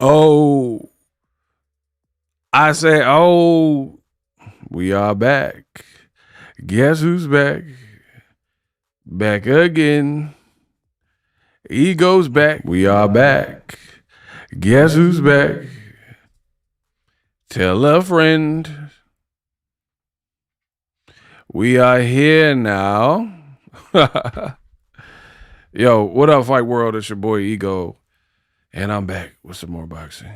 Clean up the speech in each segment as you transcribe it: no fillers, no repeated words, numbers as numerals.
Oh, I say, oh, we are back. Guess who's back? Back again. Ego's back. We are back. Guess who's back? Tell a friend. We are here now. Yo, what up, Fight World? It's your boy Ego. And I'm back with some more boxing.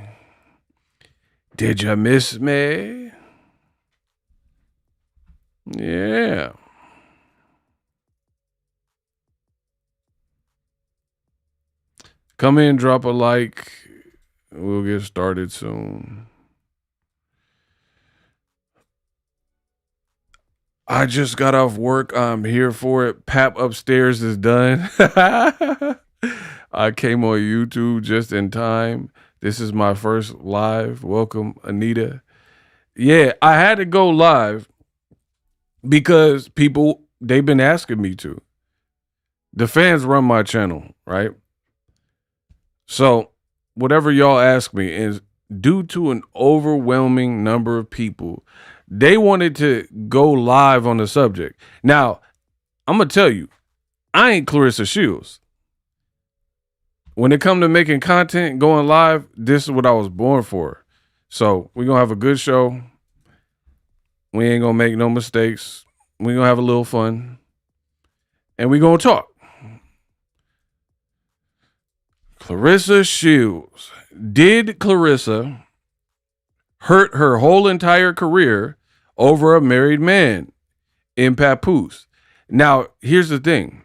Did you miss me? Yeah. Come in, drop a like. We'll get started soon. I just got off work. I'm here for it. Pap upstairs is done. I came on YouTube just in time. This is my first live. Welcome, Anita. Yeah, I had to go live because people, they've been asking me to. The fans run my channel, right? So whatever y'all ask me is due to an overwhelming number of people, they wanted to go live on the subject. Now, I'm going to tell you, I ain't Claressa Shields. When it come to making content, going live, this is what I was born for. So we're going to have a good show. We ain't going to make no mistakes. We're going to have a little fun. And we're going to talk. Claressa Shields. Did Claressa hurt her whole entire career over a married man in Papoose? Now, here's the thing.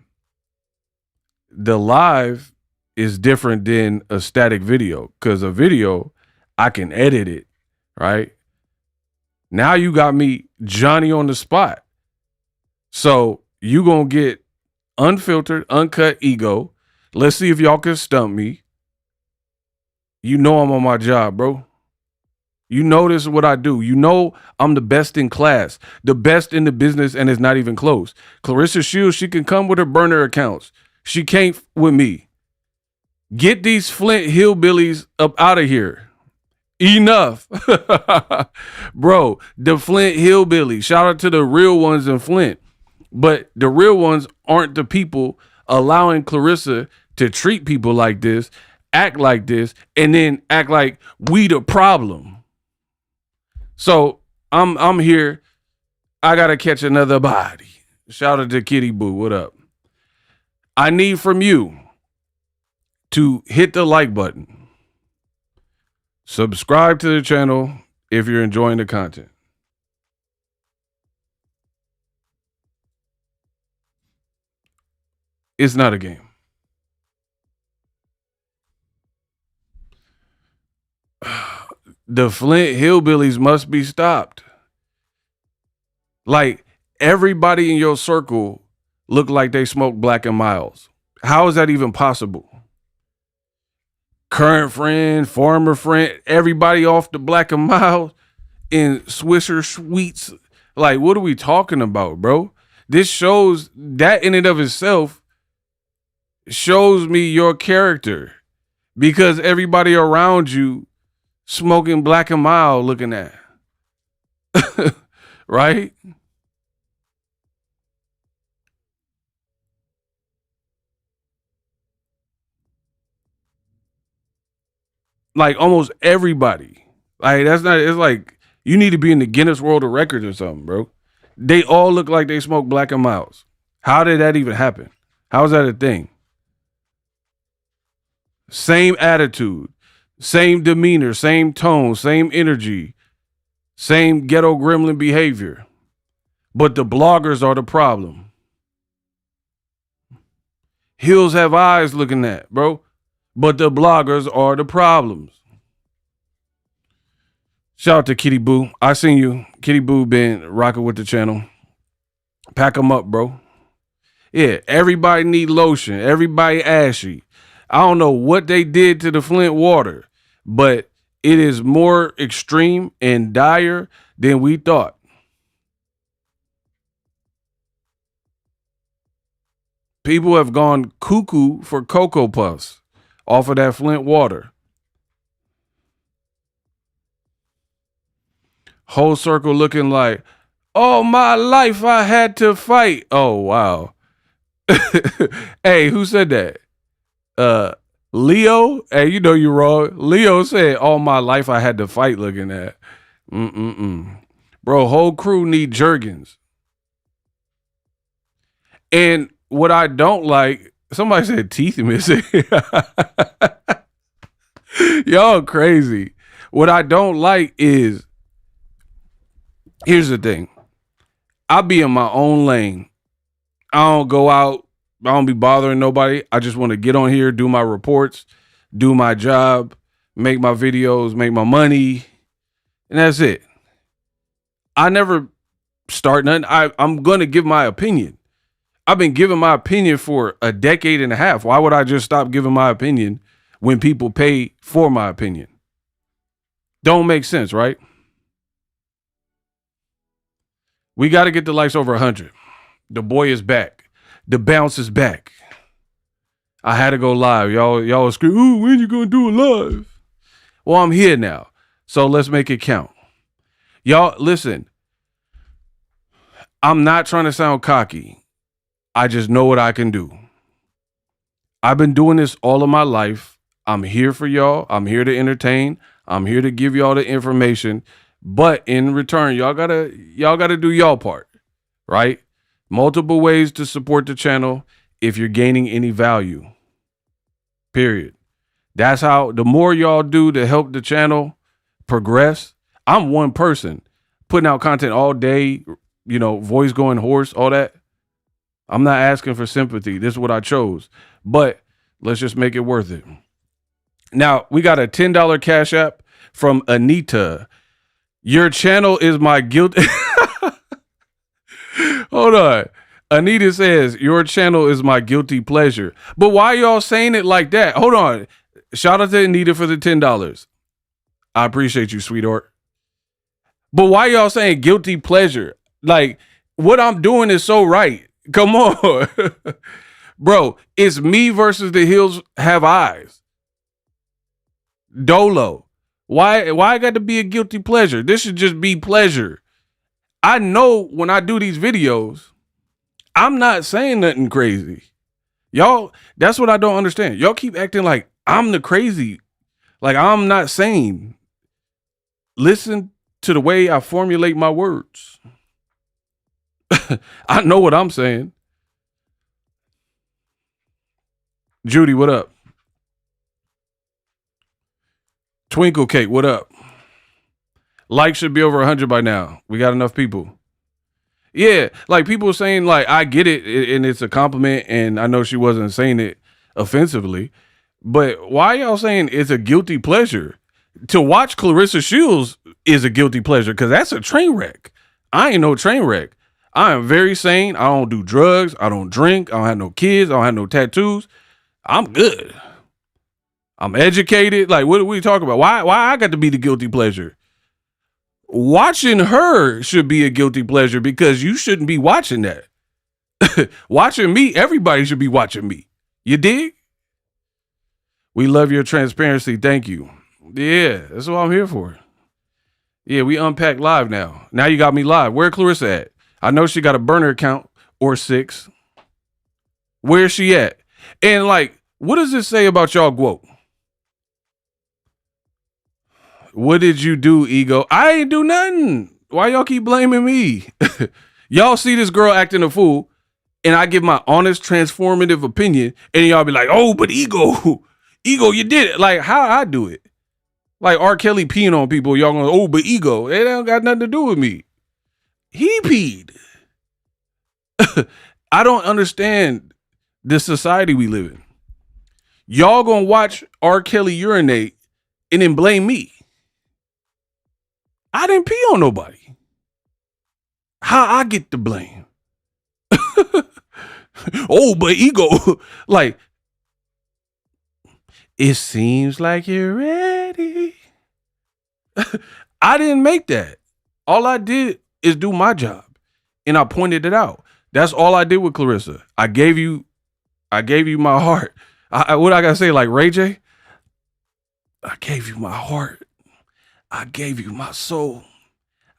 The live is different than a static video because a video, I can edit it, right? Now you got me Johnny on the spot. So you going to get unfiltered, uncut Ego. Let's see if y'all can stump me. You know I'm on my job, bro. You know this is what I do. You know I'm the best in class, the best in the business, and it's not even close. Claressa Shields, she can come with her burner accounts. She can't with me. Get these Flint hillbillies up out of here. Enough. Bro, the Flint hillbillies. Shout out to the real ones in Flint. But the real ones aren't the people allowing Claressa to treat people like this, act like this, and then act like we the problem. So I'm here. I gotta catch another body. Shout out to Kitty Boo. What up? I need from you to hit the like button. Subscribe to the channel if you're enjoying the content. It's not a game. The Flint hillbillies must be stopped. Like, everybody in your circle look like they smoke Black and Miles. How is that even possible? Current friend, former friend, everybody off the Black and Miles in Swisher Sweets. Like, what are we talking about, bro? This shows, that in and of itself shows me your character, because everybody around you smoking Black and Mild looking at. Right? Like almost everybody. Like that's not, it's like you need to be in the Guinness World of Records or something, bro. They all look like they smoke Black and Milds. How did that even happen? How is that a thing? Same attitude, same demeanor, same tone, same energy, same ghetto gremlin behavior. But the bloggers are the problem. Hills have eyes looking at, bro. But the bloggers are the problems. Shout out to Kitty Boo. I seen you. Kitty Boo been rocking with the channel. Pack them up, bro. Yeah, everybody need lotion. Everybody ashy. I don't know what they did to the Flint water, but it is more extreme and dire than we thought. People have gone cuckoo for Cocoa Puffs off of that Flint water. Whole circle looking like, all my life I had to fight. Oh, wow. Hey, who said that? Leo? Hey, you know you're wrong. Leo said, all my life I had to fight looking at. Bro, whole crew need Jergens. And what I don't like, somebody said teeth missing. Y'all crazy. What I don't like is, here's the thing. I be in my own lane. I don't go out. I don't be bothering nobody. I just want to get on here, do my reports, do my job, make my videos, make my money, and that's it. I never start nothing. I'm going to give my opinion. I've been giving my opinion for a decade and a half. Why would I just stop giving my opinion when people pay for my opinion? Don't make sense, right? We got to get the likes over 100. The boy is back. The bounce is back. I had to go live. Y'all scream, ooh, when you going to do it live? Well, I'm here now. So let's make it count. Y'all, listen. I'm not trying to sound cocky. I just know what I can do. I've been doing this all of my life. I'm here for y'all. I'm here to entertain. I'm here to give y'all the information. But in return, y'all gotta do y'all part, right? Multiple ways to support the channel if you're gaining any value. Period. That's how, the more y'all do to help the channel progress. I'm one person putting out content all day, voice going hoarse, all that. I'm not asking for sympathy. This is what I chose. But let's just make it worth it. Now, we got a $10 Cash App from Anita. Your channel is my guilt. Hold on. Anita says, your channel is my guilty pleasure. But why y'all saying it like that? Hold on. Shout out to Anita for the $10. I appreciate you, sweetheart. But why y'all saying guilty pleasure? Like, what I'm doing is so right. Come on. Bro, it's me versus the hills have eyes. Dolo. Why I got to be a guilty pleasure? This should just be pleasure. I know when I do these videos, I'm not saying nothing crazy. Y'all, that's what I don't understand. Y'all keep acting like I'm the crazy. Like I'm not sane. Listen to the way I formulate my words. I know what I'm saying. Judy, what up? Twinkle Cake, what up? Likes should be over 100 by now. We got enough people. Yeah, like people saying, like, I get it, and it's a compliment, and I know she wasn't saying it offensively, but why y'all saying it's a guilty pleasure? To watch Claressa Shields is a guilty pleasure, because that's a train wreck. I ain't no train wreck. I am very sane. I don't do drugs. I don't drink. I don't have no kids. I don't have no tattoos. I'm good. I'm educated. Like, what are we talking about? Why I got to be the guilty pleasure? Watching her should be a guilty pleasure because you shouldn't be watching that. Watching me, everybody should be watching me. You dig? We love your transparency. Thank you. Yeah, that's what I'm here for. Yeah, we unpack live now. Now you got me live. Where Claressa at? I know she got a burner account or 6. Where's she at? And like, what does this say about y'all quote? What did you do, ego? I ain't do nothing. Why y'all keep blaming me? Y'all see this girl acting a fool, and I give my honest, transformative opinion, and y'all be like, oh, but ego, you did it. Like, how I do it? Like R. Kelly peeing on people, y'all going, oh, but ego, it don't got nothing to do with me. He peed. I don't understand this society we live in. Y'all gonna watch R. Kelly urinate and then blame me. I didn't pee on nobody. How I get the blame? Oh, but ego. Like, it seems like you're ready. I didn't make that. All I did is do my job. And I pointed it out. That's all I did with Claressa. I gave you my heart. What I gotta say, like Ray J? I gave you my heart. I gave you my soul.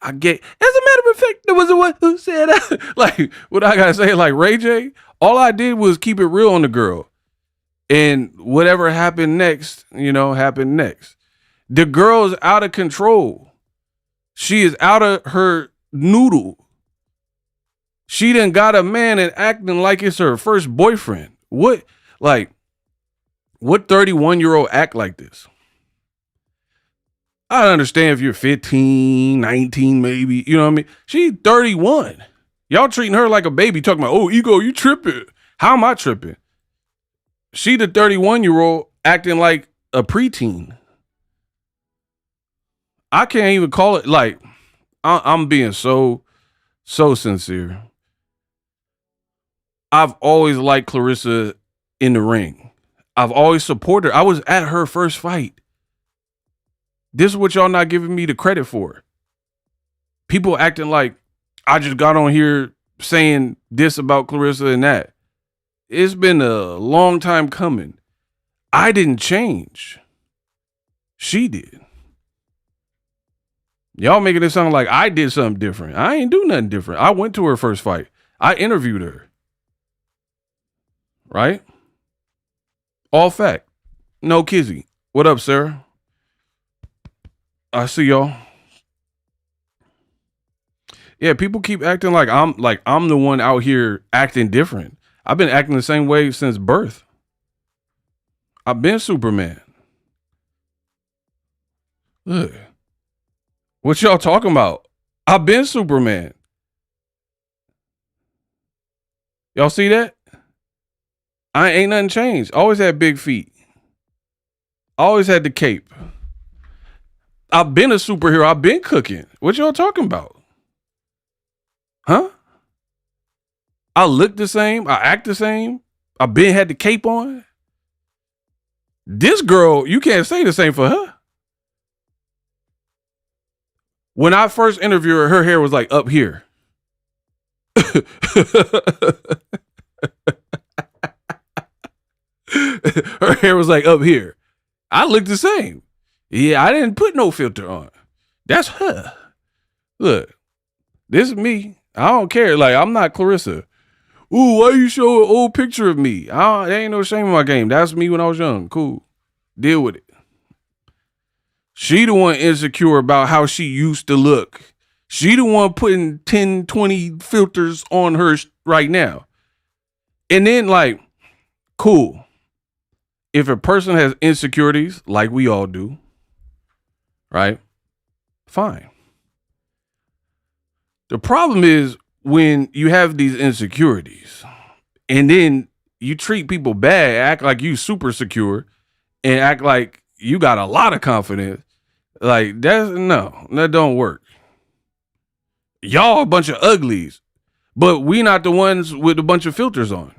I get, as a matter of fact, there was the one who said, like, what I gotta say, like Ray J, all I did was keep it real on the girl. And whatever happened next, happened next. The girl's out of control. She is out of her noodle. She done got a man and acting like it's her first boyfriend. What 31-year-old act like this? I understand if you're 15, 19, maybe, you know what I mean? She's 31. Y'all treating her like a baby, talking about, oh, ego, you tripping. How am I tripping? She the 31-year-old acting like a preteen. I can't even call it, like, I'm being so sincere. I've always liked Claressa in the ring. I've always supported her. I was at her first fight. This is what y'all not giving me the credit for. People acting like I just got on here saying this about Claressa and that. It's been a long time coming. I didn't change. She did. Y'all making it sound like I did something different. I ain't do nothing different. I went to her first fight. I interviewed her. Right? All fact. No kizzy. What up, Sarah? I see y'all. Yeah, people keep acting like I'm the one out here acting different. I've been acting the same way since birth. I've been Superman. Ugh. What y'all talking about? I've been Superman. Y'all see that? I ain't nothing changed. Always had big feet. Always had the cape. I've been a superhero. I've been cooking. What y'all talking about? Huh? I look the same. I act the same. I been had the cape on. This girl, you can't say the same for her. When I first interviewed her, her hair was like up here. Her hair was like up here. I looked the same. Yeah, I didn't put no filter on. That's her. Look, this is me. I don't care. Like, I'm not Claressa. Ooh, why you show an old picture of me? There ain't no shame in my game. That's me when I was young. Cool. Deal with it. She the one insecure about how she used to look. She the one putting 10, 20 filters on her right now. And then, like, cool. If a person has insecurities, like we all do, right? Fine. The problem is when you have these insecurities and then you treat people bad, act like you super secure and act like you got a lot of confidence. Like, that don't work. Y'all a bunch of uglies, but we not the ones with a bunch of filters on.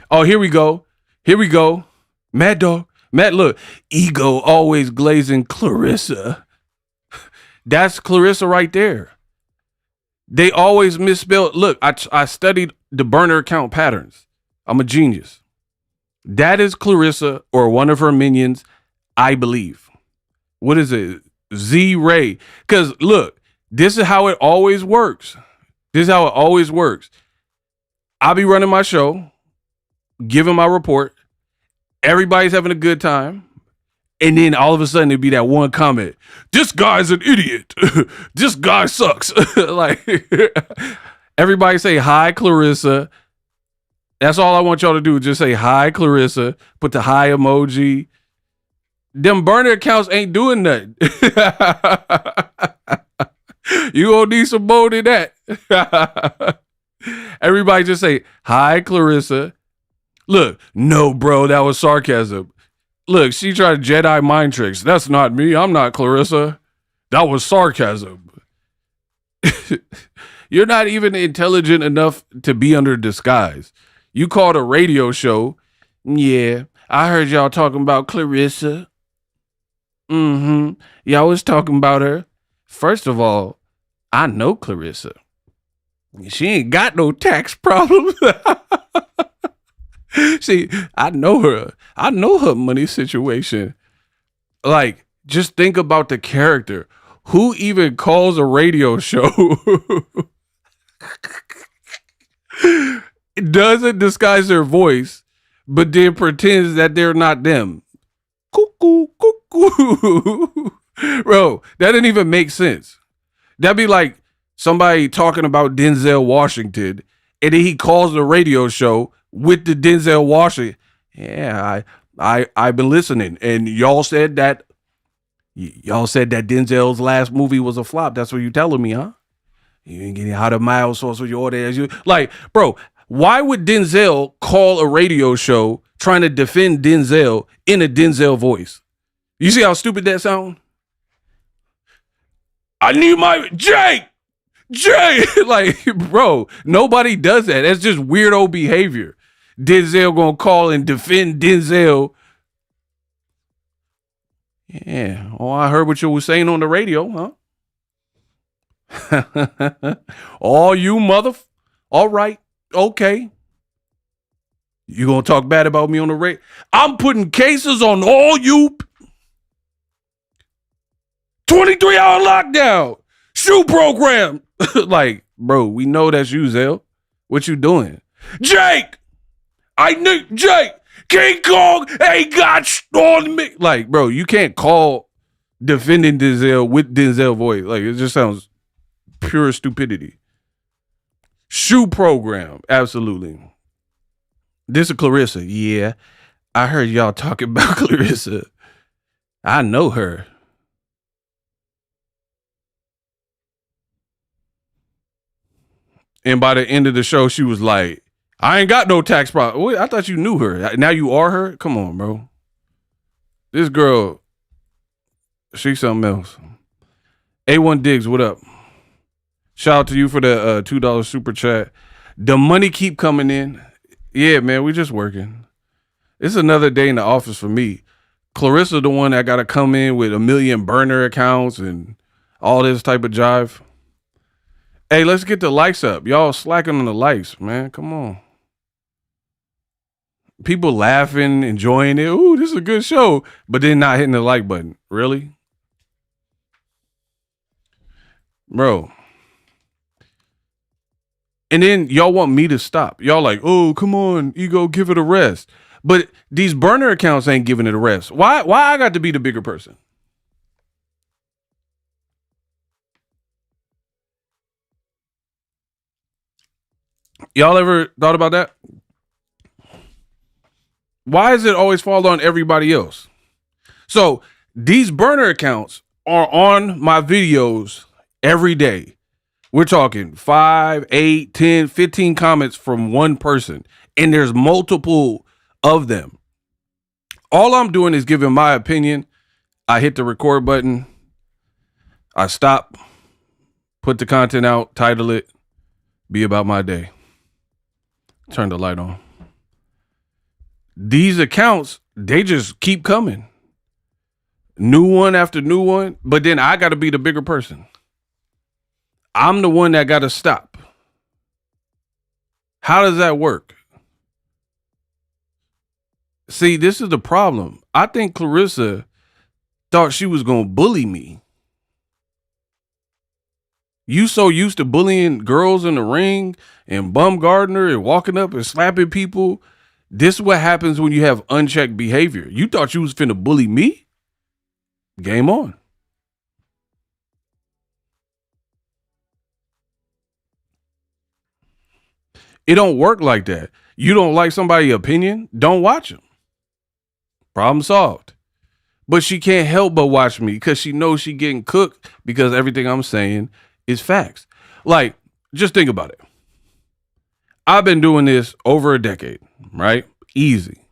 Oh, here we go. Here we go. Mad Dog. Matt, look. Ego always glazing Claressa. That's Claressa right there. They always misspell. Look, I studied the burner account patterns. I'm a genius. That is Claressa or one of her minions, I believe. What is it? Z-Ray. Because look, this is how it always works. This is how it always works. I'll be running my show, giving my report. Everybody's having a good time. And then all of a sudden it'd be that one comment. This guy's an idiot. This guy sucks. Like, everybody say hi, Claressa. That's all I want y'all to do. Just say hi, Claressa. Put the hi emoji. Them burner accounts ain't doing nothing. You gonna need some more than that. Everybody just say hi, Claressa. Look, no, bro, that was sarcasm. Look, she tried Jedi mind tricks. That's not me. I'm not Claressa. That was sarcasm. You're not even intelligent enough to be under disguise. You called a radio show. Yeah, I heard y'all talking about Claressa. Y'all was talking about her. First of all, I know Claressa. She ain't got no tax problems. See, I know her. I know her money situation. Like, just think about the character. Who even calls a radio show? Doesn't disguise their voice, but then pretends that they're not them. Cuckoo, cuckoo. Bro, that didn't even make sense. That'd be like somebody talking about Denzel Washington, and then he calls the radio show with the Denzel Washington. Yeah, I've been listening, and y'all said that Denzel's last movie was a flop. That's what you telling me, huh? You ain't getting how the mild sauce with your order as you like, bro. Why would Denzel call a radio show trying to defend Denzel in a Denzel voice? You see how stupid that sound? I need my Jake. Like, bro, nobody does that. That's just weirdo behavior. Denzel gonna call and defend Denzel. Yeah. Oh, I heard what you were saying on the radio, huh? All you mother. All right. Okay. You gonna talk bad about me on the radio? I'm putting cases on all you. 23-hour lockdown. Shoe program. Like, bro, we know that's you, Zelle. What you doing? Jake! I need Jake! King Kong ain't got on me. Like, bro, you can't call defending Denzel with Denzel voice. Like, it just sounds pure stupidity. Shoe program. Absolutely. This is Claressa. Yeah. I heard y'all talking about Claressa. I know her. And by the end of the show, she was like, I ain't got no tax problem. Wait, I thought you knew her. Now you are her? Come on, bro. This girl, she's something else. A1 Diggs, what up? Shout out to you for the $2 super chat. The money keep coming in. Yeah, man, we just working. It's another day in the office for me. Claressa, the one that got to come in with 1 million burner accounts and all this type of jive. Hey, let's get the likes up. Y'all slacking on the likes, man. Come on. People laughing, enjoying it. Ooh, this is a good show. But then not hitting the like button. Really? Bro. And then y'all want me to stop. Y'all like, oh, come on, ego, give it a rest. But these burner accounts ain't giving it a rest. Why I got to be the bigger person? Y'all ever thought about that? Why does it always fall on everybody else? So these burner accounts are on my videos every day. We're talking 5, 8, 10, 15 comments from one person. And there's multiple of them. All I'm doing is giving my opinion. I hit the record button. I stop. Put the content out. Title it. Be about my day. Turn the light on. These accounts, they just keep coming. New one after new one. But then I got to be the bigger person. I'm the one that got to stop. How does that work? See, this is the problem. I think Claressa thought she was going to bully me. You so used to bullying girls in the ring and bum Gardner and walking up and slapping people. This is what happens when you have unchecked behavior. You thought you was finna bully me? Game on. It don't work like that. You don't like somebody's opinion? Don't watch them. Problem solved. But she can't help but watch me because she knows she getting cooked because everything I'm saying is facts. Like, just think about it. I've been doing this over a decade, right? Easy.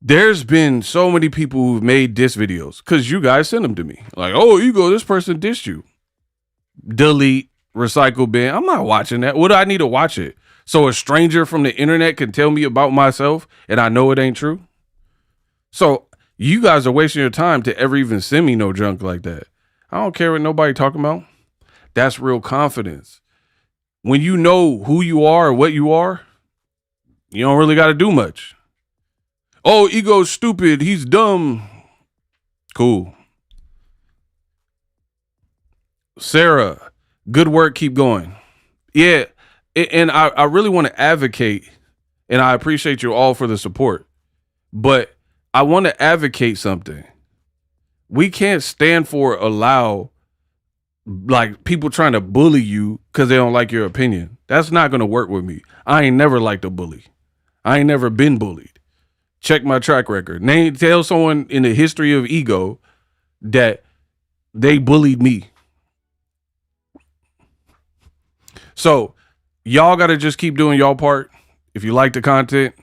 There's been so many people who've made diss videos because you guys send them to me. Like, oh, Ego, this person dissed you. Delete, recycle bin. I'm not watching that. What do I need to watch it? So a stranger from the internet can tell me about myself and I know it ain't true? So you guys are wasting your time to ever even send me no junk like that. I don't care what nobody talking about. That's real confidence. When you know who you are or what you are, you don't really got to do much. Oh, Ego's stupid. He's dumb. Cool. Sarah, good work. Keep going. Yeah. And I really want to advocate, and I appreciate you all for the support, but I want to advocate something. We can't stand for allow like people trying to bully you because they don't like your opinion. That's not going to work with me. I ain't never liked a bully. I ain't never been bullied. Check my track record. Tell someone in the history of ego that they bullied me. So y'all got to just keep doing y'all part. If you like the content,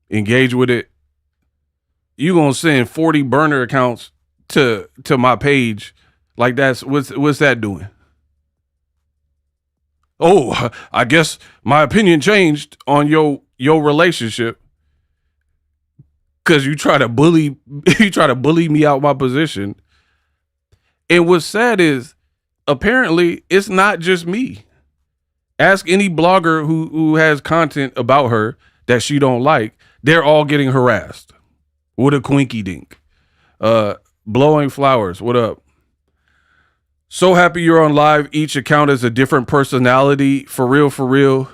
engage with it. You gonna send 40 burner accounts to my page. Like what's that doing? Oh, I guess my opinion changed on your relationship because you try to bully me out my position. And what's sad is apparently it's not just me. Ask any blogger who has content about her that she don't like. They're all getting harassed. What a quinky dink. Blowing flowers. What up? So happy you're on live. Each account is a different personality. For real, for real.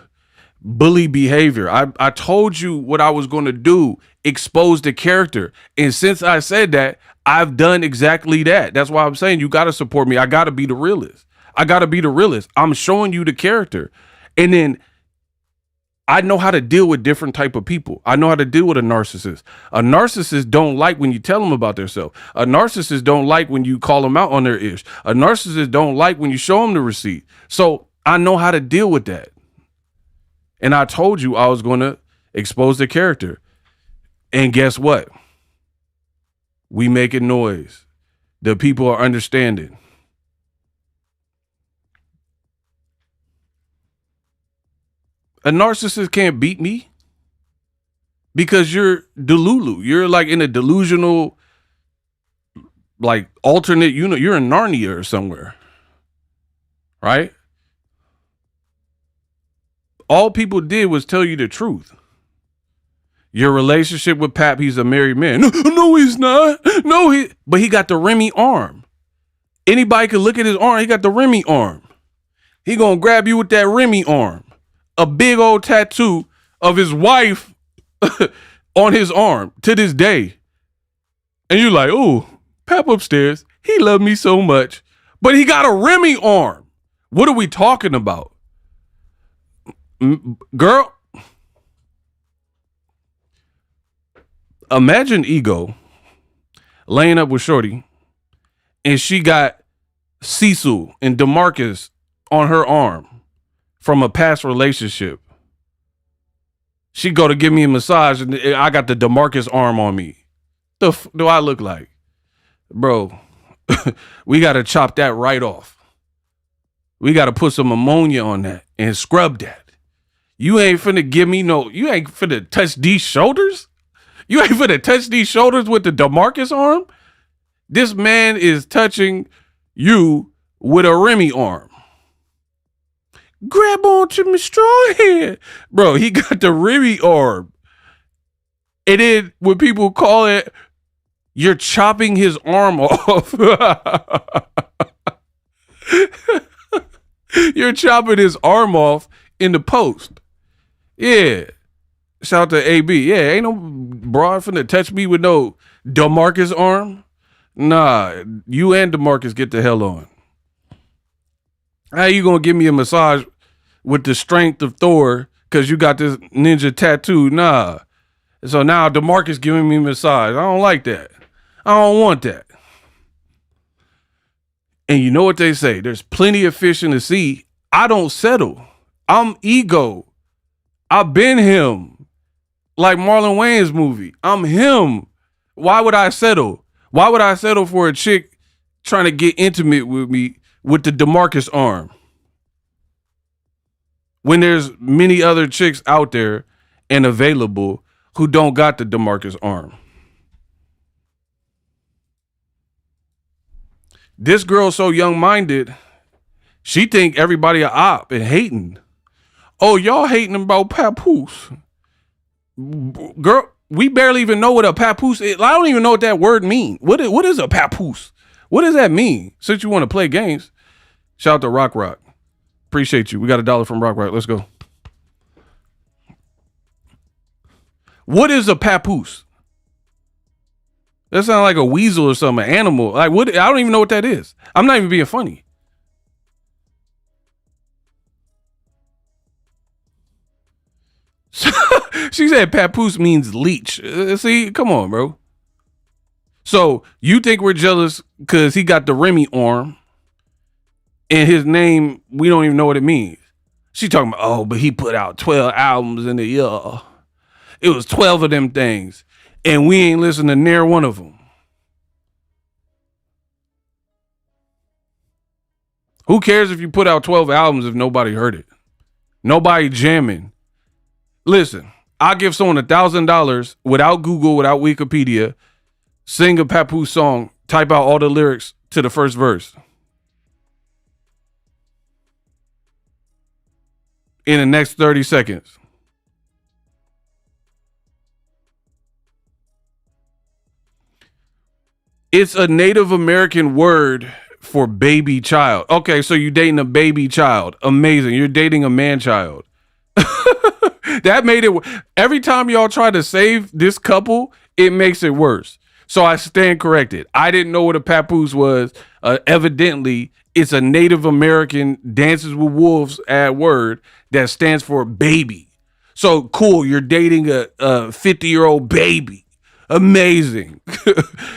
Bully behavior. I told you what I was going to do. Expose the character. And since I said that, I've done exactly that. That's why I'm saying you got to support me. I got to be the realist. I'm showing you the character. And then I know how to deal with different type of people. I know how to deal with a narcissist. A narcissist don't like when you tell them about themselves. A narcissist don't like when you call them out on their ish. A narcissist don't like when you show them the receipt. So I know how to deal with that. And I told you I was going to expose the character. And guess what? We making noise. The people are understanding. A narcissist can't beat me because you're delulu. You're like in a delusional, like alternate unit. You're in Narnia or somewhere, right? All people did was tell you the truth. Your relationship with Pap, he's a married man. No, he's not. But he got the Remy arm. Anybody could look at his arm. He got the Remy arm. He gonna grab you with that Remy arm. A big old tattoo of his wife on his arm to this day. And you're like, oh, Pap upstairs, he loved me so much. But he got a Remy arm. What are we talking about? Girl, imagine ego laying up with Shorty and she got Cecil and DeMarcus on her arm from a past relationship. She go to give me a massage and I got the DeMarcus arm on me. The do I look like? Bro, we got to chop that right off. We got to put some ammonia on that and scrub that. You ain't finna you ain't finna touch these shoulders? You ain't finna touch these shoulders with the DeMarcus arm? This man is touching you with a Remy arm. Grab onto my straw head. Bro, he got the Remy arm. And then when people call it, you're chopping his arm off. You're chopping his arm off in the post. Yeah. Shout out to AB. Yeah, ain't no broad finna touch me with no DeMarcus arm. Nah, you and DeMarcus get the hell on. How you gonna give me a massage with the strength of Thor because you got this ninja tattoo? Nah. So now DeMarcus giving me a massage. I don't like that. I don't want that. And you know what they say? There's plenty of fish in the sea. I don't settle. I'm ego. I've been him. Like Marlon Wayans movie. I'm him. Why would I settle? Why would I settle for a chick trying to get intimate with me with the DeMarcus arm when there's many other chicks out there and available who don't got the DeMarcus arm? This girl so young-minded, she think everybody a op and hating. Oh, y'all hating about Papoose. Girl, we barely even know what a Papoose is. I don't even know what that word means. What is a Papoose? What does that mean? Since you want to play games, Shout out to Rock Rock. Appreciate you. We got $1 from Rock Rock. Let's go. What is a papoose? That sounds like a weasel or something, an animal. Like what? I don't even know what that is. I'm not even being funny. She said papoose means leech. See, come on, bro. So you think we're jealous because he got the Remy arm and his name, we don't even know what it means. She talking about, oh, but he put out 12 albums in the year. It was 12 of them things. And we ain't listened to near one of them. Who cares if you put out 12 albums if nobody heard it? Nobody jamming. Listen, I'll give someone $1,000 without Google, without Wikipedia, sing a Papoose song, type out all the lyrics to the first verse. In the next 30 seconds. It's a Native American word for baby child. Okay, so you're dating a baby child. Amazing. You're dating a man child. That made it. Every time y'all try to save this couple, it makes it worse. So I stand corrected. I didn't know what a papoose was. Evidently, it's a Native American Dances with Wolves word that stands for baby. So cool. You're dating a 50-year-old baby. Amazing.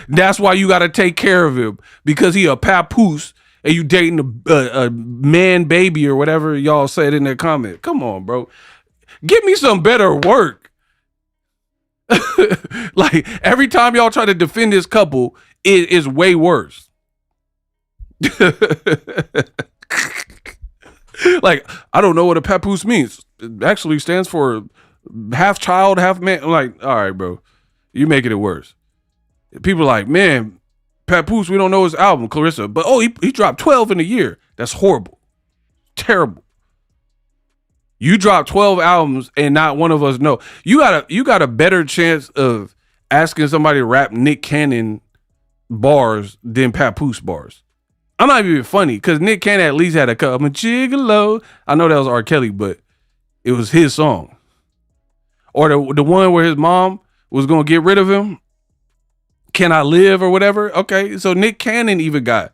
That's why you got to take care of him, because he a papoose and you dating a man baby or whatever y'all said in the comment. Come on, bro. Give me some better work. Like every time y'all try to defend this couple, it is way worse. Like, I don't know what a papoose means. It actually stands for half child, half man. I'm like, all right, bro. You're making it worse. People are like, man, Papoose, we don't know his album, Claressa. But, he dropped 12 in a year. That's horrible. Terrible. You dropped 12 albums and not one of us know. You got a better chance of asking somebody to rap Nick Cannon bars than Papoose bars. I'm not even funny, because Nick Cannon at least had a couple. I'm a gigolo. I know that was R. Kelly, but it was his song. Or the one where his mom was going to get rid of him. Can I Live or whatever? Okay, so Nick Cannon even got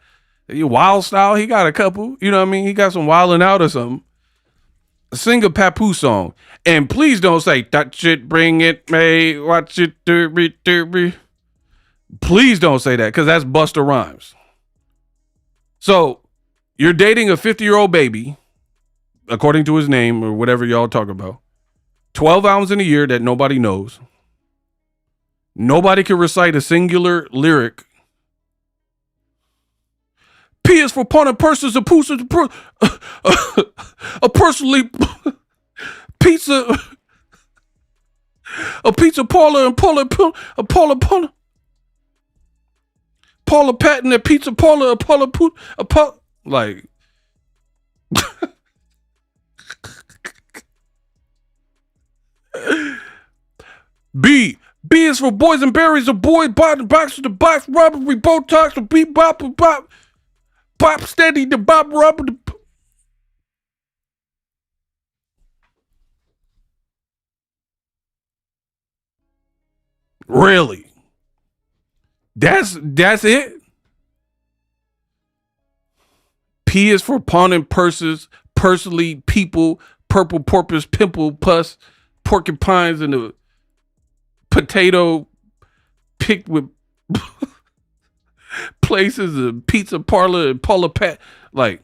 Wild Style. He got a couple. You know what I mean? He got some Wildin' Out or something. Sing a Papoose song. And please don't say, touch it, bring it, may, watch it, do. Please don't say that, because that's Busta Rhymes. So you're dating a 50-year-old baby, according to his name or whatever y'all talk about. 12 albums in a year that nobody knows. Nobody can recite a singular lyric. P is for pawn and purses, a poos is a personally pizza, a pizza parlor and Paula Patton at pizza parlor, like. B is for boys and berries, a boy, box to the box, robbery, Botox, a beat, bop, steady, the bop, rubber. Really? That's it? P is for pawn and purses, personally, people, purple, porpoise, pimple, pus, porcupines, and the potato picked with places, a pizza parlor, and Paula Pat, like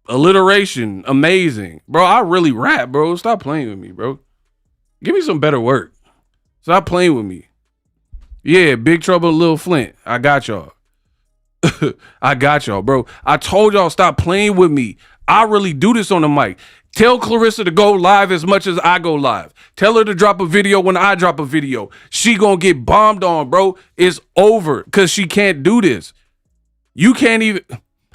alliteration, amazing, bro. I really rap, bro. Stop playing with me, bro. Give me some better work. Stop playing with me. Yeah, Big Trouble, Lil Flint. I got y'all. I got y'all, bro. I told y'all stop playing with me. I really do this on the mic. Tell Claressa to go live as much as I go live. Tell her to drop a video when I drop a video. She gonna get bombed on, bro. It's over, because she can't do this. You can't even,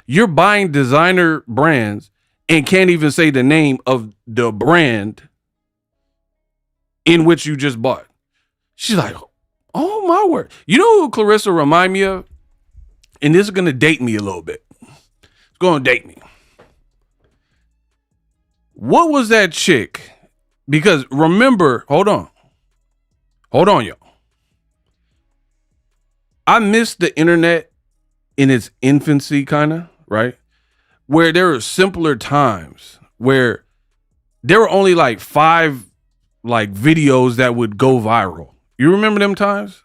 you're buying designer brands and can't even say the name of the brand in which you just bought. She's like, oh my word. You know who Claressa remind me of? And this is gonna date me a little bit. It's gonna date me. What was that chick? Because remember, hold on, y'all. I missed the internet in its infancy, kind of, right? Where there were simpler times where there were only like 5 like videos that would go viral. You remember them times?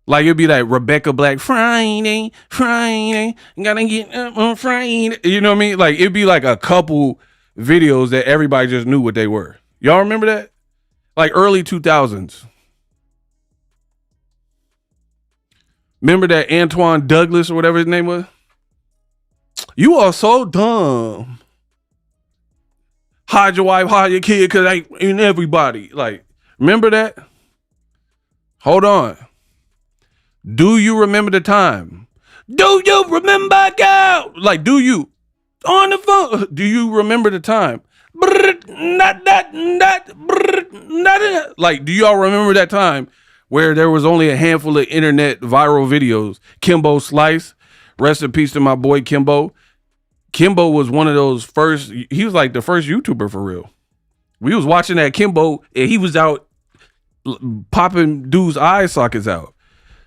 Like it'd be like Rebecca Black, Friday, gotta get up on Friday. You know what I mean? Like it'd be like a couple videos that everybody just knew what they were. Y'all remember that? Like early 2000s. Remember that Antoine Douglas or whatever his name was? You are so dumb. Hide your wife, hide your kid, because ain't everybody. Like, remember that? Hold on. Do you remember the time? Do you remember, girl? Like, do you? On the phone. Do you remember the time? Like, do y'all remember that time where there was only a handful of internet viral videos? Kimbo Slice. Rest in peace to my boy Kimbo. Kimbo was one of those first, he was like the first YouTuber for real. We was watching that Kimbo and he was out popping dudes' eye sockets out.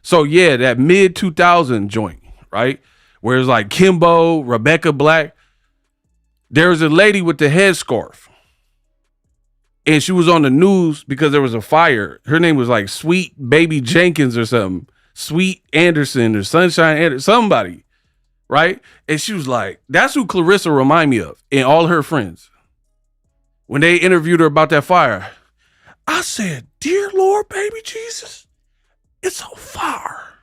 So yeah, that mid 2000 joint, right? Where it's like Kimbo, Rebecca Black. There was a lady with the headscarf. And she was on the news because there was a fire. Her name was like Sweet Baby Jenkins or something. Sweet Anderson or Sunshine Anderson, somebody. Right? And she was like, that's who Claressa remind me of and all her friends. When they interviewed her about that fire, I said, dear Lord, baby Jesus, it's so far.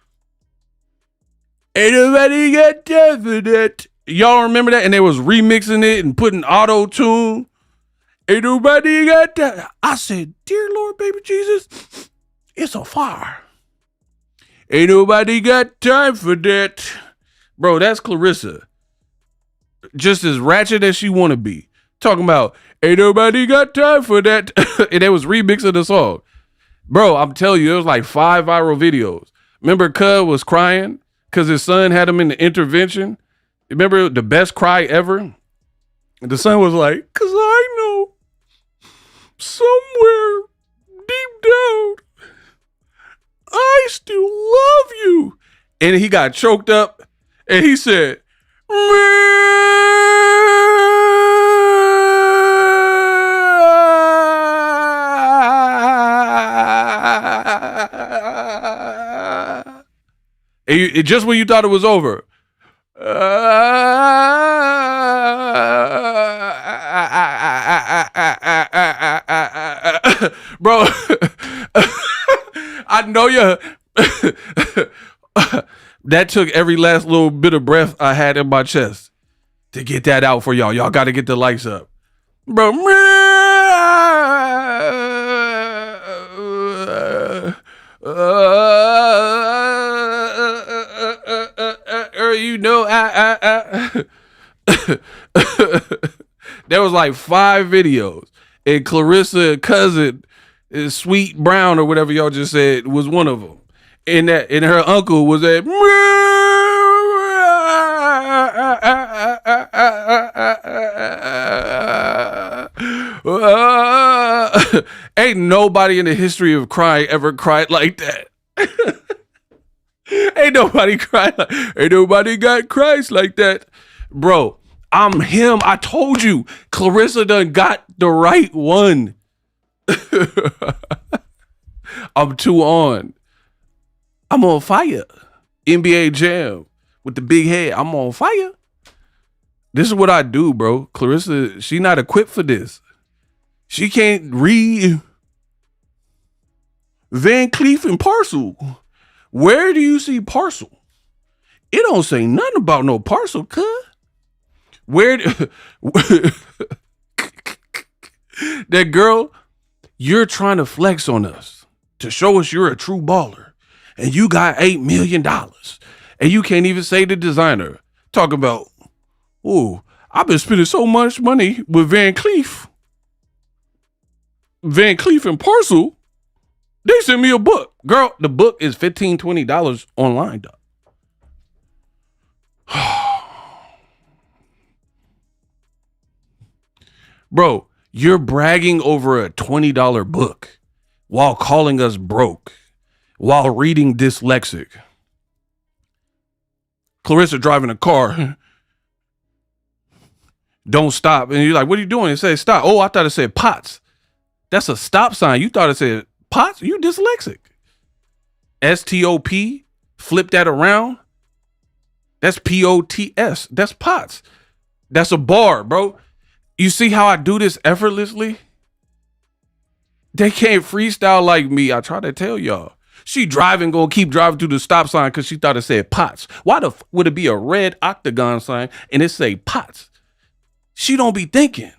Ain't nobody got time for that. Y'all remember that? And they was remixing it and putting auto-tune. Ain't nobody got that. I said, dear Lord, baby Jesus, it's so far. Ain't nobody got time for that. Bro, that's Claressa. Just as ratchet as she want to be. Talking about, ain't nobody got time for that. And they was remixing the song. Bro, I'm telling you, there was like 5 viral videos. Remember Cub was crying because his son had him in the intervention? Remember the best cry ever? And the son was like, because I know somewhere deep down, I still love you. And he got choked up. And he said, and just when you thought it was over, bro, I know you. That took every last little bit of breath I had in my chest to get that out for y'all. Y'all got to get the lights up. Bro. You know, there was like 5 videos. And Claressa cousin, Sweet Brown or whatever y'all just said, was one of them. And her uncle was at ain't nobody in the history of crying ever cried like that. Ain't nobody cried like, ain't nobody got Christ like that. Bro, I'm him. I told you, Claressa done got the right one. I'm too on. I'm on fire. NBA Jam with the big head. I'm on fire. This is what I do, bro. Claressa, she not equipped for this. She can't read Van Cleef and Parcel. Where do you see parcel? It don't say nothing about no parcel, cuz. That girl, you're trying to flex on us to show us you're a true baller. And you got $8 million. And you can't even say the designer. Talk about, oh, I've been spending so much money with Van Cleef. Van Cleef and Parcel. They sent me a book. Girl, the book is $15, $20 online, dog. Bro, you're bragging over a $20 book while calling us broke, while reading dyslexic. Claressa driving a car. Don't stop. And you're like, what are you doing? It says stop. Oh, I thought it said pots. That's a stop sign. You thought it said pots? You dyslexic. STOP. Flip that around. That's POTS. That's pots. That's a bar, bro. You see how I do this effortlessly? They can't freestyle like me. I try to tell y'all. She driving, gonna keep driving to the stop sign because she thought it said pots. Why the would it be a red octagon sign and it say pots? She don't be thinking,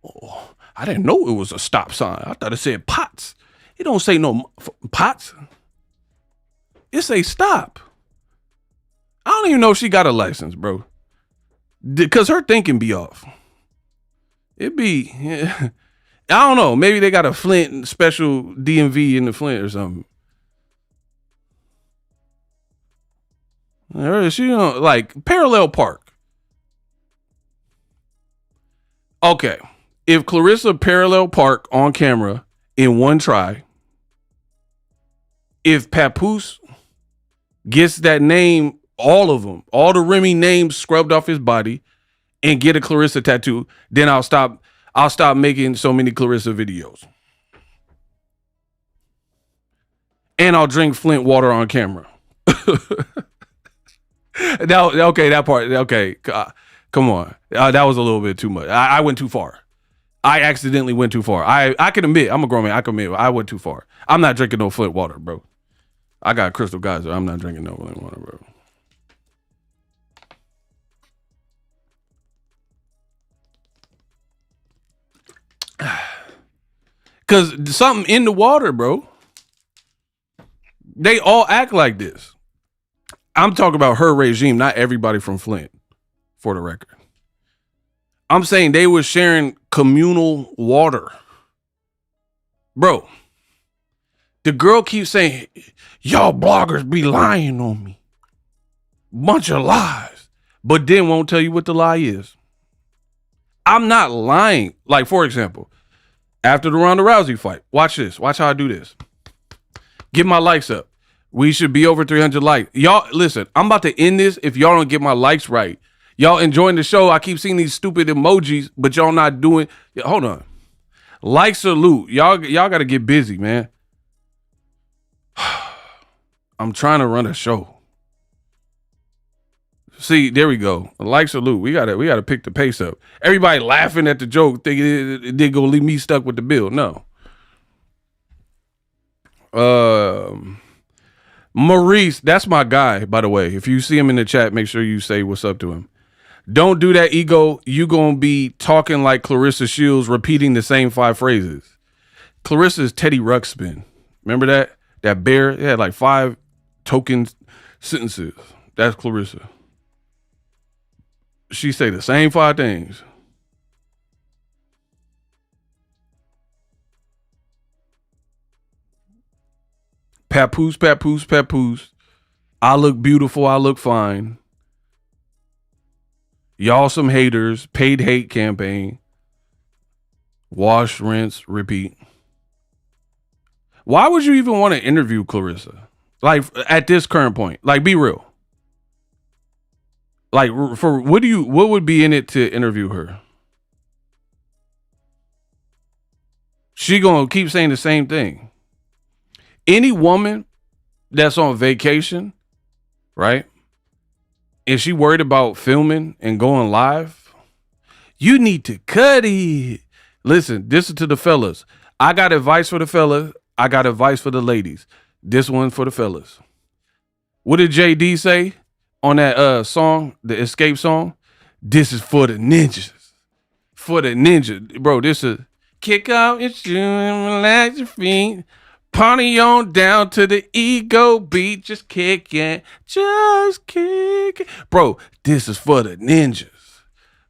oh, I didn't know it was a stop sign. I thought it said pots. It don't say no pots. It say stop. I don't even know if she got a license, bro. Because her thinking be off. It be, yeah. I don't know. Maybe they got a Flint special DMV in the Flint or something. She don't like parallel park. Okay. If Claressa parallel park on camera in one try, if Papoose gets that name, all of them, all the Remy names scrubbed off his body and get a Claressa tattoo, then I'll stop making so many Claressa videos. And I'll drink Flint water on camera. That part. Okay. Come on. That was a little bit too much. I went too far. I accidentally went too far. I can admit, I'm a grown man. I can admit I went too far. I'm not drinking no Flint water, bro. I got Crystal Geyser. I'm not drinking no Flint water, bro. Cause something in the water, bro. They all act like this. I'm talking about her regime, not everybody from Flint, for the record. I'm saying they were sharing communal water. Bro, the girl keeps saying, y'all bloggers be lying on me. Bunch of lies. But then won't tell you what the lie is. I'm not lying. Like, for example, after the Ronda Rousey fight, watch this. Watch how I do this. Get my likes up. We should be over 300 likes. Y'all, listen, I'm about to end this if y'all don't get my likes right. Y'all enjoying the show. I keep seeing these stupid emojis, but y'all not doing. Hold on. Like, salute. Y'all got to get busy, man. I'm trying to run a show. See, there we go. Like, salute. We gotta pick the pace up. Everybody laughing at the joke, thinking it did go leave me stuck with the bill. No. Maurice, that's my guy, by the way. If you see him in the chat, make sure you say what's up to him. Don't do that, ego. You gonna be talking like Claressa Shields, repeating the same 5 phrases. Claressa's Teddy Ruxpin. Remember that? That bear? It had like 5 token sentences. That's Claressa. She say the same 5 things. Papoose, Papoose, Papoose. I look beautiful. I look fine. Y'all some haters. Paid hate campaign. Wash, rinse, repeat. Why would you even want to interview Claressa? Like, at this current point. Like, be real. Like, for what would be in it to interview her? She gonna keep saying the same thing. Any woman that's on vacation, right? And she worried about filming and going live, you need to cut it. Listen, this is to the fellas. I got advice for the fellas. I got advice for the ladies. This one for the fellas. What did JD say on that song, the Escape song? This is for the ninjas. For the ninja. Bro, this is kick off your shoe and relax your feet. Party on down to the ego beat. Just kick it. Just kick it. Bro, this is for the ninjas.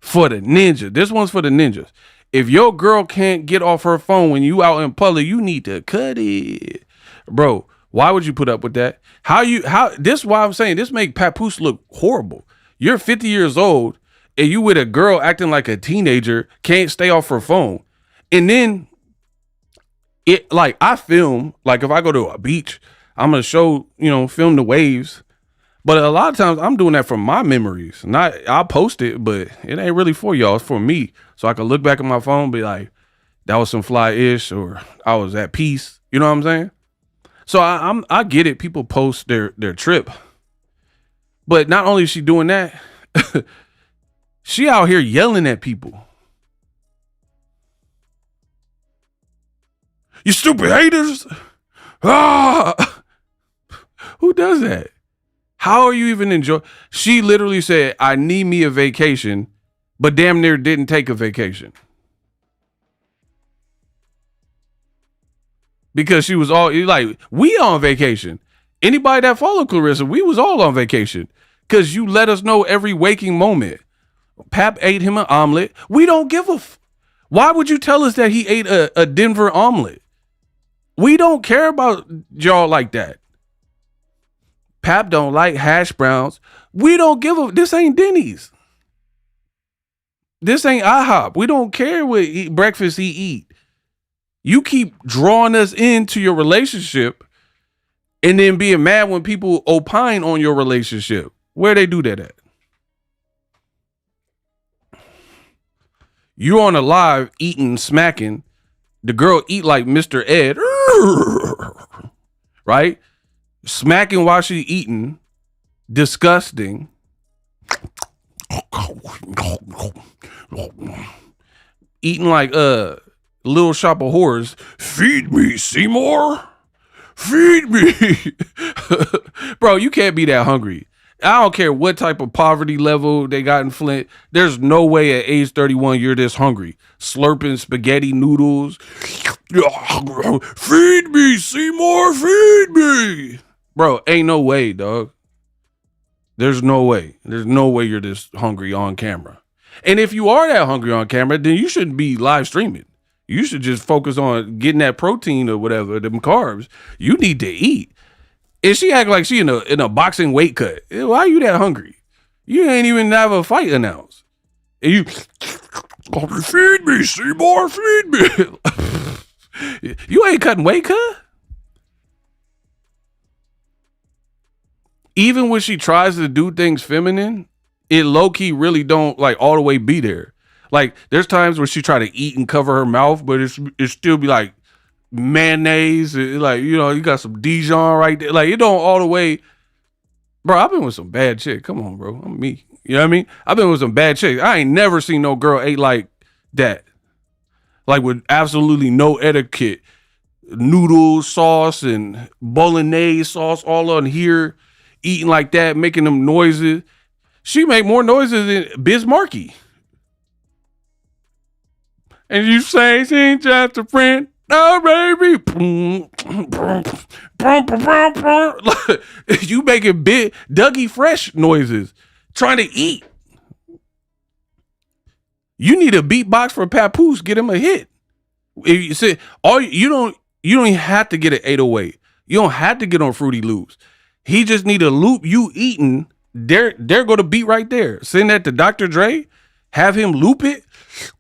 For the ninja. This one's for the ninjas. If your girl can't get off her phone when you out in public, you need to cut it. Bro, why would you put up with that? This is why I'm saying this make Papoose look horrible. You're 50 years old and you with a girl acting like a teenager, can't stay off her phone. And then it, like, I film, like if I go to a beach, I'm gonna show, film the waves. But a lot of times I'm doing that from my memories. Not, I'll post it, but it ain't really for y'all. It's for me. So I can look back at my phone and be like, that was some fly ish, or I was at peace. You know what I'm saying? So I get it. People post their trip. But not only is she doing that, she out here yelling at people. You stupid haters. Ah! Who does that? How are you even enjoy? She literally said, I need me a vacation, but damn near didn't take a vacation. Because she was all like, we on vacation. Anybody that followed Claressa, we was all on vacation. Because you let us know every waking moment. Pap ate him an omelet. We don't give a why would you tell us that he ate a Denver omelet? We don't care about y'all like that. Pap don't like hash browns. We don't give a, this ain't Denny's. This ain't IHOP. We don't care what breakfast he eat. You keep drawing us into your relationship and then being mad when people opine on your relationship. Where they do that at? You on a live eating, smacking. The girl eat like Mr. Ed. Right? Smacking while she eating. Disgusting. Eating like Little Shop of Horrors. Feed me, Seymour. Feed me. Bro, you can't be that hungry. I don't care what type of poverty level they got in Flint. There's no way at age 31 you're this hungry. Slurping spaghetti noodles. Feed me, Seymour. Feed me. Bro, ain't no way, dog. There's no way. There's no way you're this hungry on camera. And if you are that hungry on camera, then you shouldn't be live streaming. You should just focus on getting that protein or whatever, them carbs. You need to eat. And she act like she in a boxing weight cut. Why are you that hungry? You ain't even have a fight announced. And you feed me, Seymour, feed me. You ain't cutting weight cut. Even when she tries to do things feminine, it low-key really don't like all the way be there. Like there's times where she try to eat and cover her mouth, but it still be like mayonnaise, like, you got some Dijon right there. Like, it don't all the way. Bro, I've been with some bad chicks. Come on, bro. I'm me. You know what I mean? I've been with some bad chicks. I ain't never seen no girl ate like that. Like with absolutely no etiquette. Noodles, sauce, and bolognese sauce all on here. Eating like that, making them noises. She make more noises than Bismarcky. And you say she ain't just a friend. No, baby. You making big Dougie Fresh noises trying to eat. You need a beatbox for Papoose. Get him a hit. If you say you don't even have to get an 808. You don't have to get on Fruity Loops. He just need a loop you eating. There go the beat right there. Send that to Dr. Dre. Have him loop it.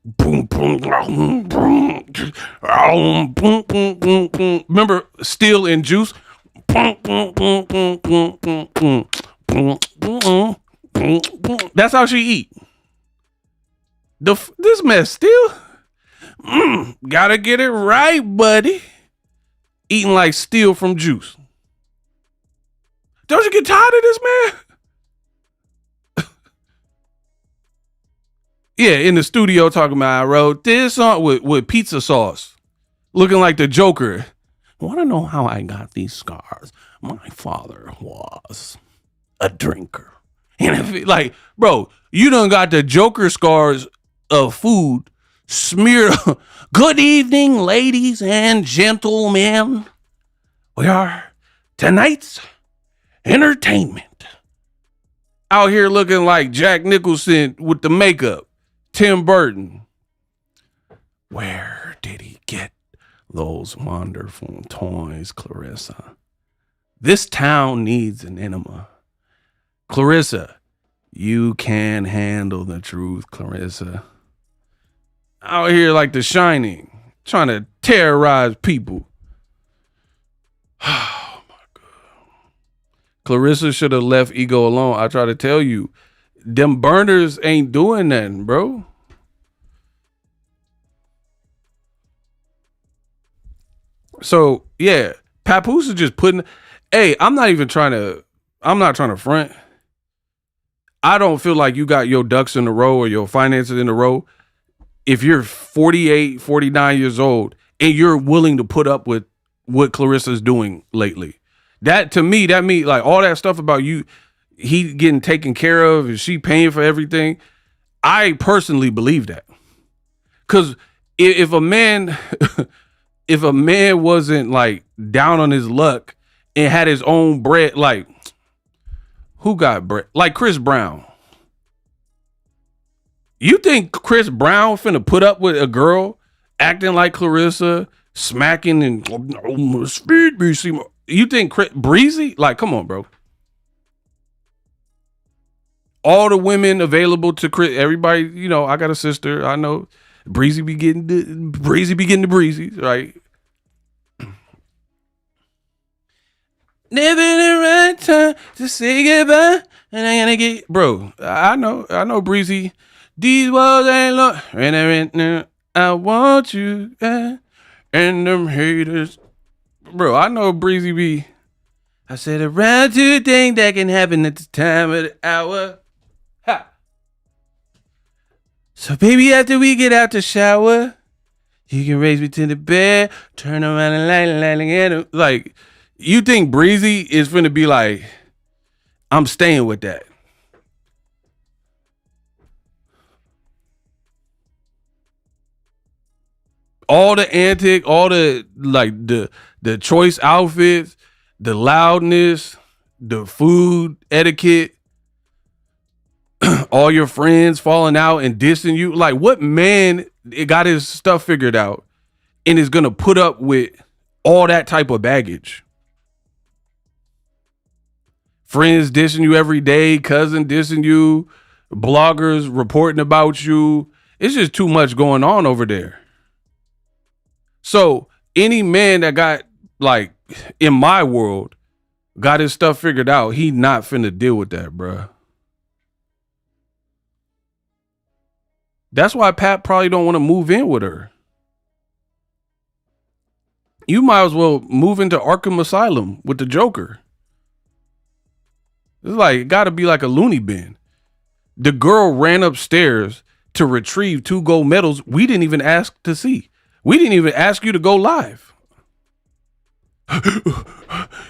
Boom, boom, boom, boom, boom, boom, boom, boom. Remember Steel and Juice? Boom, boom, boom, boom, boom, boom, boom, boom, boom, boom, boom. That's how she eat. This mess still. Gotta get it right, buddy. Eating like Steel from Juice. Don't you get tired of this, man? Yeah, in the studio talking about I wrote this song with pizza sauce. Looking like the Joker. Want to know how I got these scars? My father was a drinker. And if it, like, bro, you done got the Joker scars of food smeared. Good evening, ladies and gentlemen. We are tonight's entertainment. Out here looking like Jack Nicholson with the makeup. Tim Burton. Where did he get those wonderful toys, Claressa? This town needs an enema. Claressa, You can handle the truth, Claressa. Out here like The Shining, trying to terrorize people. Oh my God. Claressa should have left Ego alone. I try to tell you, them burners ain't doing nothing, bro. So yeah, Papoose is just putting. Hey, I'm not trying to front. I don't feel like you got your ducks in a row or your finances in a row if you're 48, 49 years old and you're willing to put up with what Claressa's doing lately. That to me, that means like all that stuff about you, he getting taken care of and she paying for everything. I personally believe that. Cause if a man if a man wasn't like down on his luck and had his own bread, like who got bread? Like Chris Brown. You think Chris Brown finna put up with a girl acting like Claressa, smacking and speed me? You think Breezy? Like, come on, bro. All the women available to Chris, everybody, you know, I got a sister. I know Breezy be getting the breezy, right? Never the right time to say goodbye. And I gotta get, bro. I know Breezy. These walls ain't long. And I want you. And them haters. Bro, I know Breezy be. I said around two things that can happen at the time of the hour. Ha. So baby, after we get out the shower, you can raise me to the bed, turn around and light again. Like, you think Breezy is finna be like, I'm staying with that. All the antic, all the like the choice outfits, the loudness, the food etiquette, all your friends falling out and dissing you. Like, what man got his stuff figured out and is gonna put up with all that type of baggage? Friends dissing you every day, cousin dissing you, bloggers reporting about you. It's just too much going on over there. So any man that got, like, in my world, got his stuff figured out, he not finna deal with that, bruh. That's why Pat probably don't want to move in with her. You might as well move into Arkham Asylum with the Joker. It's like, it gotta be like a loony bin. The girl ran upstairs to retrieve 2 gold medals we didn't even ask to see. We didn't even ask you to go live.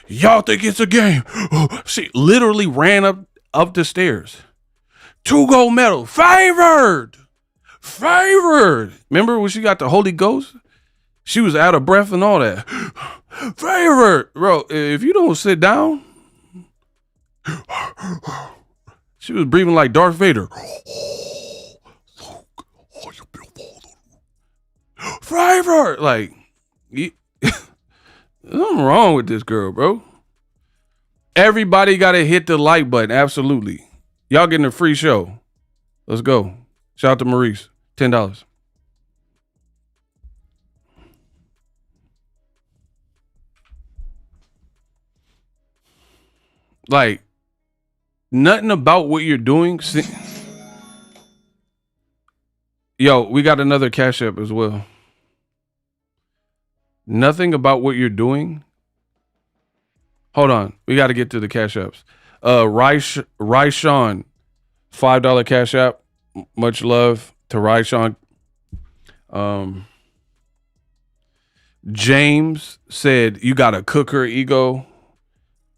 Y'all think it's a game. She literally ran up the stairs. 2 gold medals. Favored. Remember when she got the Holy Ghost? She was out of breath and all that. Favored. Bro, if you don't sit down. She was breathing like Darth Vader. Favored. Like, something wrong with this girl, bro. Everybody got to hit the like button. Absolutely. Y'all getting a free show. Let's go. Shout out to Maurice. $10. Like, nothing about what you're doing. Yo, we got another Cash App as well. Nothing about what you're doing. Hold on. We got to get to the Cash Apps. Ryshawn, $5 Cash App. Much love to Ryshawn. James said, you got to cook her Ego.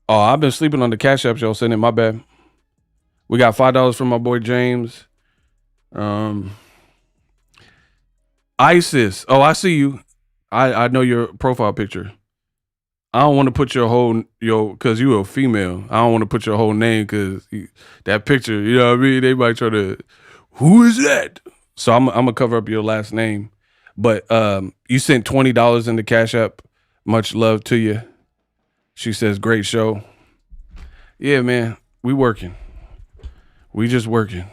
Oh, I've been sleeping on the Cash Apps, y'all. Sending my bad. We got $5 from my boy James. Isis. Oh, I see you. I know your profile picture. I don't want to put because you a female. I don't want to put your whole name because that picture, you know what I mean? They might try to, who is that? So I'm going to cover up your last name. But you sent $20 in the Cash App. Much love to you. She says, great show. Yeah, man, we working. We just working.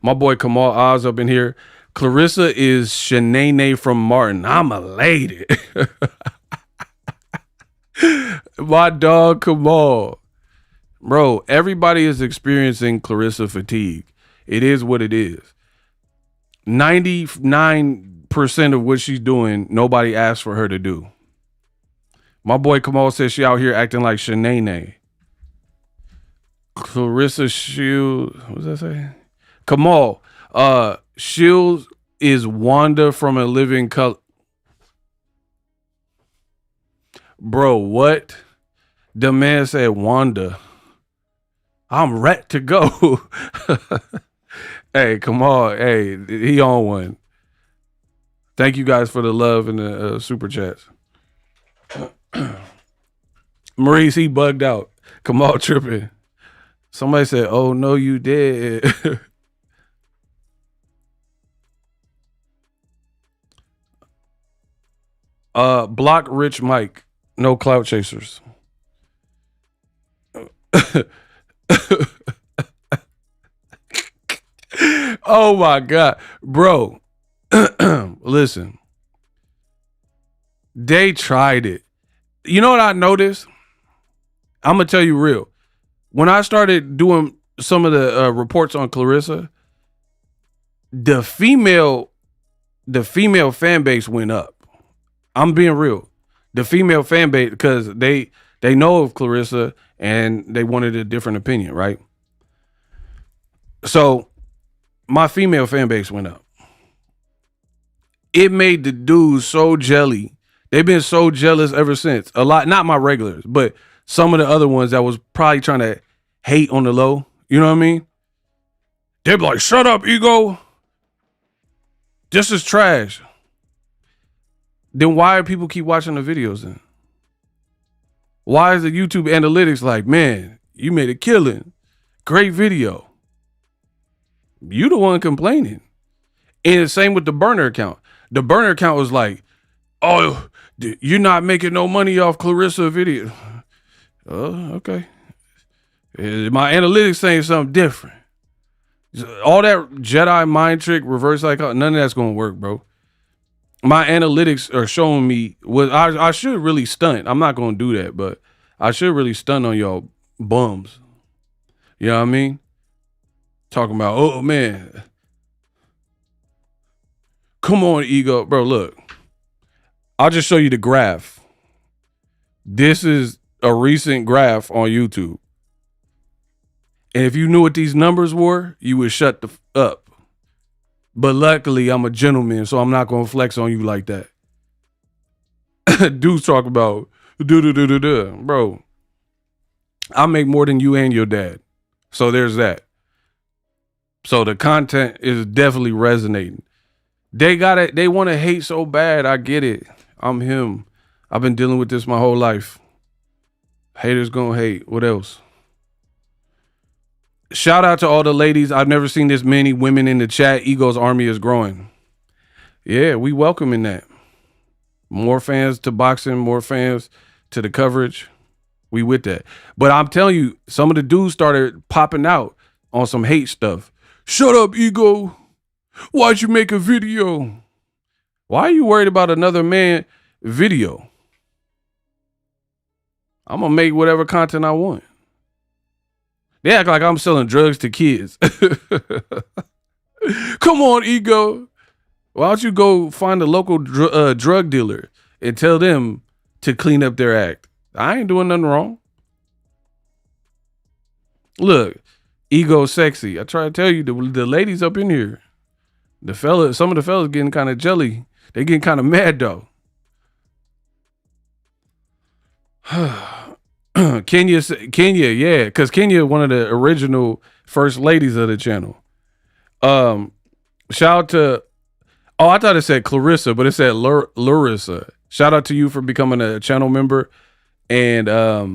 My boy Kamal Oz up in here. Claressa is Shanae from Martin. I'm elated. My dog Kamal. Bro, everybody is experiencing Claressa fatigue. It is what it is. 99% of what she's doing, nobody asked for her to do. My boy Kamal says she out here acting like Shanae. Claressa Shields, what does that say? Kamal, Shields is Wanda from A Living Color. Bro, what? The man said Wanda. I'm ready to go. Hey, Kamal, hey, he on one. Thank you guys for the love and the super chats. Maurice, he bugged out. Kamal tripping. Somebody said, oh, no, you did. Block Rich Mike. No clout chasers. Oh, my God. Bro, listen. They tried it. You know what I noticed? I'm going to tell you real. When I started doing some of the reports on Claressa, the female fan base went up. I'm being real. The female fan base, because they know of Claressa and they wanted a different opinion, right? So my female fan base went up. It made the dudes so jelly. They've been so jealous ever since. A lot, not my regulars, but some of the other ones that was probably trying to hate on the low. You know what I mean? They'd be like, shut up, ego. This is trash. Then why do people keep watching the videos then? Why is the YouTube analytics like, man, you made a killing. Great video. You the one complaining. And the same with the burner account. The burner account was like, oh, you're not making no money off Claressa video. Oh, okay. My analytics saying something different. All that Jedi mind trick, reverse psychology, none of that's going to work, bro. My analytics are showing me what I should really stunt. I'm not going to do that, but I should really stunt on y'all bums. You know what I mean? Talking about, oh, man. Come on, ego. Bro, look. I'll just show you the graph. This is a recent graph on YouTube. And if you knew what these numbers were, you would shut the up. But luckily, I'm a gentleman, so I'm not going to flex on you like that. Dudes talk about, bro, I make more than you and your dad. So there's that. So the content is definitely resonating. They got it. They want to hate so bad. I get it. I'm him. I've been dealing with this my whole life. Haters gonna hate. What else? Shout out to all the ladies. I've never seen this many women in the chat. Ego's army is growing. Yeah, we welcoming that. More fans to boxing, more fans to the coverage. We with that. But I'm telling you, some of the dudes started popping out on some hate stuff. Shut up, Ego. Why'd you make a video? Why are you worried about another man video? I'm going to make whatever content I want. They act like I'm selling drugs to kids. Come on, ego. Why don't you go find a local drug dealer and tell them to clean up their act? I ain't doing nothing wrong. Look, ego sexy. I try to tell you, the ladies up in here, some of the fellas getting kind of jelly. They getting kind of mad though. Kenya, yeah, because Kenya, one of the original first ladies of the channel. Shout out to, I thought it said Claressa, but it said Larissa. Shout out to you for becoming a channel member. And I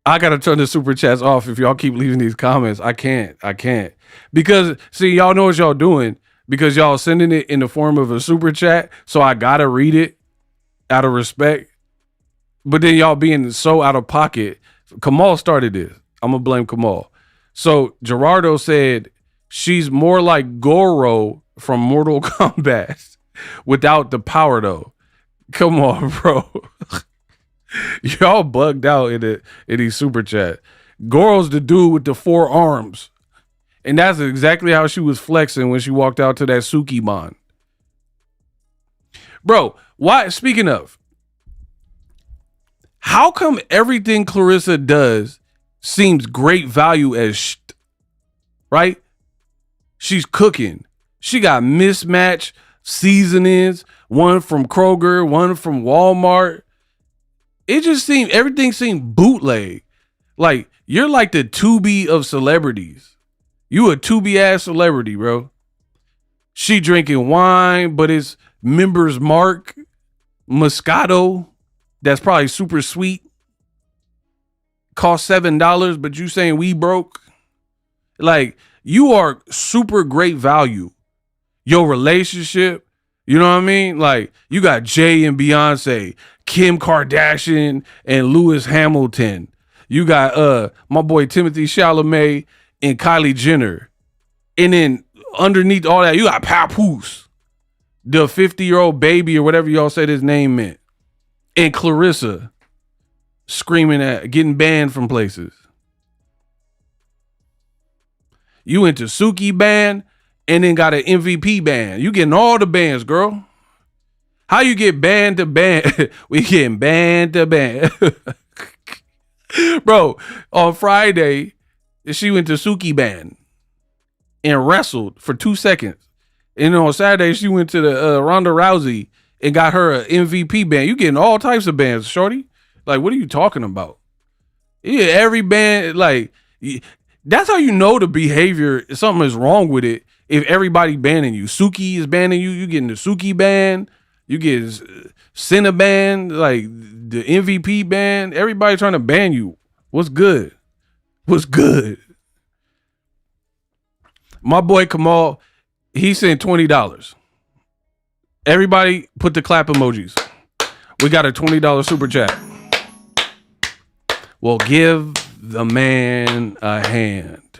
gotta turn the super chats off if y'all keep leaving these comments. I can't. Because see, y'all know what y'all doing. Because y'all sending it in the form of a super chat, so I gotta read it out of respect. But then y'all being so out of pocket. Kamal started this. I'm gonna blame Kamal. So Gerardo said she's more like Goro from Mortal Kombat without the power though. Come on, bro. Y'all bugged out in these super chat. Goro's the dude with the 4 arms. And that's exactly how she was flexing when she walked out to that Sukiman. Bro, why? Speaking of, how come everything Claressa does seems great value as right? She's cooking. She got mismatched seasonings, one from Kroger, one from Walmart. It just seemed, everything seemed bootleg. Like, you're like the Tubi of celebrities. You a Tubi ass celebrity, bro. She drinking wine, but it's Members Mark Moscato. That's probably super sweet. Cost $7, but you saying we broke? Like, you are super great value. Your relationship, you know what I mean? Like, you got Jay and Beyonce, Kim Kardashian and Lewis Hamilton. You got my boy Timothy Chalamet and Kylie Jenner. And then underneath all that, you got Papoose, the 50-year-old baby or whatever y'all said his name meant. And Claressa screaming at, getting banned from places. You into Suki ban and then got an MVP ban. You getting all the bans, girl. How you get banned to ban? We getting banned to ban. Bro, on Friday, she went to Suki ban and wrestled for 2 seconds. And on Saturday, she went to the Ronda Rousey and got her an MVP ban. You getting all types of bans, shorty. Like, what are you talking about? Yeah, every ban, like, that's how you know the behavior, something is wrong with it. If everybody banning you, Suki is banning you, you getting the Suki ban, you get Cinna ban, like the MVP ban, everybody trying to ban you. What's good? What's good? My boy Kamal, he sent $20. Everybody put the clap emojis. We got a $20 super chat. Well, give the man a hand.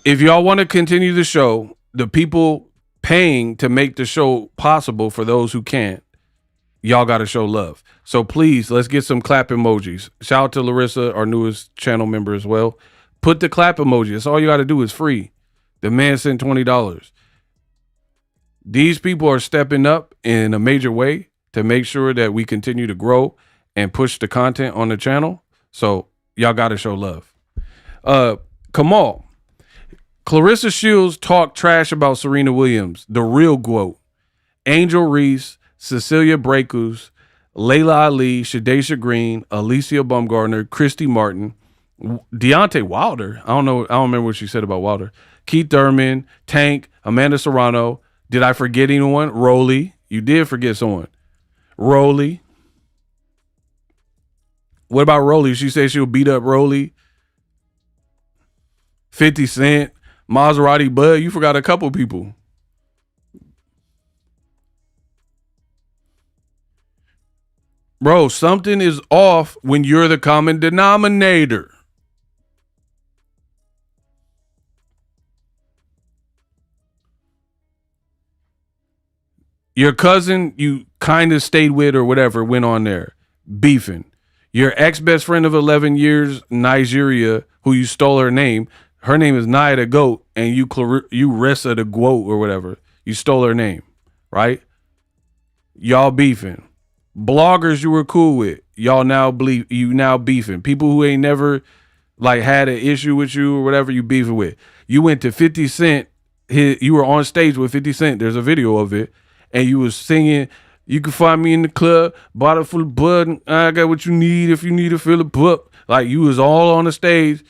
If y'all want to continue the show, the people paying to make the show possible for those who can't, y'all got to show love. So please, let's get some clap emojis. Shout out to Larissa, our newest channel member as well. Put the clap emoji. That's all you got to do. Is free. The man sent $20. These people are stepping up in a major way to make sure that we continue to grow and push the content on the channel. So y'all got to show love. Kamal, Claressa Shields talked trash about Serena Williams, the real GOAT. Angel Reese, Cecilia Brækhus, Layla Ali, Shadacia Green, Alicia Baumgartner, Christy Martin, Deontay Wilder. I don't remember what she said about Wilder. Keith Thurman, Tank, Amanda Serrano. Did I forget anyone? Rolly. You did forget someone. Rolly. What about Rolly? She said she'll beat up Rolly. 50 Cent, Maserati Bud. You forgot a couple people. Bro, something is off when you're the common denominator. Your cousin you kind of stayed with or whatever went on there beefing. Your ex-best friend of 11 years, Nigeria, who you stole her name is Nia the Goat, and you Ressa the Goat or whatever. You stole her name, right? Y'all beefing. Bloggers you were cool with, y'all now beefing. People who ain't never like had an issue with you or whatever, you beefing with. You went to 50 Cent. You were on stage with 50 Cent. There's a video of it, and you was singing. You can find me in the club, bottle full of bud. I got what you need if you need to fill a book. Like, you was all on the stage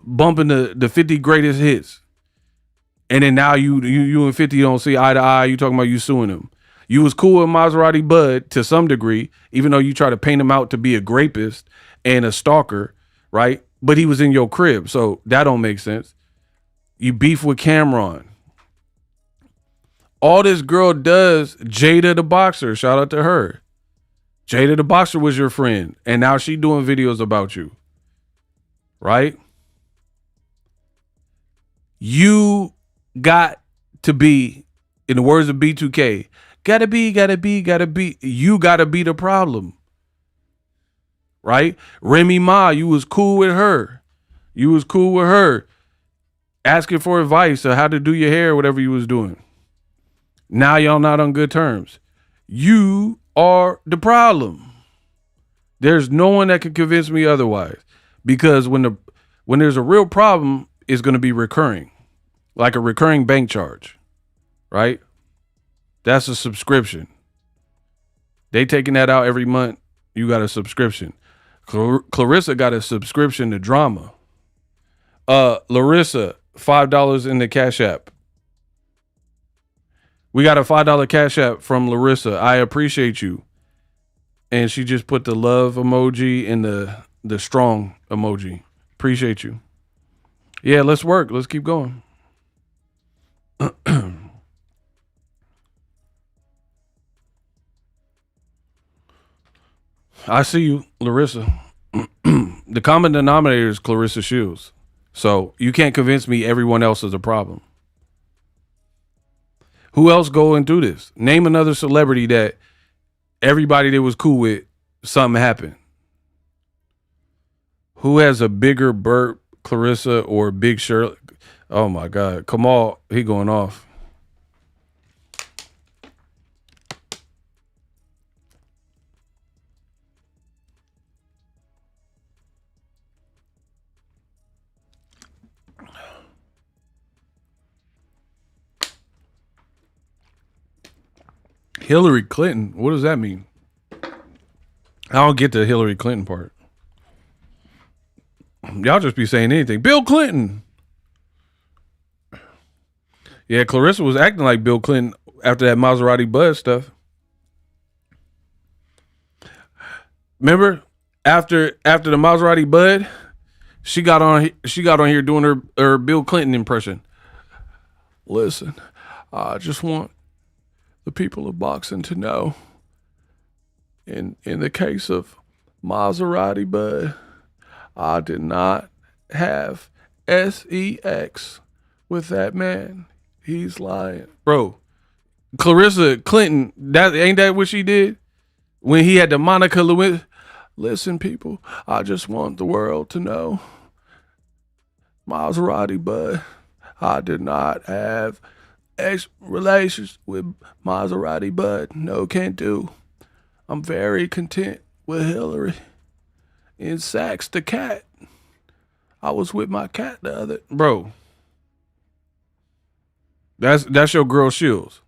bumping the 50 greatest hits. And then now you and 50 don't see eye to eye. You talking about you suing him. You was cool with Maserati Bud to some degree, even though you try to paint him out to be a grapist and a stalker, right? But he was in your crib, so that don't make sense. You beef with Cameron. All this girl does, Jada the boxer, shout out to her. Jada the Boxer was your friend, and now she doing videos about you, right? You got to be, in the words of B2K, gotta be, you gotta be the problem, right? Remy Ma, you was cool with her. Asking for advice on how to do your hair, whatever you was doing. Now y'all not on good terms. You are the problem. There's no one that can convince me otherwise, because when there's a real problem, it's going to be recurring, like a recurring bank charge, right? That's a subscription. They taking that out every month. You got a subscription. Claressa got a subscription to drama. Larissa, $5 in the Cash App. We got a $5 Cash App from Larissa. I appreciate you. And she just put the love emoji and the strong emoji. Appreciate you. Yeah, let's work. Let's keep going. I see you, Larissa. The common denominator is Claressa Shields. So you can't convince me everyone else is a problem. Who else going through this? Name another celebrity that everybody that was cool with, something happened. Who has a bigger burp, Claressa or Big Shirley? Oh my God. Kamal, he going off. Hillary Clinton. What does that mean? I don't get the Hillary Clinton part. Y'all just be saying anything. Bill Clinton. Yeah, Claressa was acting like Bill Clinton after that Maserati Bud stuff. Remember after the Maserati Bud, she got on here doing her Bill Clinton impression. Listen, I just want the people of boxing to know, in the case of Maserati Bud, I did not have sex with that man. He's lying. Bro, Claressa Clinton, ain't that what she did? When he had the Monica Lewinsky, listen, people, I just want the world to know, Maserati Bud, I did not have relations with Maserati Bud. No, can't do. I'm very content with Hillary. In Saks the cat. I was with my cat the other. Bro. That's your girl Shields.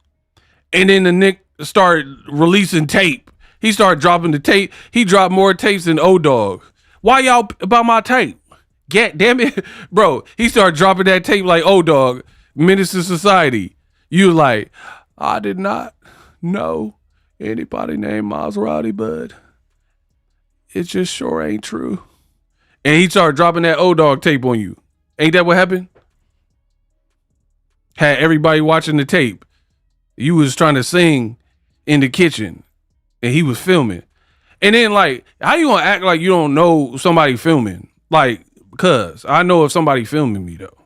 And then the Nick started releasing tape. He started dropping the tape. He dropped more tapes than O-Dog. Why y'all about my tape? Get damn it. Bro, he started dropping that tape like O-Dog. Menace to Society. You like, I did not know anybody named Maserati Bud. It just sure ain't true. And he started dropping that O-Dog tape on you. Ain't that what happened? Had everybody watching the tape. You was trying to sing in the kitchen and he was filming. And then like, how you gonna act like you don't know somebody filming? Like, cuz I know if somebody filming me though.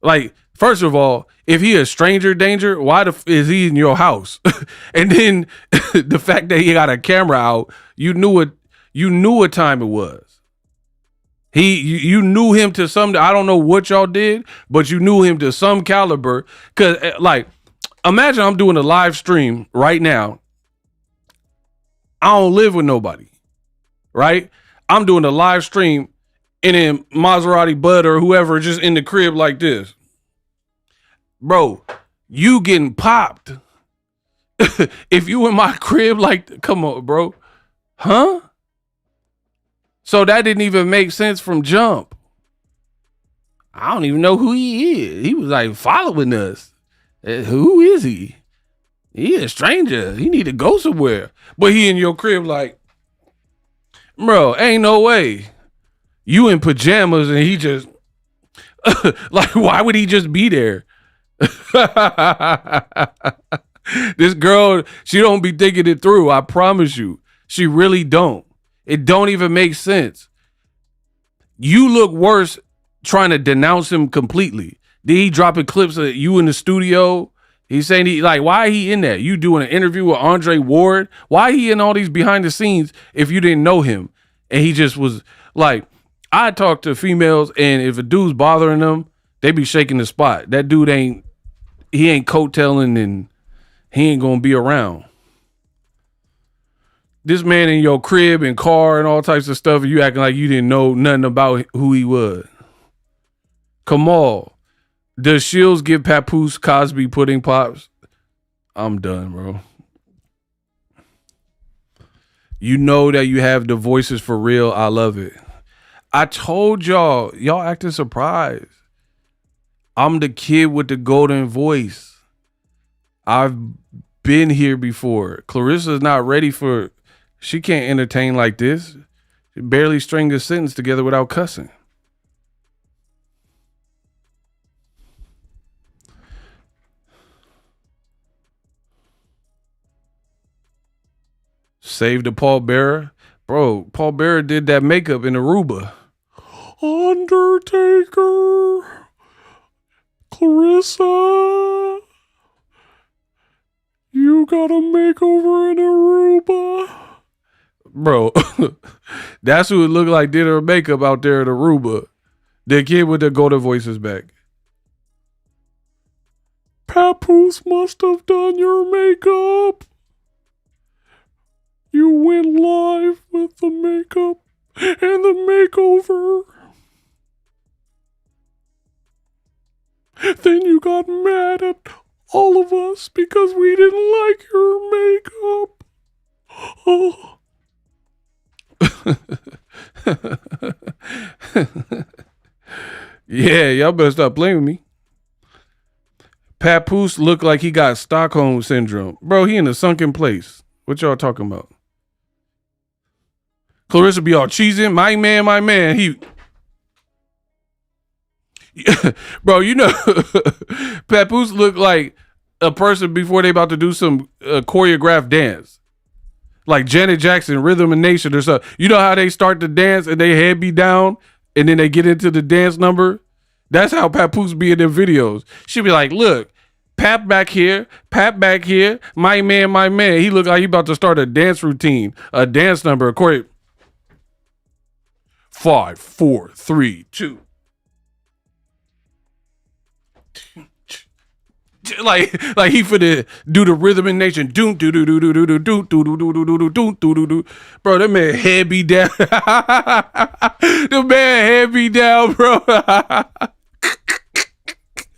Like, first of all, if he a stranger danger, why is he in your house? And then the fact that he got a camera out, you knew what time it was. You knew him to some, I don't know what y'all did, but you knew him to some caliber. Cause like, imagine I'm doing a live stream right now. I don't live with nobody, right? I'm doing a live stream and then Maserati Bud or whoever just in the crib like this. Bro, you getting popped. If you in my crib, like, come on, bro. Huh? So that didn't even make sense from jump. I don't even know who he is. He was like following us. Who is he? He a stranger. He need to go somewhere. But he in your crib like, bro, ain't no way. You in pajamas and he just, like, why would he just be there? This girl, she don't be thinking it through. I promise you. She really don't. It don't even make sense. You look worse trying to denounce him completely. Then he dropping clips of you in the studio. He's saying why he in that? You doing an interview with Andre Ward? Why he in all these behind the scenes if you didn't know him? And he just was like, I talk to females, and if a dude's bothering them, they be shaking the spot. That dude ain't coattailing, and he ain't gonna be around. This man in your crib and car and all types of stuff, and you acting like you didn't know nothing about who he was. Come on. Does Shields give Papoose Cosby pudding pops? I'm done, bro. You know that you have the voices for real. I love it. I told y'all acting surprised. I'm the kid with the golden voice. I've been here before. Clarissa's not ready for, she can't entertain like this. She barely string a sentence together without cussing. Save the Paul Bearer. Bro, Paul Bearer did that makeup in Aruba. Undertaker. Claressa. You got a makeover in Aruba. Bro, that's who it looked like did her makeup out there in Aruba. The kid with the golden voices back. Papoose must have done your makeup. You went live with the makeup and the makeover. Then you got mad at all of us because we didn't like your makeup. Oh. Yeah, y'all better stop playing with me. Papoose looked like he got Stockholm syndrome. Bro, he in a sunken place. What y'all talking about? Claressa be all cheesing. My man. He, bro, you know, Papoose looked like a person before they about to do some choreographed dance. Like Janet Jackson, Rhythm and Nation or something. You know how they start the dance and they head be down and then they get into the dance number? That's how Papoose be in their videos. She be like, look, Pap back here, my man. He look like he about to start a dance routine, a dance number. According 5, 4, 3, 2. Like he finna do the Rhythm and Nation. Doom do do do do do do do do do do do do do do. Bro, that man head be down. The man head be down, bro.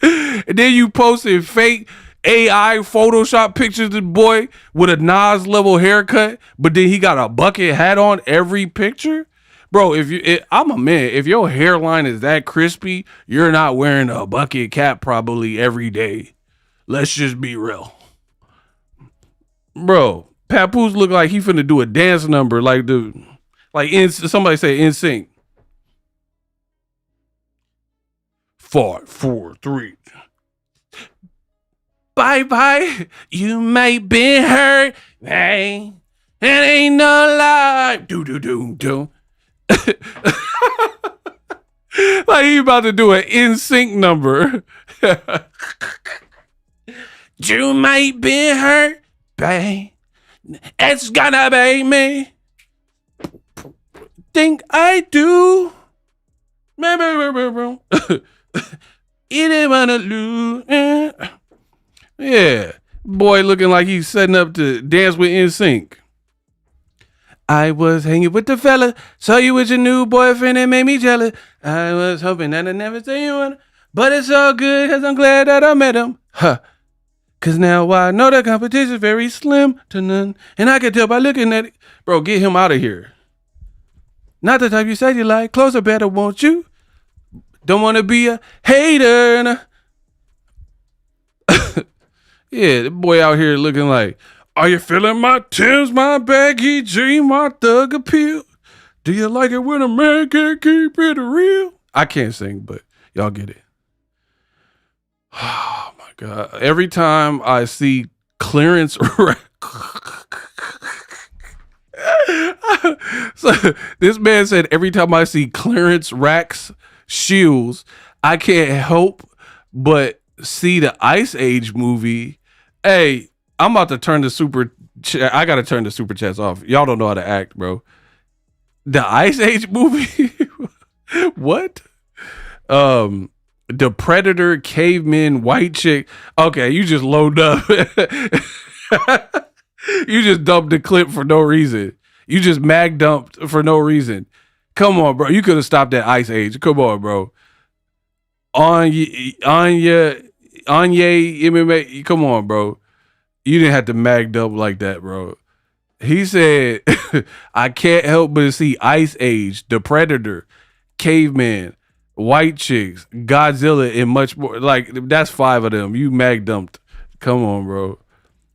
And then you posted fake AI Photoshop pictures of the boy with a Nas level haircut, but then he got a bucket hat on every picture. Bro, I'm a man. If your hairline is that crispy, you're not wearing a bucket cap probably every day. Let's just be real. Bro, Papoose look like he finna do a dance number somebody say in sync. 5, 4, 3. Bye. You might be hurt. Hey, it ain't no lie. Do. Like he about to do an in sync number. You might be hurt, babe. It's gonna be me. Think I do. You didn't wanna lose. Yeah. Boy looking like he's setting up to dance with NSYNC. I was hanging with the fella, saw you with your new boyfriend and made me jealous. I was hoping that I'd never say you one, but it's all good cause I'm glad that I met him. Huh. Cause now I know the competition's very slim to none, and I can tell by looking at it. Bro, get him out of here. Not the type you said you like. Closer, better, won't you? Don't want to be a hater. Yeah, the boy out here looking like, are you feeling my Timbs, my baggy jean, my thug appeal? Do you like it when a man can't keep it real? I can't sing, but y'all get it. Oh my God. Every time I see clearance rack. So this man said, every time I see Clarence Rax Shields, I can't help but see the Ice Age movie. Hey, I'm about to turn the I gotta turn the super chats off. Y'all don't know how to act, bro. The Ice Age movie? What? The Predator, Caveman, White Chick. Okay, you just load up. You just dumped the clip for no reason. You just mag dumped for no reason. Come on, bro. You could have stopped that Ice Age. Come on, bro. Anya MMA. Come on, bro. You didn't have to mag dump like that, bro. He said, I can't help but see Ice Age, The Predator, Caveman, White Chicks, Godzilla, and much more. Like, that's 5 of them. You mag dumped. Come on, bro.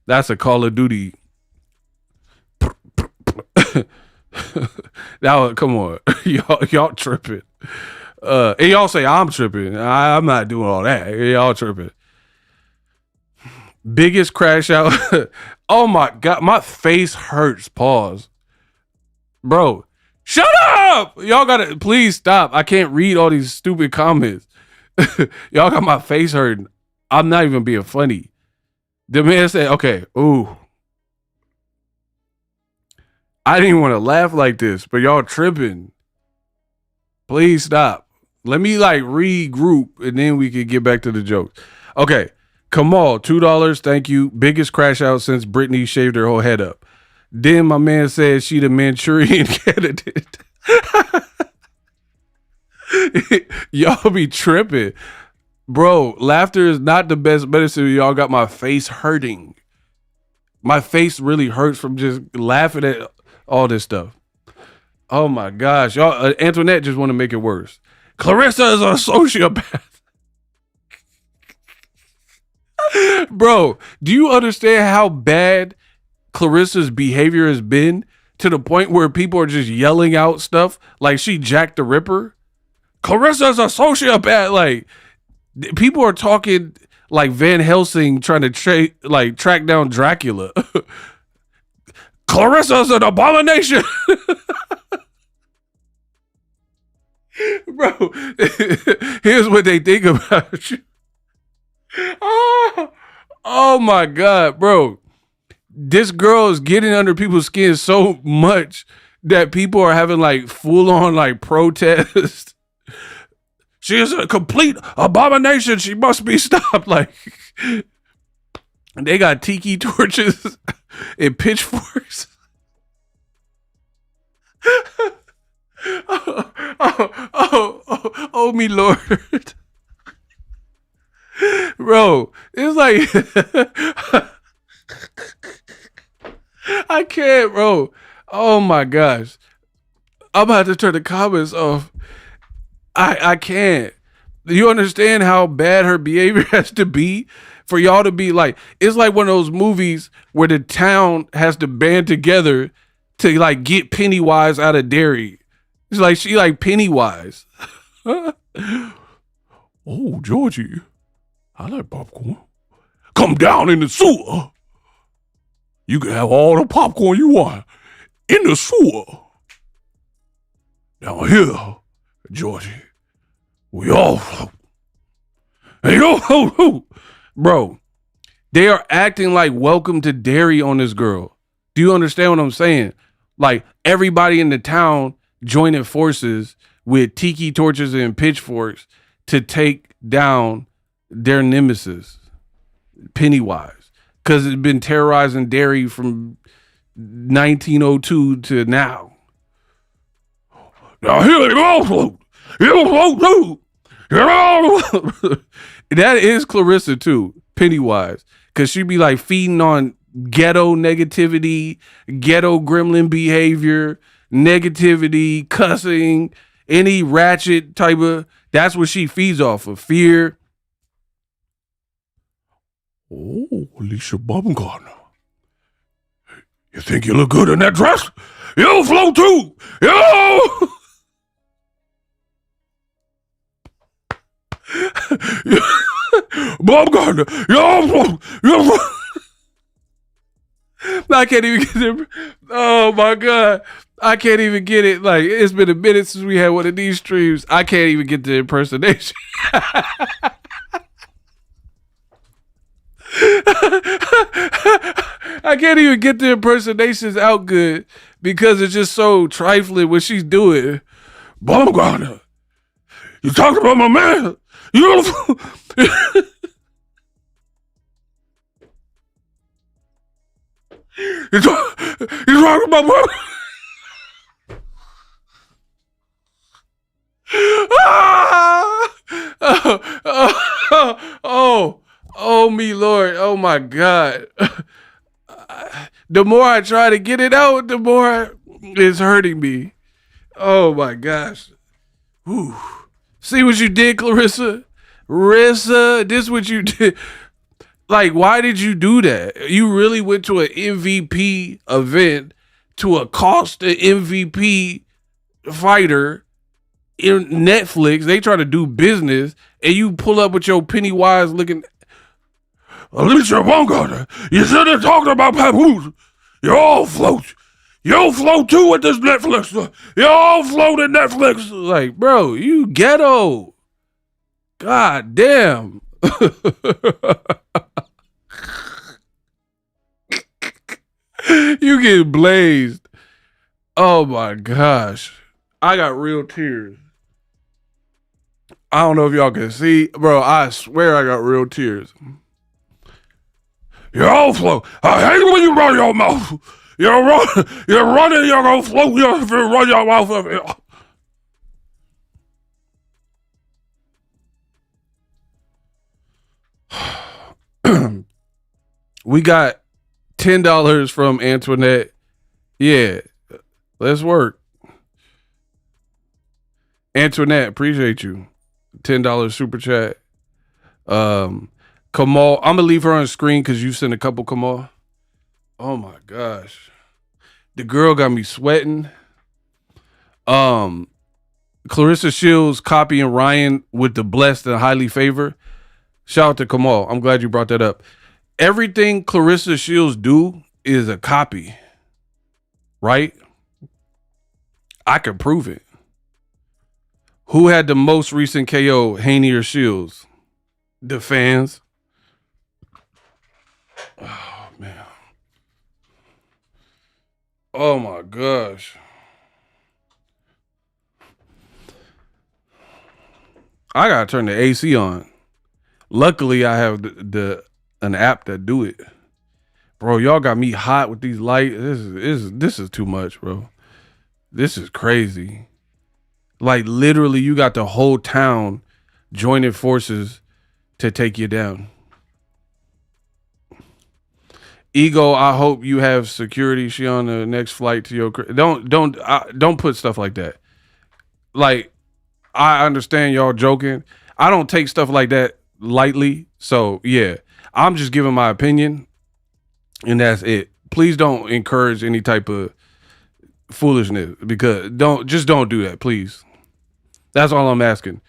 That's a Call of Duty. Now, come on. y'all tripping. And y'all say I'm tripping. I'm not doing all that. Y'all tripping. Biggest crash out. Oh my God. My face hurts. Pause. Bro, shut up. Y'all gotta, please stop. I can't read all these stupid comments. Y'all got my face hurting. I'm not even being funny. The man said, okay, ooh. I didn't even want to laugh like this, but y'all tripping. Please stop. Let me like regroup and then we can get back to the jokes. Okay. Kamal, $2. Thank you. Biggest crash out since Britney shaved her whole head up. Then my man said she the Manchurian candidate. Y'all be tripping. Bro, laughter is not the best medicine. Y'all got my face hurting. My face really hurts from just laughing at all this stuff. Oh my gosh. Y'all, Antoinette just want to make it worse. Claressa is a sociopath. Bro, do you understand how bad Claressa's behavior has been to the point where people are just yelling out stuff like she Jack the Ripper? Claressa's a sociopath. Like, people are talking like Van Helsing trying to track down Dracula. Claressa's an abomination. Bro, here's what they think about you. Oh my God, bro. This girl is getting under people's skin so much that people are having like full on like protest. She is a complete abomination. She must be stopped. Like, they got tiki torches and pitchforks. Oh, me Lord. Bro, it's like I can't, bro. Oh my gosh. I'm about to turn the comments off. I can't. Do you understand how bad her behavior has to be for y'all to be like, it's like one of those movies where the town has to band together to like get Pennywise out of Derry. It's like she like Pennywise. Oh, Georgie, I like popcorn. Come down in the sewer. You can have all the popcorn you want in the sewer. Now here, Georgie, we all float. Hey, yo, bro, they are acting like Welcome to Derry on this girl. Do you understand what I'm saying? Like, everybody in the town joining forces with tiki torches and pitchforks to take down their nemesis, Pennywise, because it's been terrorizing Derry from 1902 to now. Now here they all float. He'll float too. That is Claressa too, Pennywise, because she be like feeding on ghetto negativity, ghetto gremlin behavior, negativity, cussing, any ratchet type of, that's what she feeds off of, fear. Oh, Alicia Baumgartner. You think you look good in that dress? You'll float too. Yo! Baumgartner, you'll float. You'll float. I can't even get it. Oh my God. I can't even get it. Like, it's been a minute since we had one of these streams. I can't even get the impersonation. I can't even get the impersonations out good because it's just so trifling when she's doing. Baumgartner, you talking about my man? You you talking about my ah! Oh, me, Lord. Oh, my God. The more I try to get it out, the more it's hurting me. Oh, my gosh. Whew. See what you did, Claressa? Rissa, this is what you did. Like, why did you do that? You really went to an MVP event to accost an MVP fighter in Netflix. They try to do business, and you pull up with your Pennywise looking. Alicia Baumgartner, you should have talked about Papoose. You all float. You float too with this Netflix. You all float in Netflix. Like, bro, you ghetto. God damn. You get blazed. Oh my gosh. I got real tears. I don't know if y'all can see. Bro, I swear I got real tears. You're all float. I hate when you run your mouth. You're running, you're gonna float. You're run your mouth of it. We got $10 from Antoinette. Yeah, let's work. Antoinette, appreciate you. $10 super chat. Kamal, I'm gonna leave her on the screen because you sent a couple, Kamal. Oh my gosh. The girl got me sweating. Claressa Shields copying Ryan with the blessed and highly favored. Shout out to Kamal. I'm glad you brought that up. Everything Claressa Shields do is a copy. Right? I can prove it. Who had the most recent KO, Haney or Shields? The fans. Oh, man. Oh, my gosh. I got to turn the AC on. Luckily, I have an app that do it. Bro, y'all got me hot with these lights. This is too much, bro. This is crazy. Like, literally, you got the whole town joining forces to take you down. Ego, I hope you have security. She on the next flight to your don't put stuff like that. Like, I understand y'all joking. I don't take stuff like that lightly. So yeah, I'm just giving my opinion, and that's it. Please don't encourage any type of foolishness because don't do that, please. That's all I'm asking.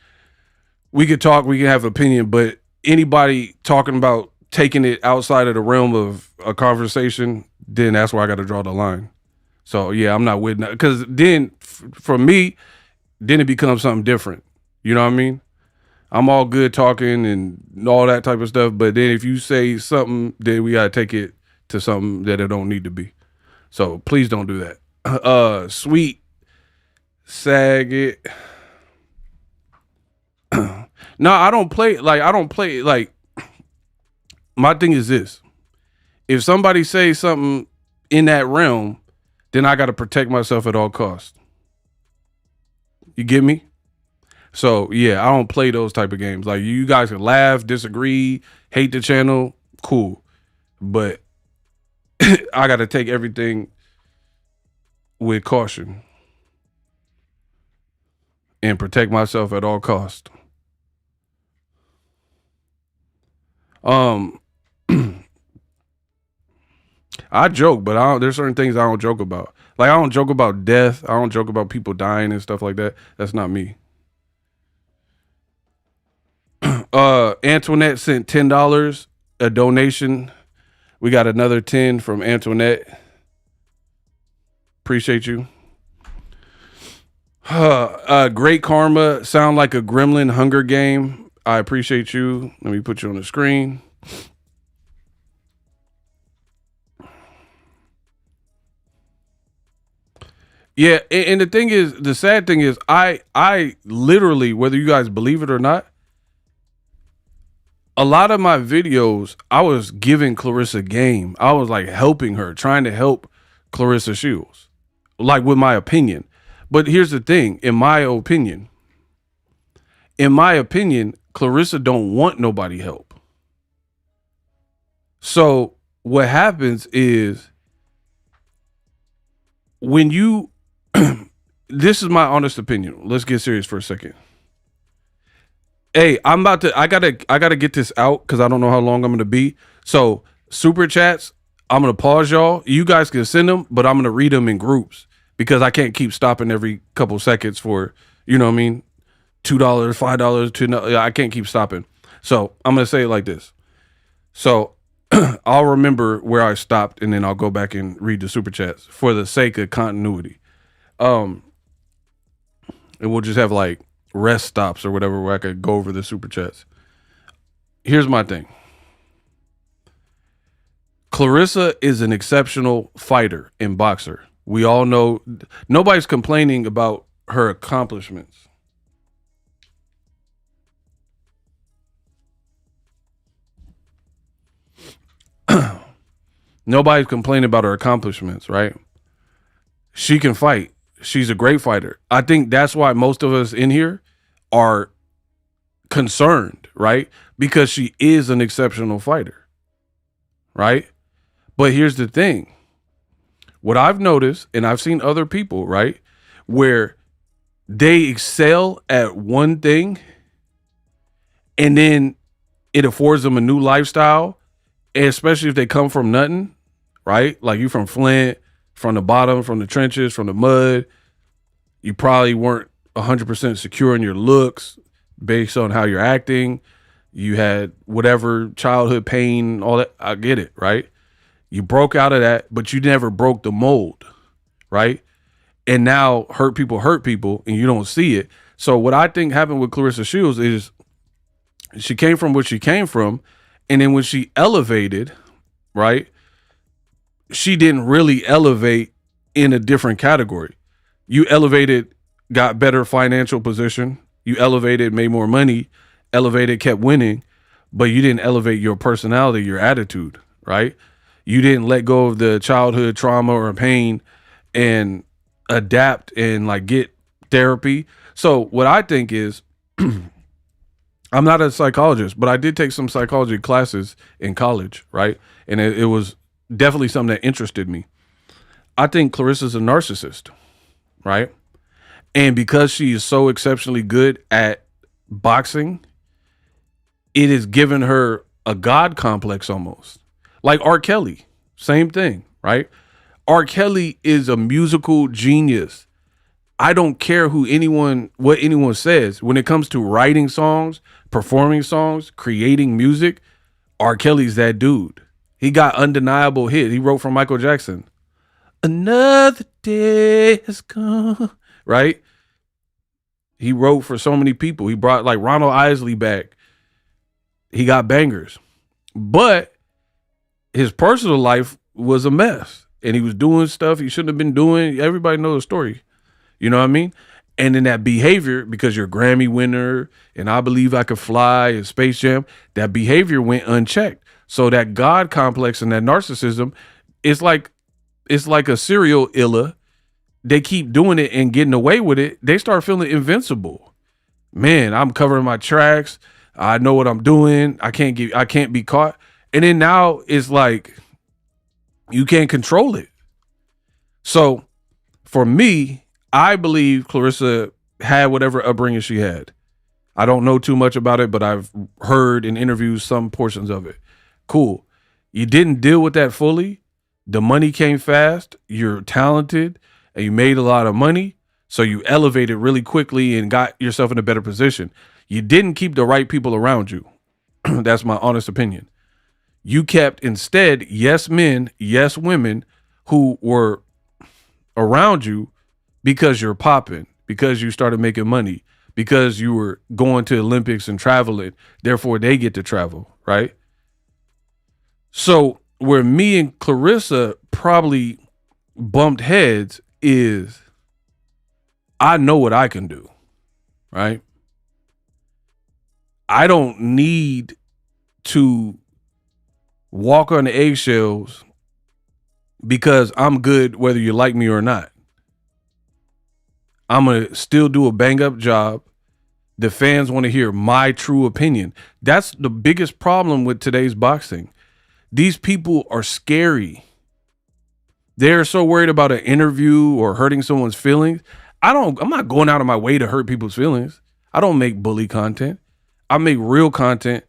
We could talk, we can have opinion, but anybody talking about taking it outside of the realm of a conversation, then that's where I got to draw the line. So yeah, I'm not with that because then for me, then it becomes something different. You know what I mean? I'm all good talking and all that type of stuff, but then if you say something, then we got to take it to something that it don't need to be. So please don't do that. Sweet Saget. No, I don't play like my thing is this. If somebody says something in that realm, then I got to protect myself at all costs. You get me? So yeah, I don't play those type of games. Like you guys can laugh, disagree, hate the channel, cool. But I got to take everything with caution and protect myself at all costs. I joke, but there's certain things I don't joke about. Like I don't joke about death. I don't joke about people dying and stuff like that. That's not me. Antoinette sent $10, a donation. We got another 10 from Antoinette. Appreciate you. Great karma. Sound like a gremlin Hunger Game. I appreciate you. Let me put you on the screen. Yeah, and the thing is, the sad thing is, I literally, whether you guys believe it or not, a lot of my videos, I was giving Claressa game. I was like helping her, trying to help Claressa Shields, like with my opinion. But here's the thing, in my opinion, Claressa don't want nobody help. So what happens is when you, this is my honest opinion. Let's get serious for a second. Hey, I gotta get this out because I don't know how long I'm gonna be. So super chats, I'm gonna pause y'all. You guys can send them, but I'm gonna read them in groups because I can't keep stopping every couple seconds for, you know what I mean, $2, $5, $2. I can't keep stopping. So I'm gonna say it like this. So I'll remember where I stopped and then I'll go back and read the super chats for the sake of continuity. And we'll just have like rest stops or whatever where I could go over the super chats. Here's my thing. Claressa is an exceptional fighter and boxer. We all know nobody's complaining about her accomplishments. Nobody's complaining about her accomplishments, right? She can fight. She's a great fighter. I think that's why most of us in here are concerned, right? Because she is an exceptional fighter, right? But here's the thing. What I've noticed, and I've seen other people, right, where they excel at one thing and then it affords them a new lifestyle, especially if they come from nothing, right? Like you from Flint, from the bottom, from the trenches, from the mud. You probably weren't 100% secure in your looks based on how you're acting. You had whatever childhood pain, all that. I get it, right? You broke out of that, but you never broke the mold, right? And now hurt people, and you don't see it. So what I think happened with Claressa Shields is she came from what she came from, and then when she elevated, right, she didn't really elevate in a different category. You elevated, got better financial position. You elevated, made more money, elevated, kept winning, but you didn't elevate your personality, your attitude, right? You didn't let go of the childhood trauma or pain and adapt and like get therapy. So what I think is, I'm not a psychologist, but I did take some psychology classes in college, right? And it was definitely something that interested me. I think Claressa's a narcissist, right? And because she is so exceptionally good at boxing, it has given her a God complex almost. Like R. Kelly, same thing, right? R. Kelly is a musical genius. I don't care what anyone says. When it comes to writing songs, performing songs, creating music, R. Kelly's that dude. He got undeniable hit. He wrote for Michael Jackson. Another day has come, right? He wrote for so many people. He brought like Ronald Isley back. He got bangers. But his personal life was a mess. And he was doing stuff he shouldn't have been doing. Everybody knows the story. You know what I mean? And then that behavior, because you're a Grammy winner and I Believe I Could Fly and Space Jam, that behavior went unchecked. So that God complex and that narcissism, it's like a serial illa. They keep doing it and getting away with it. They start feeling invincible. Man, I'm covering my tracks. I know what I'm doing. I can't be caught. And then now it's like you can't control it. So for me, I believe Claressa had whatever upbringing she had. I don't know too much about it, but I've heard in interviews some portions of it. Cool. You didn't deal with that fully. The money came fast. You're talented and you made a lot of money. So you elevated really quickly and got yourself in a better position. You didn't keep the right people around you. That's my honest opinion. You kept instead yes men, yes women who were around you because you're popping, because you started making money, because you were going to Olympics and traveling. Therefore, they get to travel, right? So where me and Claressa probably bumped heads is I know what I can do, right? I don't need to walk on the eggshells because I'm good whether you like me or not. I'm going to still do a bang up job. The fans want to hear my true opinion. That's the biggest problem with today's boxing. These people are scary. They're so worried about an interview or hurting someone's feelings. I'm not going out of my way to hurt people's feelings. I don't make bully content. I make real content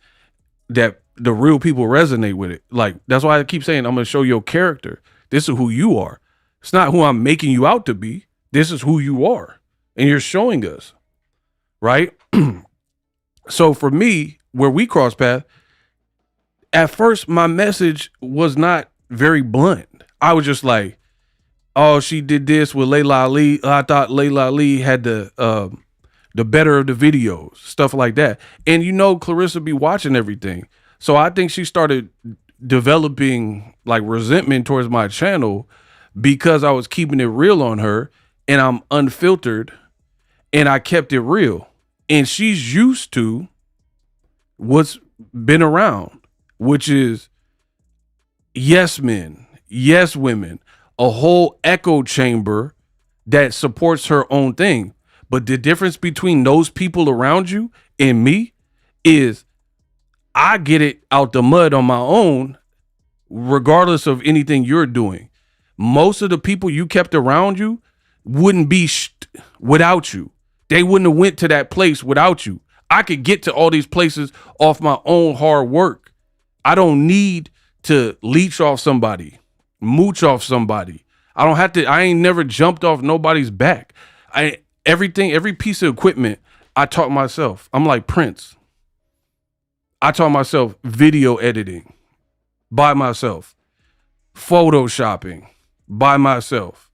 that the real people resonate with it. Like, that's why I keep saying I'm going to show your character. This is who you are. It's not who I'm making you out to be. This is who you are. And you're showing us, right? So for me, where we cross paths, at first my message was not very blunt. I was just like, oh, she did this with Layla Ali. I thought Layla Ali had the better of the videos, stuff like that. And Claressa be watching everything. So I think she started developing like resentment towards my channel because I was keeping it real on her and I'm unfiltered and I kept it real. And she's used to what's been around, which is yes men, yes women, a whole echo chamber that supports her own thing. But the difference between those people around you and me is I get it out the mud on my own, regardless of anything you're doing. Most of the people you kept around you wouldn't be without you. They wouldn't have went to that place without you. I could get to all these places off my own hard work. I don't need to leech off somebody, mooch off somebody. I ain't never jumped off nobody's back. Every piece of equipment, I taught myself. I'm like Prince. I taught myself video editing by myself, photoshopping by myself,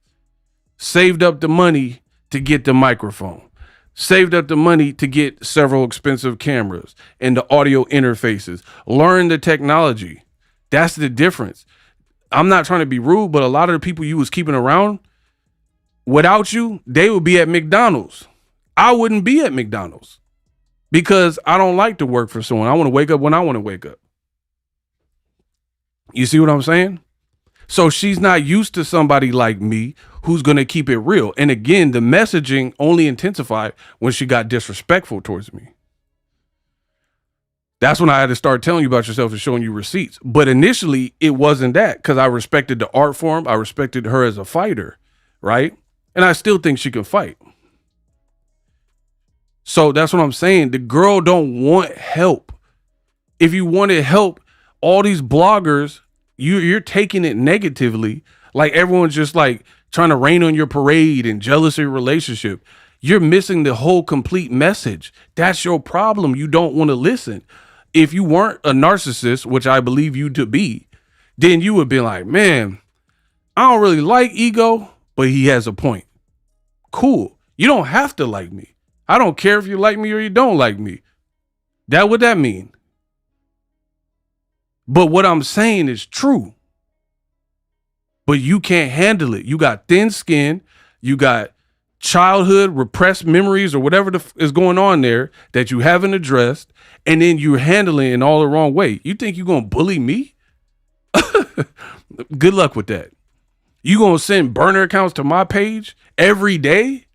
saved up the money to get the microphone, saved up the money to get several expensive cameras and the audio interfaces, learn the technology. That's the difference. I'm not trying to be rude, but a lot of the people you was keeping around, without you, they would be at McDonald's. I wouldn't be at McDonald's because I don't like to work for someone. I want to wake up when I want to wake up. You see what I'm saying? So she's not used to somebody like me who's going to keep it real. And again, the messaging only intensified when she got disrespectful towards me. That's when I had to start telling you about yourself and showing you receipts. But initially, it wasn't that because I respected the art form. I respected her as a fighter, right? And I still think she can fight. So that's what I'm saying. The girl don't want help. If you wanted help, all these bloggers, you're taking it negatively. Like everyone's just like trying to rain on your parade and jealousy relationship. You're missing the whole complete message. That's your problem. You don't want to listen. If you weren't a narcissist, which I believe you to be, then you would be like, man, I don't really like Ego, but he has a point. Cool. You don't have to like me. I don't care if you like me or you don't like me. What that mean? But what I'm saying is true. But you can't handle it. You got thin skin. You got childhood repressed memories or whatever is going on there that you haven't addressed. And then you're handling it in all the wrong way. You think you're going to bully me? Good luck with that. You going to send burner accounts to my page every day?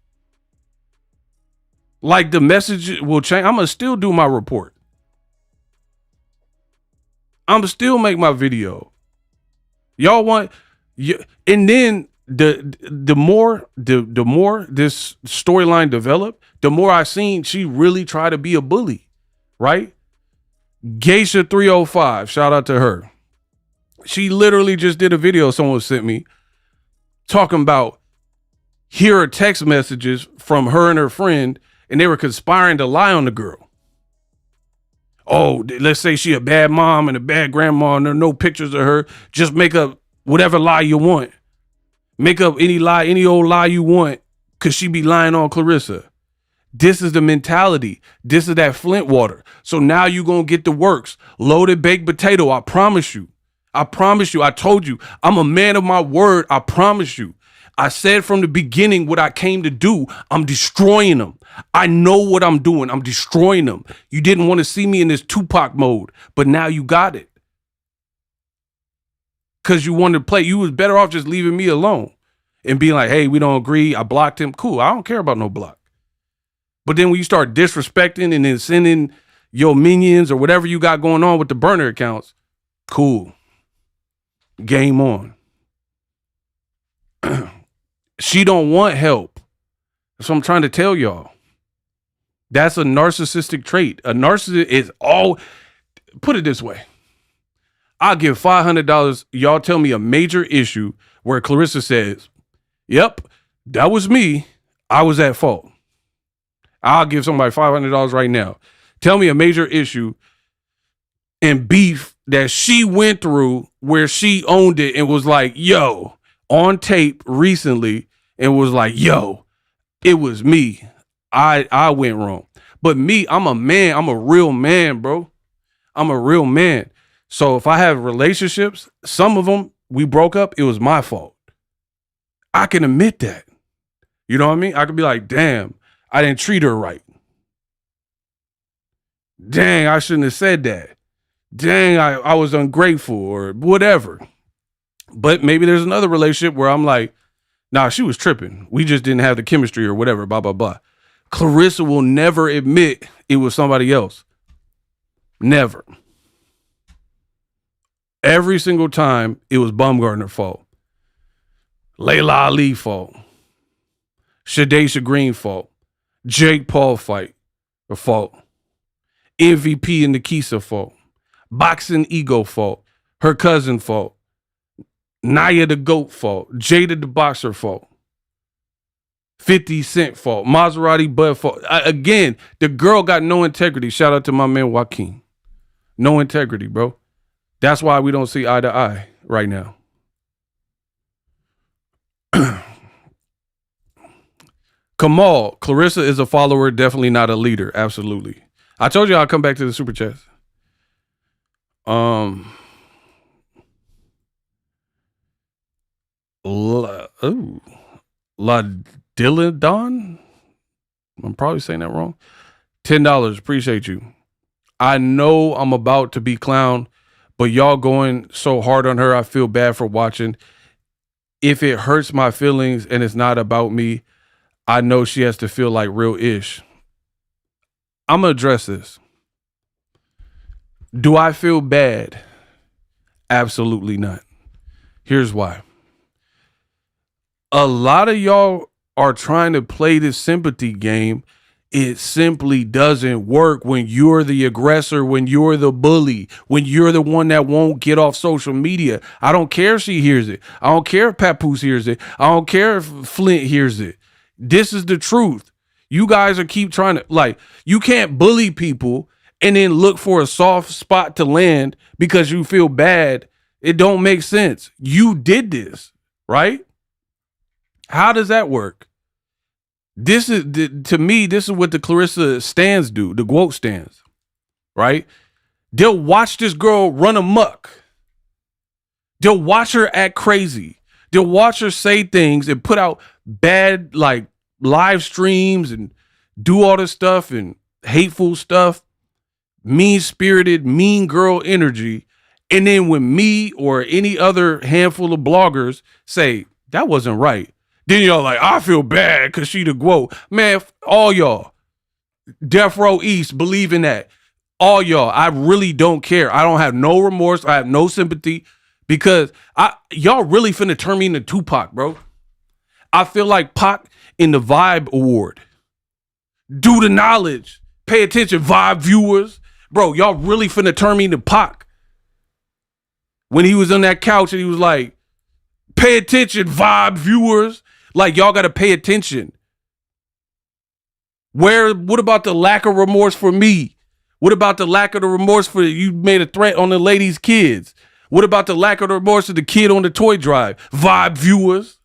Like the message will change. I'm going to still do my report. I'm going to still make my video. Y'all want, and then the more this storyline developed, the more I seen she really try to be a bully, right? Geisha 305, shout out to her. She literally just did a video someone sent me talking about here are text messages from her and her friend, and they were conspiring to lie on the girl. Oh, let's say she a bad mom and a bad grandma and there are no pictures of her. Just make up whatever lie you want. Make up any lie, any old lie you want, because she be lying on Claressa. This is the mentality. This is that Flint water. So now you going to get the works. Loaded baked potato, I promise you. I promise you. I told you. I'm a man of my word. I promise you. I said from the beginning what I came to do. I'm destroying them. I know what I'm doing. I'm destroying them. You didn't want to see me in this Tupac mode, but now you got it. Because you wanted to play. You was better off just leaving me alone and being like, hey, we don't agree. I blocked him. Cool. I don't care about no block. But then when you start disrespecting and then sending your minions or whatever you got going on with the burner accounts, cool. Game on. She don't want help. That's what I'm trying to tell y'all. That's a narcissistic trait. A narcissist is all, put it this way. I'll give $500. Y'all tell me a major issue where Claressa says, yep, that was me. I was at fault. I'll give somebody $500 right now. Tell me a major issue and beef that she went through where she owned it and was like, yo, on tape recently and was like, yo, it was me. I went wrong. But me, I'm a man. I'm a real man, bro. I'm a real man. So if I have relationships, some of them we broke up, it was my fault. I can admit that. You know what I mean? I could be like, damn, I didn't treat her right. Dang, I shouldn't have said that. Dang, I was ungrateful or whatever. But maybe there's another relationship where I'm like, nah, she was tripping. We just didn't have the chemistry or whatever, blah, blah, blah. Claressa will never admit it was somebody else. Never. Every single time it was Baumgartner's fault. Layla Ali fault. Shadesha Green fault. Jake Paul fight or fault. MVP and Nikisa fault. Boxingego fault. Her cousin fault. Naya the GOAT fault. Jada the Boxer fault. 50 Cent fault. Maserati Bud fault. Again, the girl got no integrity. Shout out to my man Joaquin. No integrity, bro. That's why we don't see eye to eye right now. Kamal, Claressa is a follower, definitely not a leader. Absolutely. I told you I'll come back to the super chats. La Dilladon? I'm probably saying that wrong. $10. Appreciate you. I know I'm about to be clown, but y'all going so hard on her, I feel bad for watching. If it hurts my feelings and it's not about me, I know she has to feel like real ish. I'm going to address this. Do I feel bad? Absolutely not. Here's why. A lot of y'all are trying to play this sympathy game. It simply doesn't work when you're the aggressor, when you're the bully, when you're the one that won't get off social media. I don't care if she hears it. I don't care if Papoose hears it. I don't care if Flint hears it. This is the truth. You guys are keep trying to, like, you can't bully people and then look for a soft spot to land because you feel bad. It don't make sense. You did this, right? How does that work? This is, to me, this is what the Claressa stands do, the GWOAT stands, right? They'll watch this girl run amok. They'll watch her act crazy. They'll watch her say things and put out bad, like, live streams and do all this stuff and hateful stuff, mean-spirited, mean girl energy. And then when me or any other handful of bloggers say, that wasn't right, then y'all like, I feel bad because she the GWOAT. Man, all y'all, Death Row East, believe in that. All y'all, I really don't care. I don't have no remorse. I have no sympathy because y'all really finna turn me into Tupac, bro. I feel like Pac in the Vibe Award. Do the knowledge. Pay attention, Vibe viewers. Bro, y'all really finna turn me into Pac. When he was on that couch and he was like, pay attention, Vibe viewers. Like, y'all got to pay attention. What about the lack of remorse for me? What about the lack of the remorse for you made a threat on the lady's kids? What about the lack of the remorse of the kid on the toy drive? Vibe viewers.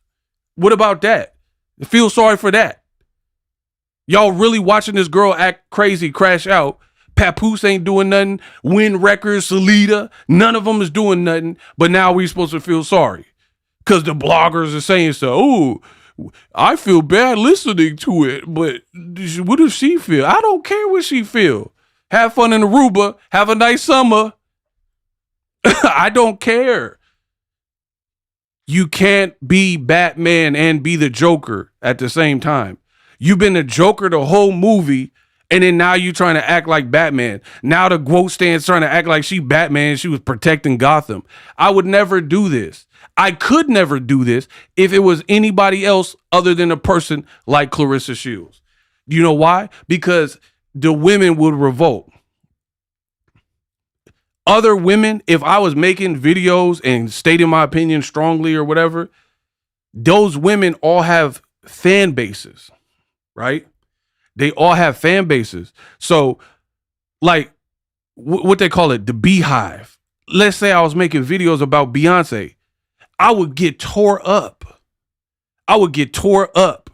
What about that? Feel sorry for that. Y'all really watching this girl act crazy, crash out. Papoose ain't doing nothing. Win Records, Salida, none of them is doing nothing. But now we supposed to feel sorry because the bloggers are saying so. Oh, I feel bad listening to it, but what does she feel? I don't care what she feel. Have fun in Aruba. Have a nice summer. I don't care. You can't be Batman and be the Joker at the same time. You've been the Joker the whole movie, and then now you trying to act like Batman. Now the quote stands trying to act like she Batman. She was protecting Gotham. I would never do this. I could never do this if it was anybody else other than a person like Claressa Shields. You know why? Because the women would revolt. Other women, if I was making videos and stating my opinion strongly or whatever, those women all have fan bases, right? They all have fan bases. So, like, what they call it, the beehive. Let's say I was making videos about Beyonce. I would get tore up. I would get tore up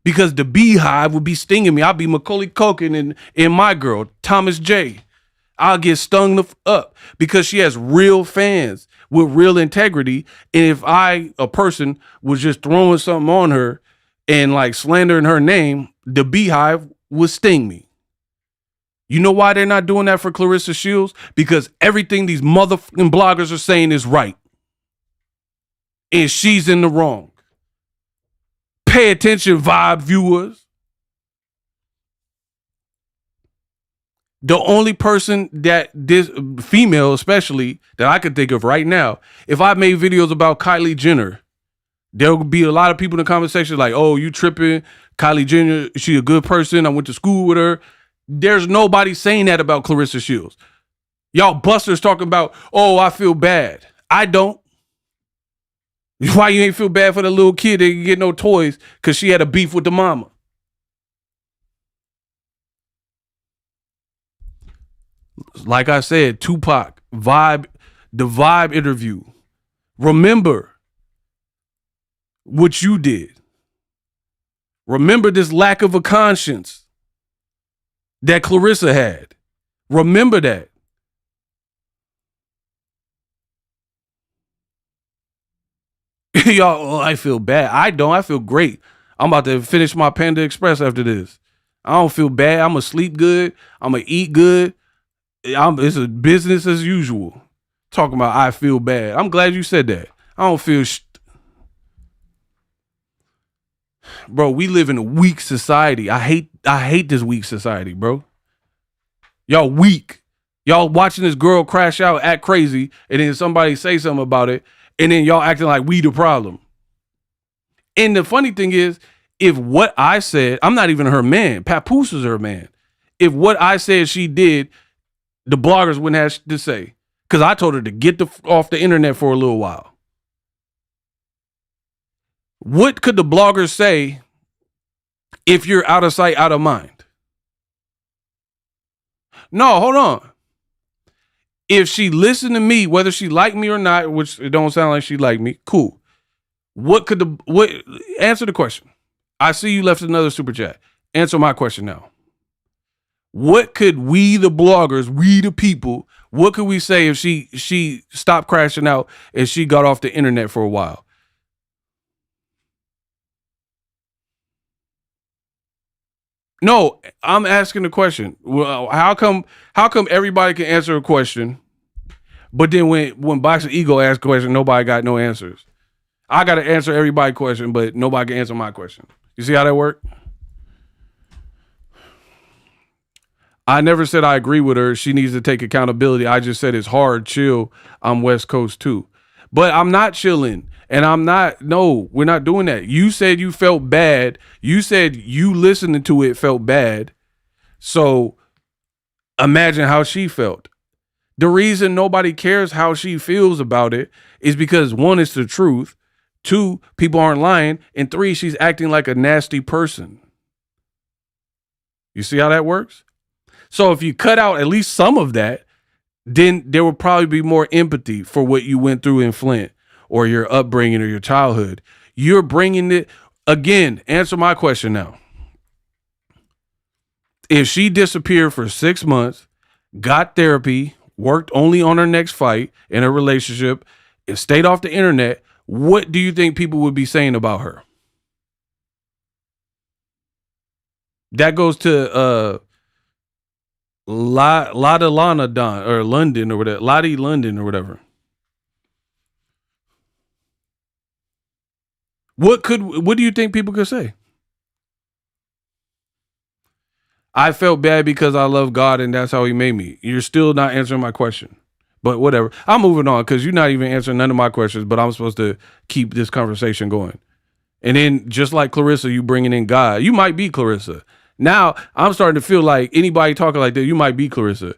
because the beehive would be stinging me. I'd be Macaulay Culkin and my girl, Thomas J. I'll get stung up because she has real fans with real integrity. And if a person was just throwing something on her and like slandering her name, the beehive would sting me. You know why they're not doing that for Claressa Shields? Because everything these motherfucking bloggers are saying is right. And she's in the wrong. Pay attention, Vibe viewers. The only person that this female, especially that I could think of right now, if I made videos about Kylie Jenner, there would be a lot of people in the comment section like, oh, you tripping. Kylie Jenner, she a good person. I went to school with her. There's nobody saying that about Claressa Shields. Y'all busters talking about, oh, I feel bad. I don't. Why you ain't feel bad for the little kid that didn't get no toys because she had a beef with the mama? Like I said, Tupac, the Vibe interview. Remember what you did. Remember this lack of a conscience that Claressa had. Remember that. Y'all, oh, I feel bad. I don't. I feel great. I'm about to finish my Panda Express after this. I don't feel bad. I'm going to sleep good. I'm going to eat good. It's a business as usual. Talking about I feel bad. I'm glad you said that. I don't feel bro, we live in a weak society. I hate this weak society, bro. Y'all weak. Y'all watching this girl crash out, act crazy, and then somebody say something about it, and then y'all acting like we the problem. And the funny thing is, if what I said, I'm not even her man. Papoose is her man. If what I said she did, the bloggers wouldn't have to say. Because I told her to get off the internet for a little while. What could the bloggers say if you're out of sight, out of mind? No, hold on. If she listened to me, whether she liked me or not, which it don't sound like she liked me, cool. Answer the question. I see you left another super chat. Answer my question now. What could we, the bloggers, we the people, what could we say if she stopped crashing out and she got off the internet for a while? No, I'm asking the question. Well, how come everybody can answer a question, but then when Boxingego asks a question, nobody got no answers? I got to answer everybody's question, but nobody can answer my question. You see how that works? I never said I agree with her. She needs to take accountability. I just said it's hard. Chill. I'm West Coast too. But I'm not chilling. And no, we're not doing that. You said you felt bad. You said you listening to it felt bad. So imagine how she felt. The reason nobody cares how she feels about it is because one, it's the truth. Two, people aren't lying. And three, she's acting like a nasty person. You see how that works? So if you cut out at least some of that, then there would probably be more empathy for what you went through in Flint or your upbringing or your childhood. You're bringing it again. Answer my question now. If she disappeared for 6 months, got therapy, worked only on her next fight in her relationship, and stayed off the internet, what do you think people would be saying about her? That goes to Lana Don or London or whatever, Lottie London or whatever. What do you think people could say? I felt bad because I love God and that's how he made me. You're still not answering my question. But whatever. I'm moving on because you're not even answering none of my questions, but I'm supposed to keep this conversation going. And then just like Claressa, you bringing in God. You might be Claressa. Now I'm starting to feel like anybody talking like that, you might be Claressa.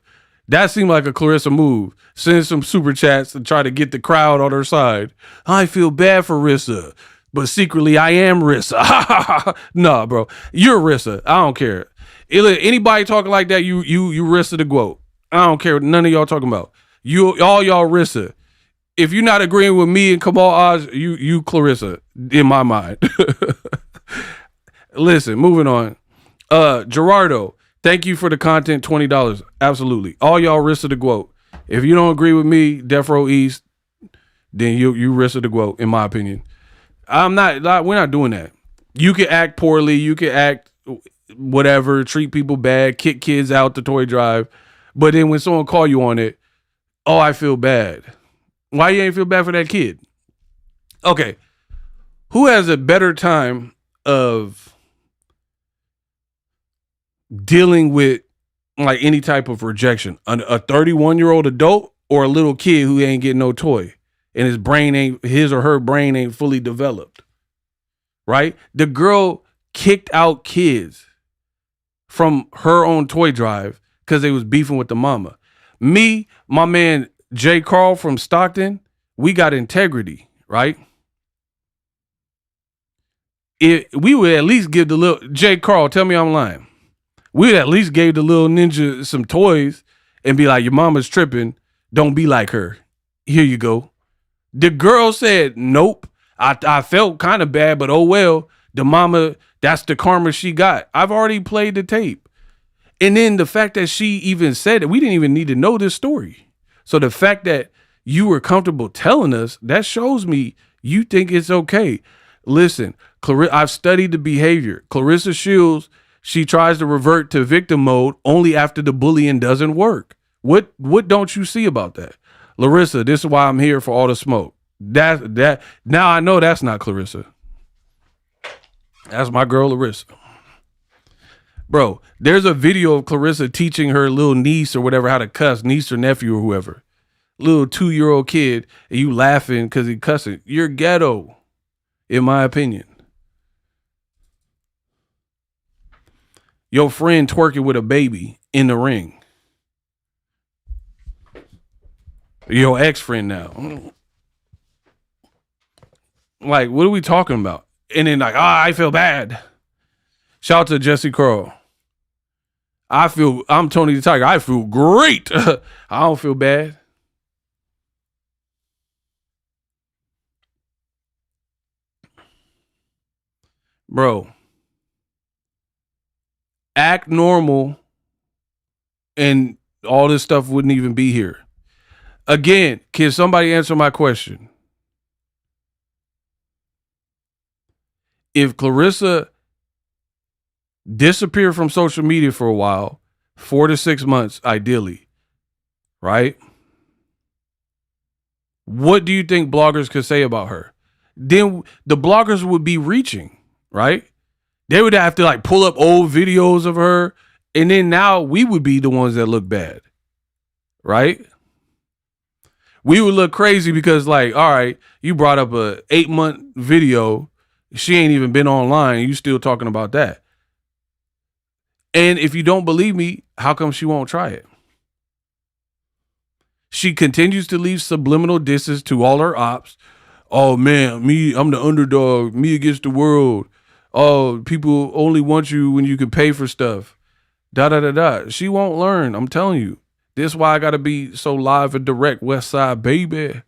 That seemed like a Claressa move. Send some super chats to try to get the crowd on her side. I feel bad for Rissa, but secretly I am Rissa. Nah, bro. You're Rissa. I don't care. Anybody talking like that, you Rissa the GOAT. I don't care what none of y'all talking about. All y'all Rissa. If you're not agreeing with me and Kamal Oz, you Claressa in my mind. Listen, moving on. Gerardo, thank you for the content, $20. Absolutely. All y'all Rissa the GOAT. If you don't agree with me, Death Row East, then you Rissa the GOAT, in my opinion. We're not doing that. You can act poorly, you can act whatever, treat people bad, kick kids out the toy drive. But then when someone call you on it, oh, I feel bad. Why you ain't feel bad for that kid? Okay. Who has a better time of dealing with like any type of rejection? A 31-year-old adult or a little kid who ain't getting no toy and his or her brain ain't fully developed? Right? The girl kicked out kids from her own toy drive because they was beefing with the mama. Me, my man Jay Carl from Stockton, we got integrity, right? We would at least give the little Jay Carl, tell me I'm lying. We would at least gave the little ninja some toys and be like, your mama's tripping. Don't be like her. Here you go. The girl said, nope. I felt kind of bad, but oh well. The mama, that's the karma she got. I've already played the tape. And then the fact that she even said it, we didn't even need to know this story. So the fact that you were comfortable telling us, that shows me you think it's okay. Listen, I've studied the behavior. Claressa Shields, she tries to revert to victim mode only after the bullying doesn't work. What don't you see about that? Larissa, this is why I'm here for all the smoke. That now I know that's not Claressa. That's my girl Larissa. Bro, there's a video of Claressa teaching her little niece or whatever how to cuss, niece or nephew or whoever. Little 2-year-old kid, and you laughing because he cussing. You're ghetto, in my opinion. Your friend twerking with a baby in the ring. Your ex-friend now. Like, what are we talking about? And then like, I feel bad. Shout out to Jesse Curl. I'm Tony the Tiger. I feel great. I don't feel bad. Bro. Act normal and all this stuff wouldn't even be here. Again, can somebody answer my question? If Claressa disappeared from social media for a while, 4 to 6 months, ideally, right? What do you think bloggers could say about her? Then the bloggers would be reaching, right? They would have to like pull up old videos of her. And then now we would be the ones that look bad, right? We would look crazy because like, all right, you brought up a 8-month video. She ain't even been online. You still talking about that. And if you don't believe me, how come she won't try it? She continues to leave subliminal disses to all her ops. Oh man, I'm the underdog, me against the world. Oh, people only want you when you can pay for stuff. Da da da da. She won't learn. I'm telling you. This is why I gotta be so live and direct, West Side baby.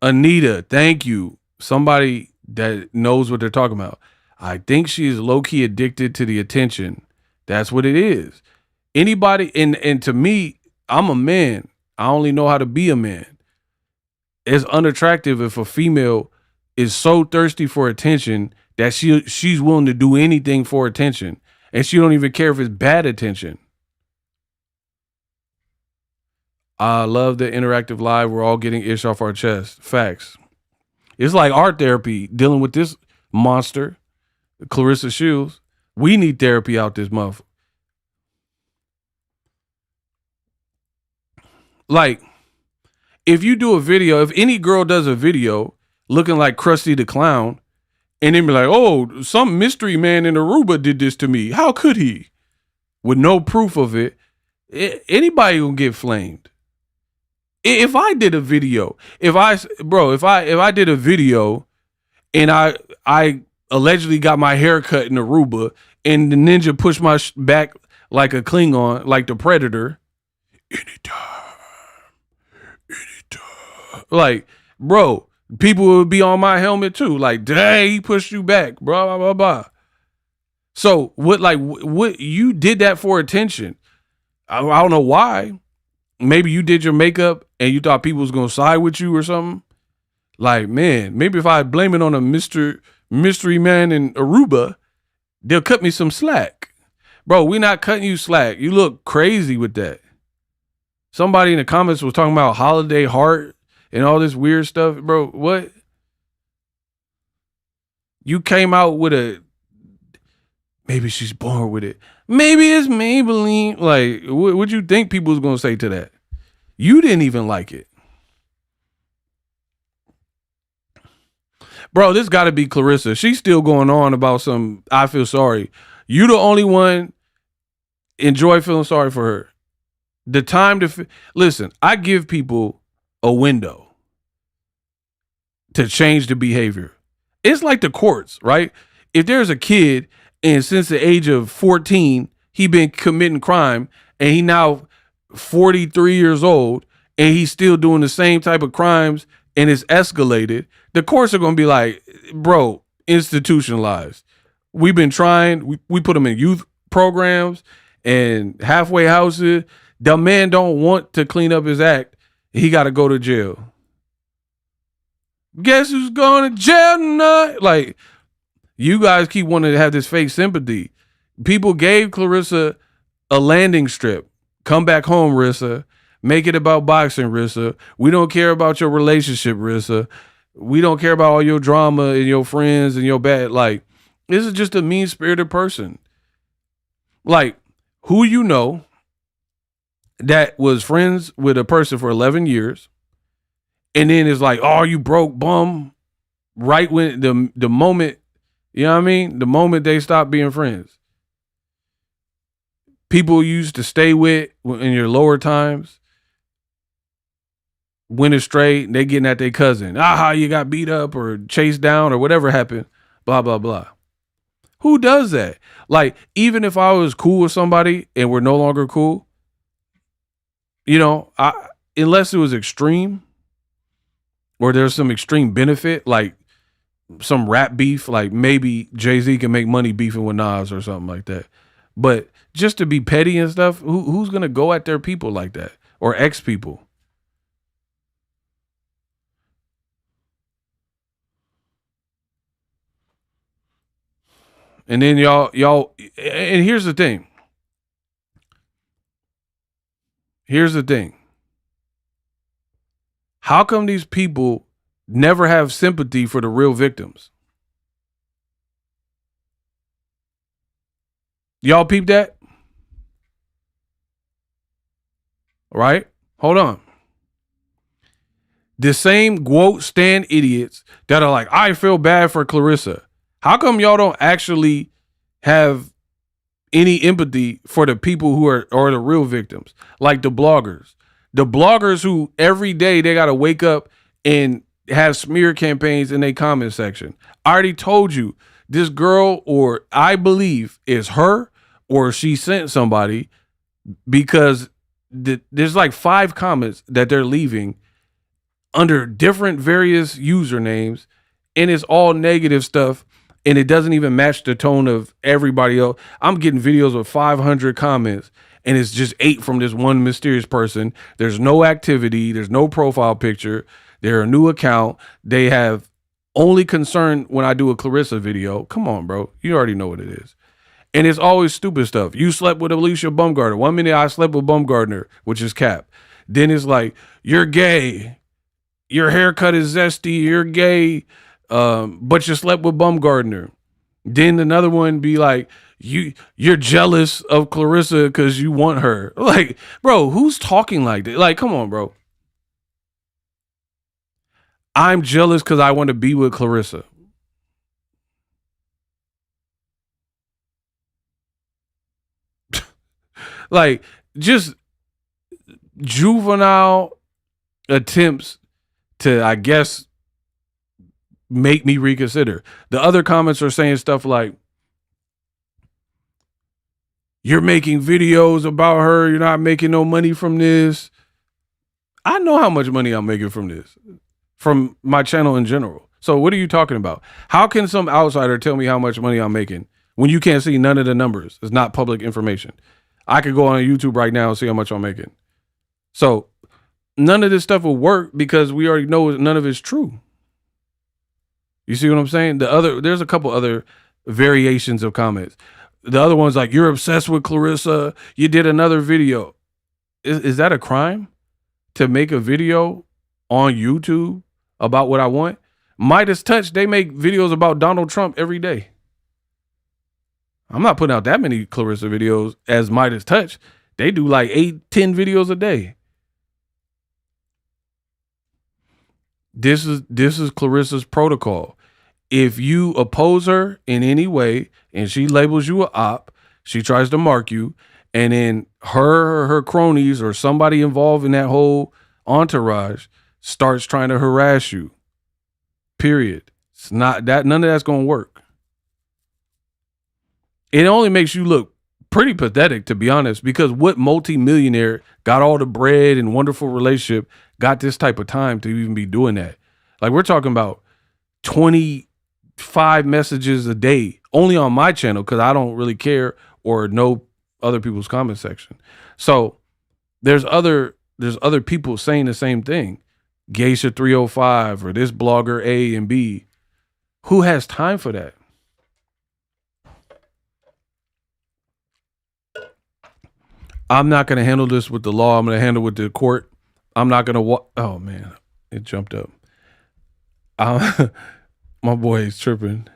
Anita, thank you. Somebody that knows what they're talking about. I think she is low-key addicted to the attention. That's what it is. Anybody, and to me, I'm a man. I only know how to be a man. It's unattractive if a female is so thirsty for attention that she's willing to do anything for attention. And she don't even care if it's bad attention. I love the interactive live. We're all getting ish off our chest. Facts. It's like art therapy dealing with this monster, Claressa Shields. We need therapy out this month. Like, if you do a video, if any girl does a video looking like Krusty the Clown, and then be like, oh, some mystery man in Aruba did this to me. How could he? With no proof of it, anybody will get flamed. If I did a video, if I did a video and I allegedly got my hair cut in Aruba and the ninja pushed my back like a Klingon, like the Predator, anytime. Like, bro, people would be on my helmet too. Like, dang, he pushed you back, blah, blah, blah, blah. So what you did that for attention. I don't know why. Maybe you did your makeup and you thought people was going to side with you or something. Like, man, maybe if I blame it on a mystery man in Aruba, they'll cut me some slack. Bro, we're not cutting you slack. You look crazy with that. Somebody in the comments was talking about holiday heart and all this weird stuff. Bro, what? You came out with maybe she's born with it. Maybe it's Maybelline. Like, what you think people was going to say to that? You didn't even like it. Bro, this got to be Claressa. She's still going on about some, I feel sorry. You the only one enjoy feeling sorry for her. The time to, listen, I give people a window to change the behavior. It's like the courts, right? If there's a kid and since the age of 14, he been committing crime and he now 43 years old and he's still doing the same type of crimes and it's escalated, the courts are going to be like, bro, institutionalized. We've been trying, we put them in youth programs and halfway houses. The man don't want to clean up his act. He got to go to jail. Guess who's going to jail tonight? Like, you guys keep wanting to have this fake sympathy. People gave Claressa a landing strip. Come back home, Rissa. Make it about boxing, Rissa. We don't care about your relationship, Rissa. We don't care about all your drama and your friends and your bad. Like, this is just a mean-spirited person. Like, who you know that was friends with a person for 11 years and then is like, oh, you broke bum. Right when the moment, you know what I mean? The moment they stop being friends. People you used to stay with in your lower times went astray, they getting at their cousin. How you got beat up or chased down or whatever happened, blah, blah, blah. Who does that? Like, even if I was cool with somebody and we're no longer cool, you know, unless it was extreme or there's some extreme benefit, like some rap beef, like maybe Jay-Z can make money beefing with Nas or something like that. But just to be petty and stuff, who's going to go at their people like that or ex-people? And then y'all, and here's the thing. How come these people never have sympathy for the real victims? Y'all peep that? Right? Hold on. The same quote stand idiots that are like, I feel bad for Claressa. How come y'all don't actually have any empathy for the people who are the real victims? Like the bloggers who every day they got to wake up and have smear campaigns in their comment section. I already told you this girl, or I believe is her, or she sent somebody, because there's like 5 comments that they're leaving under different various usernames, and it's all negative stuff, and it doesn't even match the tone of everybody else. I'm getting videos with 500 comments, and it's just 8 from this one mysterious person. There's no activity. There's no profile picture. They're a new account. They have only concern when I do a Claressa video. Come on, bro. You already know what it is. And it's always stupid stuff. You slept with Alicia Bumgardner. 1 minute I slept with Bumgardner, which is cap. Then it's like, you're gay. Your haircut is zesty. You're gay. But you slept with Bumgardner. Then another one be like, you're jealous of Claressa because you want her. Like, bro, who's talking like that? Like, come on, bro. I'm jealous because I want to be with Claressa. Like, just juvenile attempts to, I guess, make me reconsider. The other comments are saying stuff like, you're making videos about her. You're not making no money from this. I know how much money I'm making from this, from my channel in general. So what are you talking about? How can some outsider tell me how much money I'm making when you can't see none of the numbers? It's not public information. I could go on YouTube right now and see how much I'm making. So none of this stuff will work because we already know none of it's true. You see what I'm saying? There's a couple other variations of comments. The other one's like, you're obsessed with Claressa. You did another video. Is that a crime to make a video on YouTube about what I want? Midas Touch, they make videos about Donald Trump every day. I'm not putting out that many Claressa videos as Midas Touch. They do like 8, 10 videos a day. This is Claressa's protocol. If you oppose her in any way and she labels you a op, she tries to mark you, and then her or her cronies or somebody involved in that whole entourage starts trying to harass you. Period. It's not that, none of that's going to work. It only makes you look pretty pathetic, to be honest, because what multimillionaire got all the bread and wonderful relationship got this type of time to even be doing that? Like, we're talking about 25 messages a day only on my channel because I don't really care or know other people's comment section. So there's other people saying the same thing. Geisha 305 or this blogger A and B. Who has time for that? I'm not going to handle this with the law. I'm going to handle it with the court. I'm not going to oh man, it jumped up. My boy is tripping.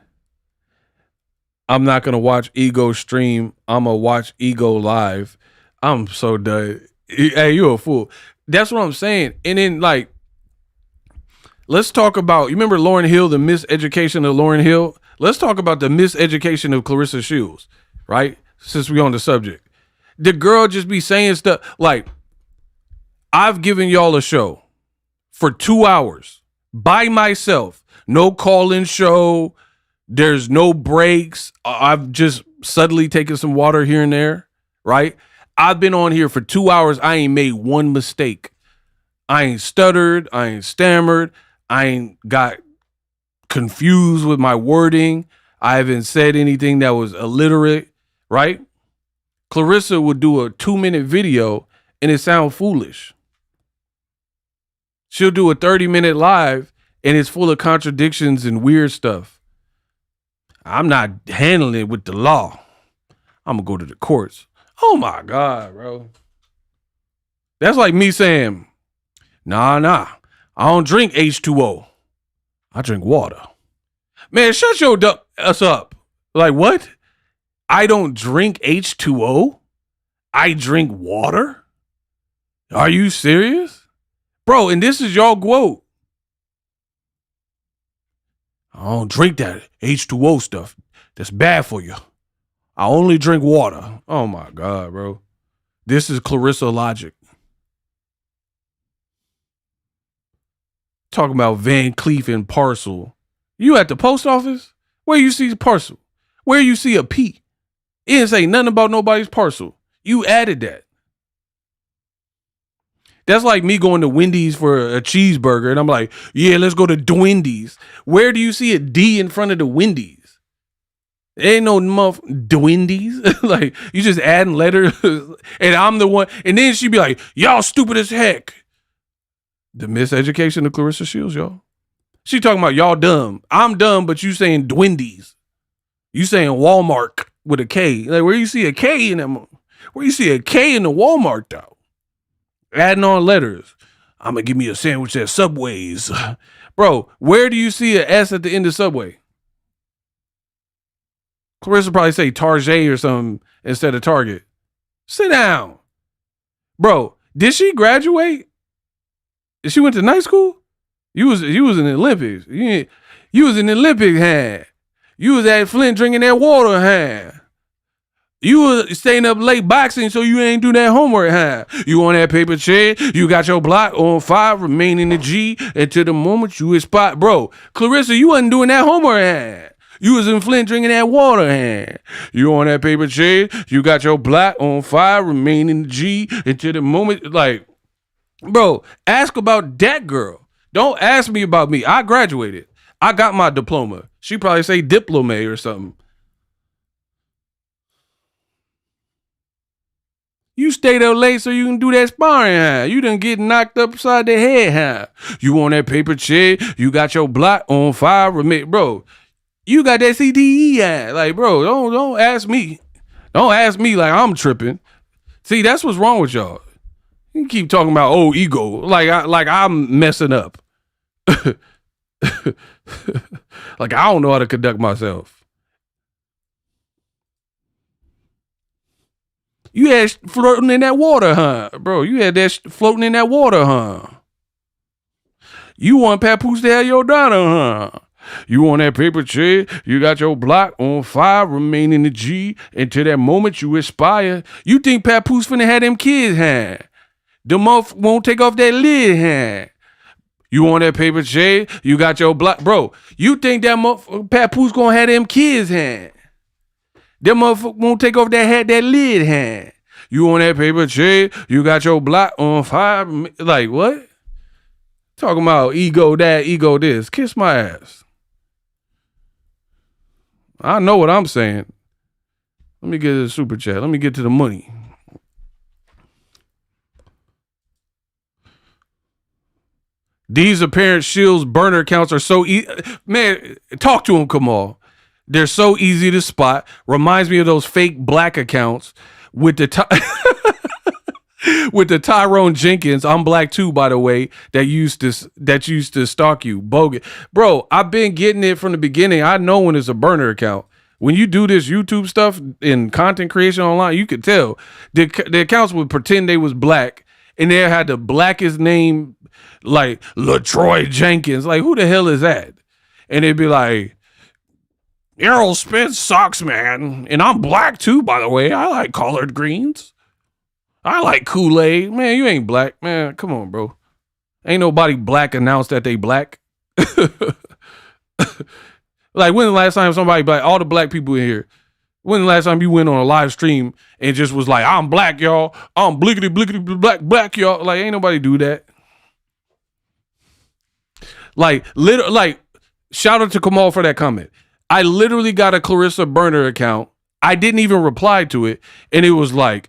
I'm not going to watch Ego stream. I'm going to watch Ego live. I'm so done. Hey, you a fool. That's what I'm saying. And then, like, let's talk about, you remember Lauryn Hill, the miseducation of Lauryn Hill? Let's talk about the miseducation of Claressa Shields, right? Since we on the subject. The girl just be saying stuff like, I've given y'all a show for 2 hours by myself. No call-in show. There's no breaks. I've just subtly taken some water here and there, right? I've been on here for 2 hours. I ain't made one mistake. I ain't stuttered. I ain't stammered. I ain't got confused with my wording. I haven't said anything that was illiterate, right? Claressa would do a 2-minute video and it sound foolish. She'll do a 30-minute live and it's full of contradictions and weird stuff. I'm not handling it with the law. I'm going to go to the courts. Oh my God, bro. That's like me saying, nah, I don't drink H2O. I drink water. Man, shut your ass up. Like, what? I don't drink H2O? I drink water? Are you serious? Bro, and this is y'all quote. I don't drink that H2O stuff. That's bad for you. I only drink water. Oh my God, bro. This is Claressa logic. Talking about Van Cleef and Parcel. You at the post office? Where you see parcel? Where you see a P? It didn't say nothing about nobody's parcel. You added that. That's like me going to Wendy's for a cheeseburger and I'm like, yeah, let's go to Dwindy's. Where do you see a D in front of the Wendy's? There ain't no Dwindy's. Like, you just adding letters and I'm the one. And then she'd be like, y'all stupid as heck. The miseducation of Claressa Shields, y'all. She talking about y'all dumb. I'm dumb, but you saying Dwindy's. You saying Walmart with a K. Like, where you see a K in them? Where you see a K in the Walmart, though? Adding on letters. I'm going to give me a sandwich at Subway's. Bro, where do you see an S at the end of Subway? Claressa probably say Target or something instead of Target. Sit down. Bro, did she graduate? She went to night school? You was in the Olympics. You was in the Olympics, huh? You was at Flint drinking that water, huh? You was staying up late boxing, so you ain't do that homework, huh? You on that paper chair, you got your block on 5, remaining the G, until the moment you spot. Bro, Claressa, you wasn't doing that homework, huh? You was in Flint drinking that water, huh? You on that paper chair, you got your block on 5, remaining the G, until the moment, like, bro, ask about that girl. Don't ask me about me. I graduated. I got my diploma. She probably say diplome or something. You stayed up late so you can do that sparring, huh? You done get knocked upside the head, huh? You on that paper chair, you got your block on 5, bro. You got that CTE, huh? Like, bro, don't ask me. Don't ask me like I'm tripping. See, that's what's wrong with y'all. You keep talking about ego, like I'm messing up. Like I don't know how to conduct myself. You had floating in that water, huh? Bro, you had that floating in that water, huh? You want Papoose to have your daughter, huh? You on that paper chair, you got your block on 5, remaining the G, until that moment you aspire. You think Papoose finna have them kids, huh? The muff won't take off that lid, huh? You on that paper chair, you got your block. Bro, you think that Papoose gonna have them kids, huh? That motherfucker won't take off that lid, huh? You on that paper chair, you got your block on 5. Like, what? Talking about ego that, ego this. Kiss my ass. I know what I'm saying. Let me get to the super chat. Let me get to the money. These apparent Shields burner accounts are so easy. Man, talk to them, Kamal. They're so easy to spot. Reminds me of those fake black accounts with the with the Tyrone Jenkins. I'm black too, by the way. That used to stalk you, bogus, bro. I've been getting it from the beginning. I know when it's a burner account. When you do this YouTube stuff in content creation online, you could tell the accounts would pretend they was black and they had the blackest name, like LaTroy Jenkins. Like, who the hell is that? And it'd be like, Errol Spence sucks, man. And I'm black too, by the way. I like collard greens. I like Kool-Aid. Man, you ain't black. Man, come on, bro. Ain't nobody black announced that they black. Like, when the last time somebody black, all the black people in here, when the last time you went on a live stream and just was like, I'm black, y'all. I'm blickety, blickety, black, y'all. Like, ain't nobody do that. Like, shout out to Kamal for that comment. I literally got a Claressa burner account. I didn't even reply to it. And it was like,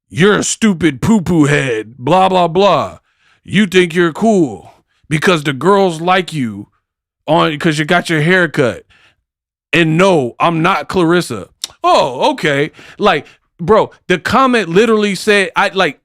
you're a stupid poo-poo head, blah, blah, blah. You think you're cool because the girls like you because you got your hair cut. And no, I'm not Claressa. Oh, okay. Like, bro, the comment literally said,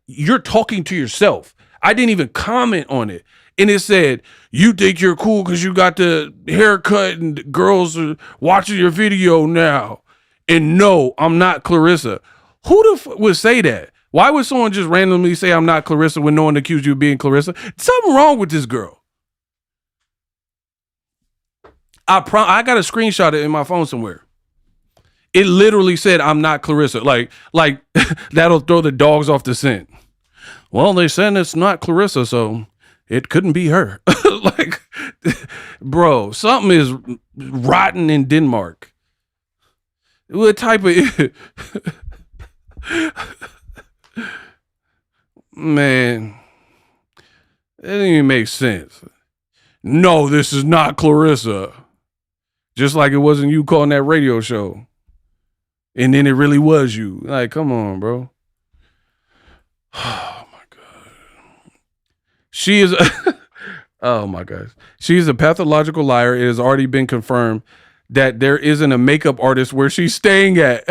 you're talking to yourself. I didn't even comment on it. And it said, you think you're cool because you got the haircut and the girls are watching your video now. And no, I'm not Claressa. Who would say that? Why would someone just randomly say I'm not Claressa when no one accused you of being Claressa? Something wrong with this girl. I got a screenshot it in my phone somewhere. It literally said I'm not Claressa. Like that'll throw the dogs off the scent. Well, they said it's not Claressa, so it couldn't be her. Like, bro, something is rotten in Denmark. What type of man? That didn't even make sense. No, this is not Claressa. Just like it wasn't you calling that radio show. And then it really was you. Like, come on, bro. Oh my God. She is oh my gosh. She's a pathological liar. It has already been confirmed that there isn't a makeup artist where she's staying at.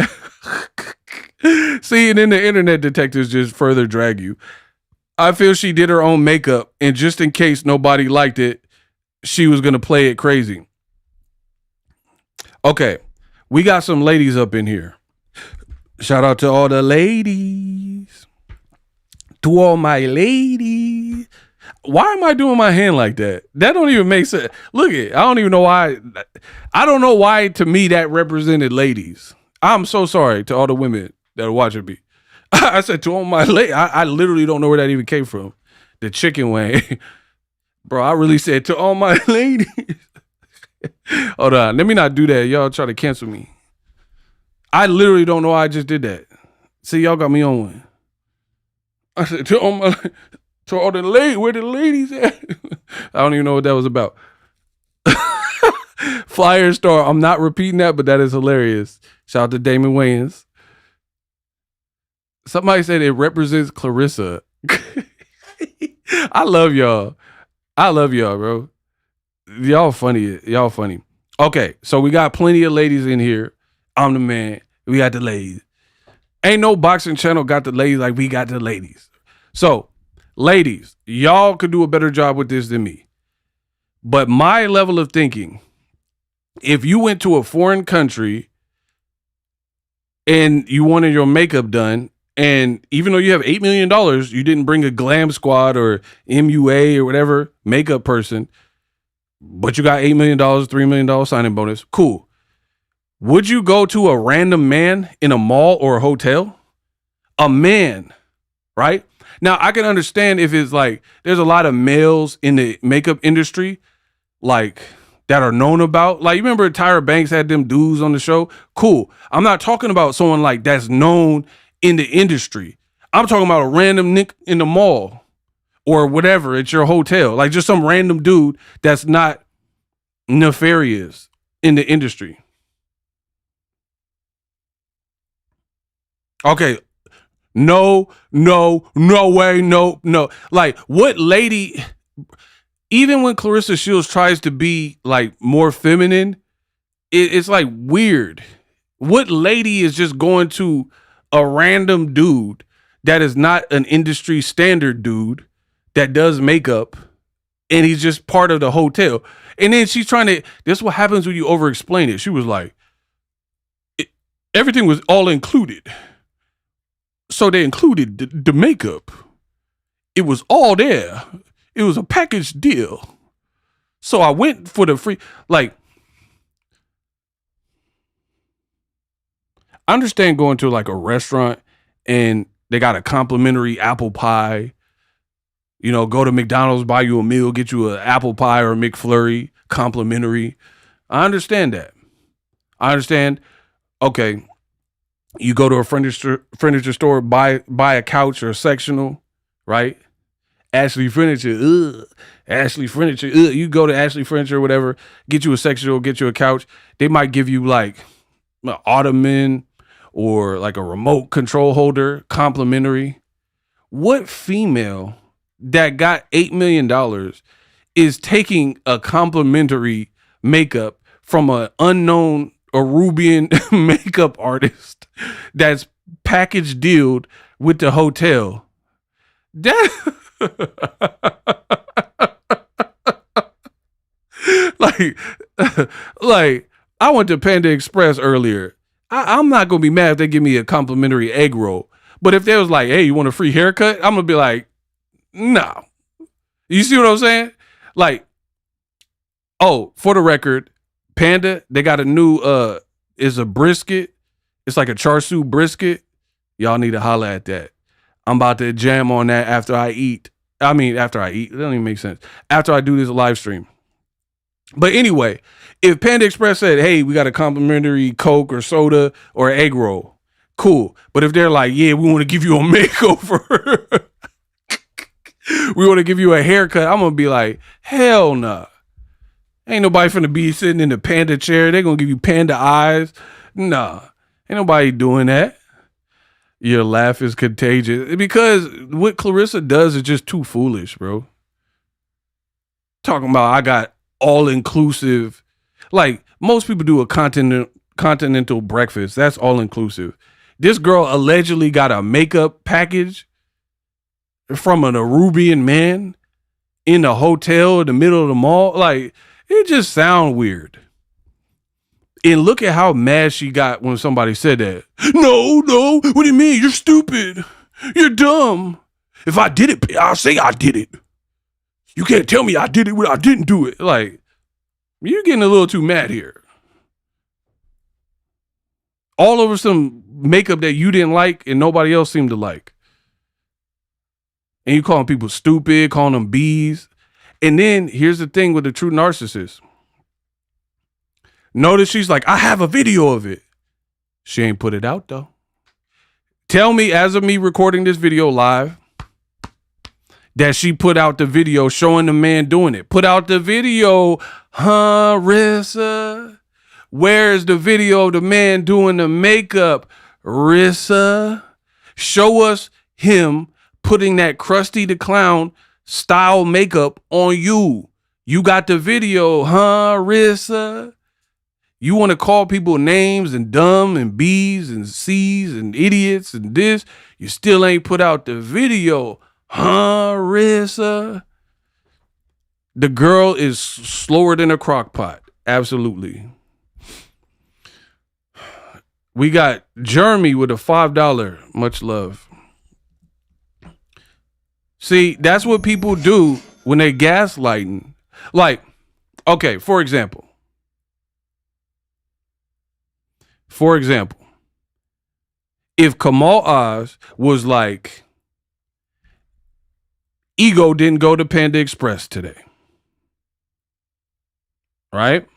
See, and then the internet detectives just further drag you. I feel she did her own makeup, and just in case nobody liked it, she was going to play it crazy. Okay, we got some ladies up in here. Shout out to all the ladies. To all my ladies. Why am I doing my hand like that? That don't even make sense. Look at, I don't even know why. I don't know why to me that represented ladies. I'm so sorry to all the women that are watching me. I said to all my ladies. I literally don't know where that even came from. The chicken wing. Bro, I really said to all my ladies. Hold on. Let me not do that. Y'all try to cancel me. I literally don't know why I just did that. See, y'all got me on one. I said to all the ladies, where the ladies at? I don't even know what that was about. Flyer Star. I'm not repeating that, but that is hilarious. Shout out to Damon Wayans. Somebody said it represents Claressa. I love y'all. I love y'all, bro. Y'all funny. Y'all funny. Okay, so we got plenty of ladies in here. I'm the man. We got the ladies. Ain't no boxing channel got the ladies like we got the ladies. So, ladies, y'all could do a better job with this than me. But my level of thinking, if you went to a foreign country and you wanted your makeup done, and even though you have $8 million, you didn't bring a glam squad or MUA or whatever makeup person, but you got $8 million, $3 million signing bonus. Cool. Would you go to a random man in a mall or a hotel? A man, right? Now, I can understand if it's like there's a lot of males in the makeup industry, like that are known about. Like, you remember Tyra Banks had them dudes on the show? Cool. I'm not talking about someone like that's known in the industry. I'm talking about a random nick in the mall or whatever at your hotel. Like just some random dude that's not nefarious in the industry. Okay. No way. No. Like, what lady, even when Claressa Shields tries to be like more feminine, it's like weird. What lady is just going to a random dude that is not an industry standard dude that does makeup and he's just part of the hotel? And then she's trying to, this is what happens when you over explain it. She was like, everything was all included. So they included the makeup. It was all there. It was a package deal. So I went for the free, like, I understand going to like a restaurant and they got a complimentary apple pie. You know, go to McDonald's, buy you a meal, get you an apple pie or a McFlurry, complimentary. I understand that. I understand. Okay, you go to a furniture store, buy a couch or a sectional, right? Ashley Furniture, Ashley Furniture, you go to Ashley Furniture or whatever, get you a sectional, get you a couch. They might give you like an ottoman or like a remote control holder, complimentary. What female that got $8 million is taking a complimentary makeup from an unknown Arubian makeup artist that's package dealed with the hotel? That like I went to Panda Express earlier. I'm not gonna be mad if they give me a complimentary egg roll, but if they was like, "Hey, you want a free haircut?" I'm gonna be like, "No." You see what I'm saying? Like, oh, for the record, Panda, they got a new is a brisket. It's like a char siu brisket. Y'all need to holler at that. I'm about to jam on that after I eat I mean, after I eat. That don't even make sense. After I do this live stream. But anyway, if Panda Express said, hey, we got a complimentary Coke or soda or egg roll, cool. But if they're like, yeah, we want to give you a makeover, we want to give you a haircut, I'm going to be like, hell nah. Ain't nobody finna be sitting in the panda chair. They're going to give you panda eyes. Nah, ain't nobody doing that. Your laugh is contagious. Because what Claressa does is just too foolish, bro. Talking about I got all-inclusive. Like, most people do a continental breakfast. That's all-inclusive. This girl allegedly got a makeup package from an Arubian man in a hotel in the middle of the mall. Like, it just sounds weird. And look at how mad she got when somebody said that. No, what do you mean? You're stupid. You're dumb. If I did it, I'll say I did it. You can't tell me I did it when I didn't do it. Like, you're getting a little too mad here. All over some makeup that you didn't like and nobody else seemed to like. And you calling people stupid, calling them bees. And then here's the thing with the true narcissist. Notice she's like, I have a video of it. She ain't put it out though. Tell me, as of me recording this video live, that she put out the video showing the man doing it. Put out the video, huh, Rissa? Where's the video of the man doing the makeup, Rissa? Show us him putting that Krusty the Clown style makeup on you. You got the video, huh, Rissa? You want to call people names and dumb and B's and C's and idiots and this. You still ain't put out the video, huh, Rissa? The girl is slower than a crock pot. Absolutely. We got Jeremy with a $5. Much love. See, that's what people do when they gaslighting. Like, okay, for example, if Kamal Oz was like, Ego didn't go to Panda Express today, right?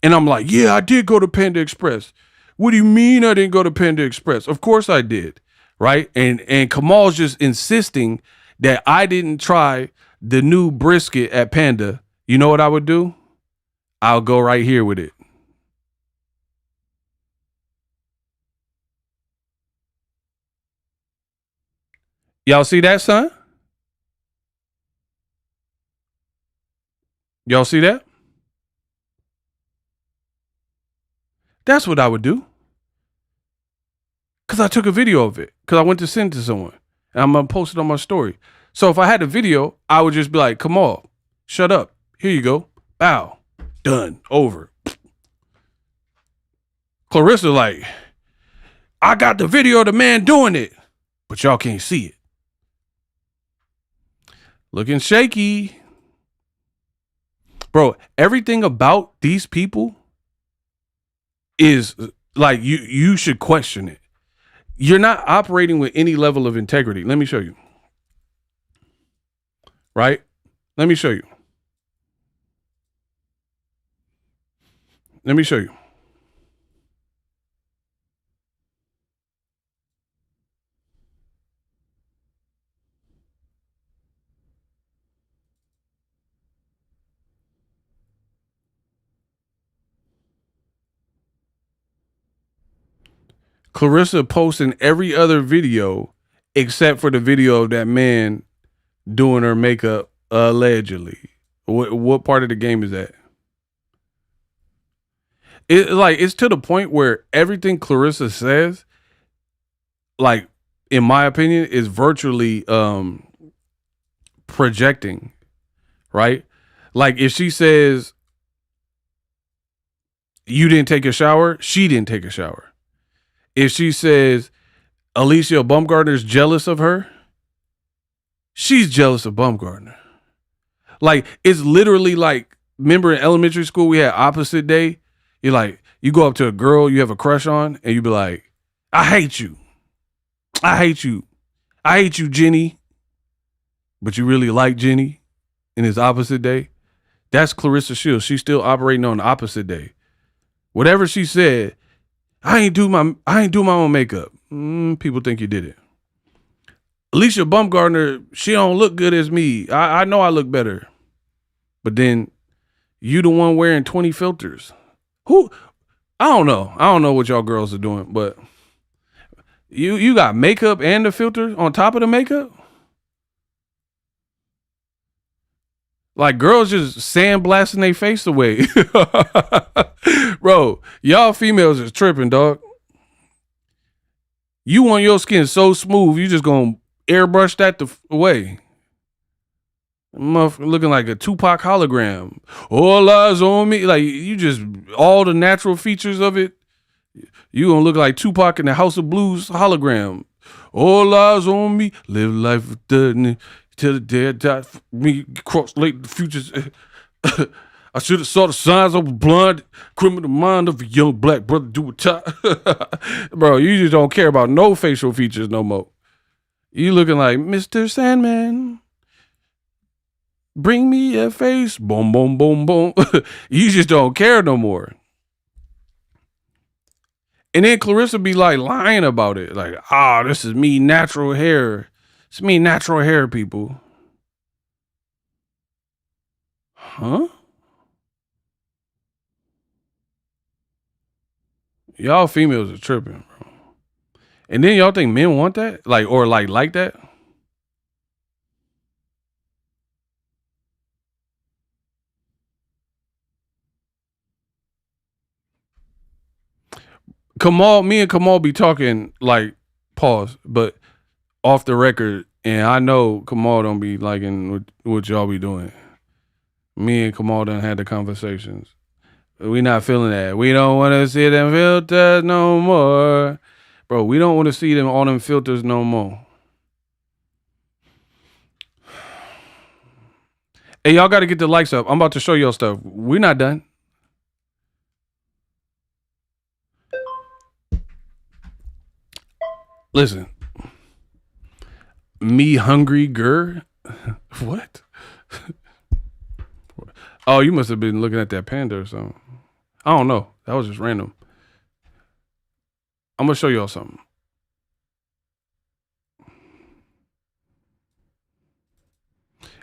And I'm like, yeah, I did go to Panda Express. What do you mean I didn't go to Panda Express? Of course I did, right? And Kamal's just insisting that I didn't try the new brisket at Panda. You know what I would do? I'll go right here with it. Y'all see that, son? Y'all see that? That's what I would do. Because I took a video of it. Because I went to send to someone. And I'm going to post it on my story. So if I had a video, I would just be like, come on, shut up. Here you go. Bow. Done. Over. Claressa like, I got the video of the man doing it. But y'all can't see it. Looking shaky. Bro, everything about these people is like, you should question it. You're not operating with any level of integrity. Let me show you. Right? Let me show you. Let me show you. Claressa posting every other video except for the video of that man doing her makeup allegedly. What part of the game is that? It's to the point where everything Claressa says, like, in my opinion, is virtually projecting, right? Like, if she says you didn't take a shower, she didn't take a shower. If she says Alicia Baumgartner's jealous of her, she's jealous of Baumgartner. Like, it's literally like, remember in elementary school, we had opposite day. You're like, you go up to a girl you have a crush on, and you be like, I hate you. I hate you. I hate you, Jenny. but you really like Jenny in his opposite day. That's Claressa Shields. She's still operating on the opposite day. Whatever she said, I ain't do my own makeup. People think you did it. Alicia Baumgartner, she don't look good as me. I know I look better. But then you the one wearing 20 filters. Who? I don't know. I don't know what y'all girls are doing, but you got makeup and the filter on top of the makeup? Like girls just sandblasting their face away. Bro, y'all females is tripping, dog. You want your skin so smooth, you just gonna airbrush that away. Motherfucker looking like a Tupac hologram. All eyes on me. Like you just, all the natural features of it, you gonna look like Tupac in the House of Blues hologram. All eyes on me. Live life with the till the dead die for me. Cross late the futures. I should have saw the signs of a blind criminal mind of a young black brother do a tie. Bro, you just don't care about no facial features no more. You looking like Mr. Sandman. Bring me a face. Boom, boom, boom, boom. You just don't care no more. And then Claressa be like lying about it. Like, this is me natural hair. It's me natural hair, people. Huh? Y'all females are tripping, bro. And then y'all think men want that? Like that? Me and Kamal be talking like, pause, but off the record, and I know Kamal don't be liking what y'all be doing. Me and Kamal done had the conversations. We not feeling that. We don't want to see them filters no more. Bro, we don't want to see all them filters no more. Hey, y'all got to get the likes up. I'm about to show y'all stuff. We're not done. Listen. Me hungry girl? What? Oh, you must have been looking at that panda or something. I don't know. That was just random. I'm going to show y'all something.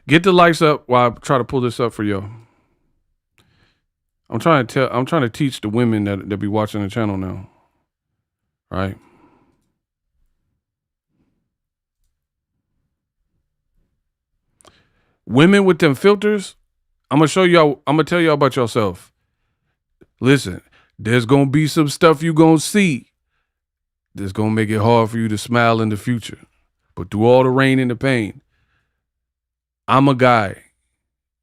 Get the likes up while I try to pull this up for y'all. I'm trying to teach the women that be watching the channel now. Right? Women with them filters, I'm going to tell y'all about yourself. Listen, there's going to be some stuff you going to see that's going to make it hard for you to smile in the future. But through all the rain and the pain, I'm a guy.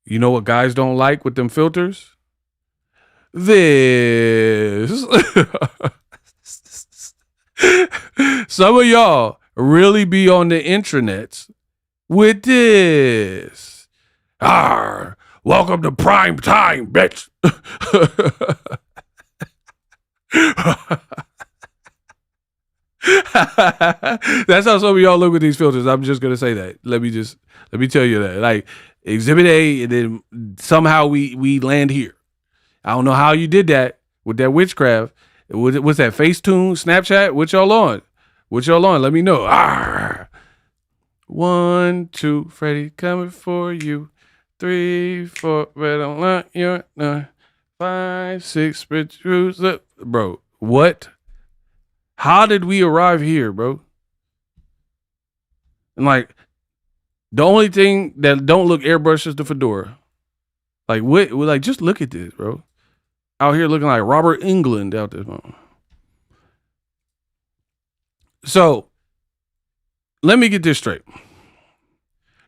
You know what guys don't like with them filters? This. Some of y'all really be on the intranets with this. Welcome to prime time, bitch. That's how some of y'all look with these filters. I'm just gonna say that. Let me tell you that. Like Exhibit A, and then somehow we land here. I don't know how you did that with that witchcraft. What's that? Facetune, Snapchat? What y'all on? Let me know. 1, 2, Freddie coming for you. 3, 4, better not your 5, 6, bro. What? How did we arrive here, bro? And like, the only thing that don't look airbrushed is the fedora. Like, what? Like, just look at this, bro. Out here looking like Robert England out there. So, let me get this straight.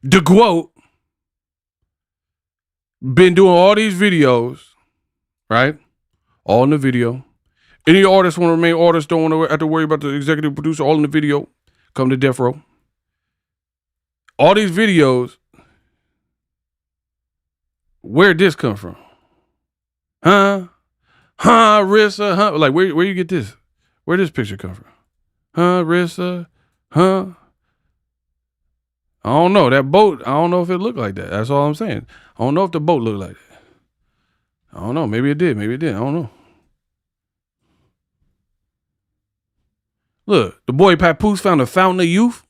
DeGuote been doing all these videos, right? All in the video. Any artists want to remain artists, don't want to have to worry about the executive producer, all in the video. Come to Death Row. All these videos, where'd this come from? Huh, Rissa, huh? Like, where you get this? Where'd this picture come from? Rissa, huh? I don't know. That boat, I don't know if it looked like that. That's all I'm saying. I don't know if the boat looked like that. I don't know. Maybe it did. Maybe it didn't. I don't know. Look, the boy Papoose found a fountain of youth.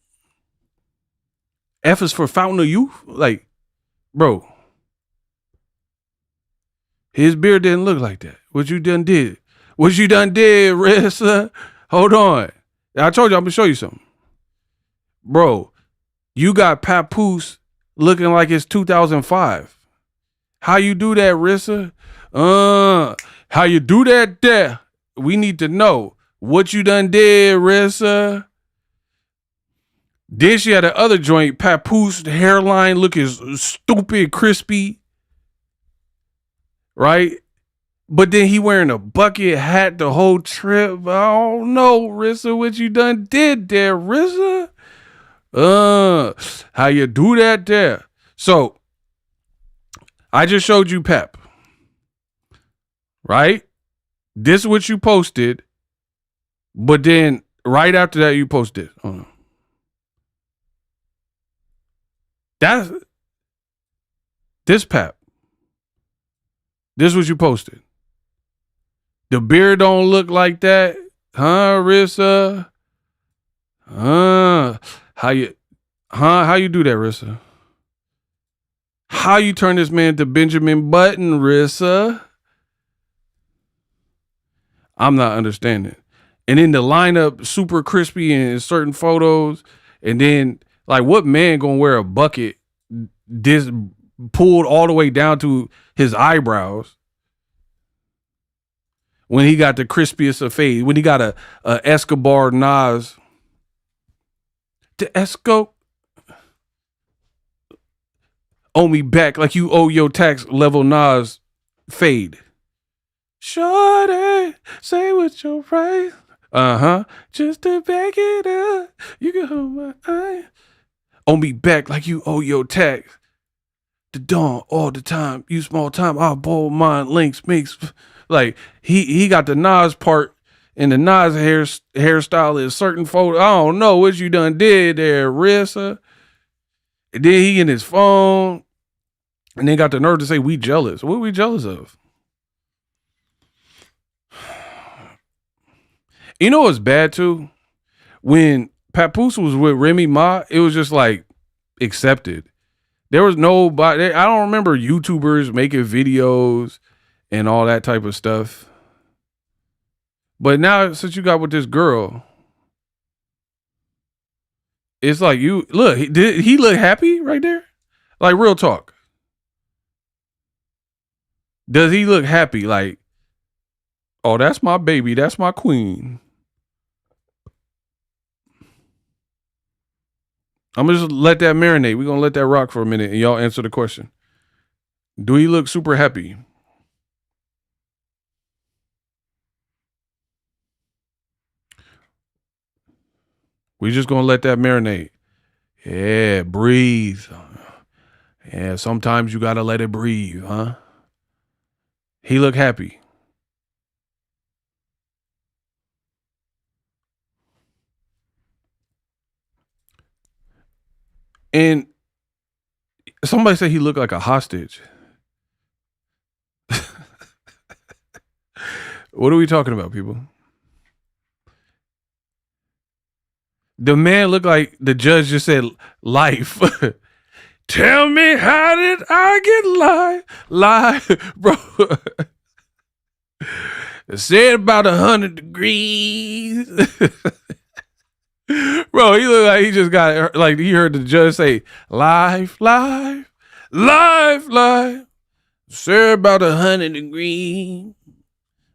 F is for fountain of youth. Like, bro, his beard didn't look like that. What you done did? What you done did, Rissa? Hold on. I told you I'm going to show you something. Bro, you got Papoose looking like it's 2005. How you do that, Rissa? How you do that there? We need to know. What you done did, Rissa? Then she had the other joint, Papoose, the hairline looking stupid, crispy. Right? But then he wearing a bucket hat the whole trip. I don't know, Rissa, what you done did there, Rissa? How you do that there? So, I just showed you Pep. Right? This is what you posted. But then, right after that, you posted. That's this Pep. This is what you posted. The beard don't look like that, huh, Rissa? How you do that, Rissa? How you turn this man to Benjamin Button, Rissa? I'm not understanding. And then the lineup super crispy in certain photos, and then like what man gonna wear a bucket this pulled all the way down to his eyebrows? When he got the crispiest of fade, when he got a Escobar Nas, the Esco owe me back like you owe your tax level Nas fade. Shorty, say what your price. Just to back it up, you can hold my eye. Owe me back like you owe your tax. The dawn all the time, you small time. I'll bold mine links mix. Like he got the Nas part, and the Nas hairstyle is certain photo. I don't know what you done did there, Rissa. And then he in his phone, and then got the nerve to say we jealous. What are we jealous of? You know what's bad too? When Papoose was with Remy Ma, it was just like accepted. There was nobody. I don't remember YouTubers making videos and all that type of stuff. But now, since you got with this girl, it's like you look. Did he look happy right there? Like real talk. Does he look happy? Like, oh, that's my baby. That's my queen. I'm gonna just let that marinate. We're gonna let that rock for a minute, and y'all answer the question. Do he look super happy? We just gonna let that marinate. Yeah, breathe. Yeah, sometimes you gotta let it breathe, huh? He look happy. And somebody said he looked like a hostage. What are we talking about, people? The man looked like the judge just said life. Tell me, how did I get life, bro? Said about 100 degrees. Bro, he looked like he just got, like he heard the judge say, life. Said about 100 degrees.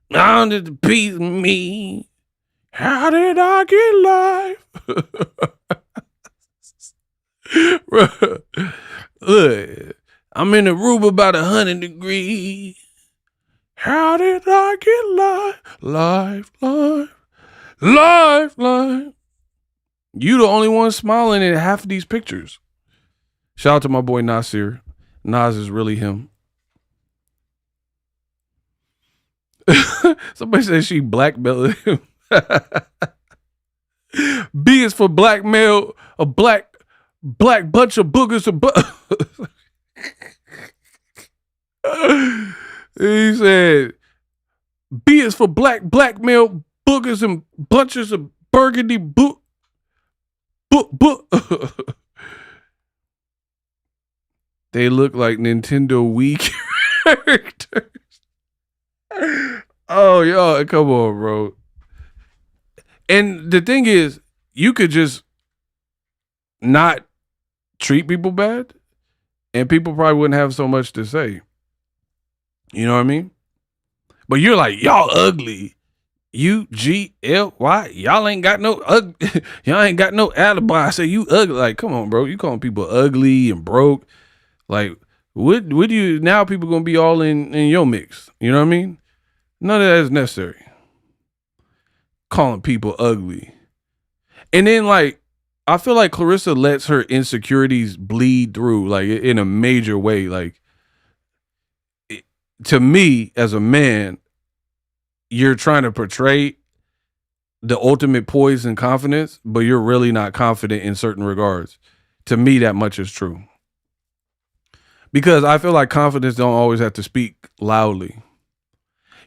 Now did the piece of me. How did I get life? Bro, look, I'm in the room about 100 degrees. How did I get life? You the only one smiling in half of these pictures. Shout out to my boy Nasir. Nas is really him. Somebody says she blackmailed him. B is for blackmail, a black black bunch of boogers of He said, B is for blackmail boogers and bunches of burgundy book. They look like Nintendo Wii characters. Oh, y'all, come on, bro. And the thing is, you could just not treat people bad, and people probably wouldn't have so much to say. You know what I mean? But you're like, y'all ugly. UGLY. Y'all ain't got no y'all ain't got no alibi. I say you ugly. Like, come on, bro. You calling people ugly and broke. Like, what do you now? People gonna be all in your mix. You know what I mean? None of that is necessary. Calling people ugly. And then, like, I feel like Claressa lets her insecurities bleed through, like, in a major way. Like, to me, as a man, you're trying to portray the ultimate poise and confidence, but you're really not confident in certain regards. To me, that much is true. Because I feel like confidence don't always have to speak loudly.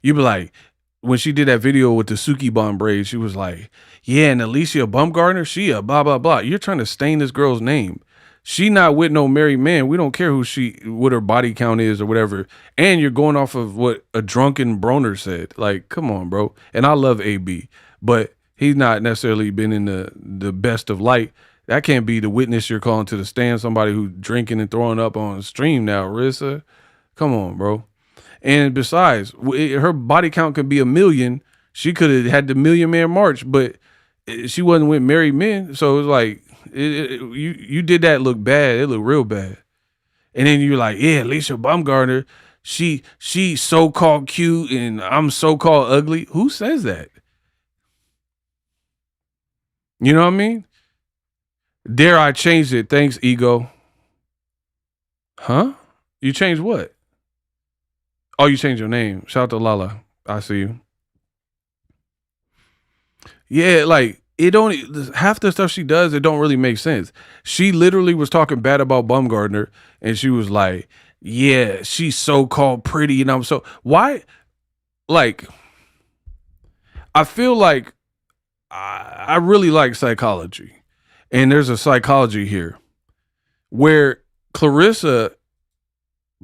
You be like, when she did that video with the Suki Bond braids, she was like, yeah, and Alicia Bumgarner, she a blah, blah, blah. You're trying to stain this girl's name. She not with no married man. We don't care what her body count is or whatever. And you're going off of what a drunken Broner said. Like, come on, bro. And I love AB, but he's not necessarily been in the best of light. That can't be the witness you're calling to the stand, somebody who's drinking and throwing up on the stream now, Rissa. Come on, bro. And besides, her body count could be 1 million. She could have had the 1,000,000-man march, but she wasn't with married men. So it was like, you did that look bad. It looked real bad. And then you're like, yeah, Alicia Baumgartner, she so-called cute and I'm so-called ugly. Who says that? You know what I mean? Dare I change it? Thanks, ego. Huh? You changed what? Oh, you changed your name. Shout out to Lala. I see you. Yeah, like, it don't, half the stuff she does, it don't really make sense. She literally was talking bad about Baumgartner, and she was like, yeah, she's so-called pretty, and I'm so, why? Like, I feel like I really like psychology, and there's a psychology here where Claressa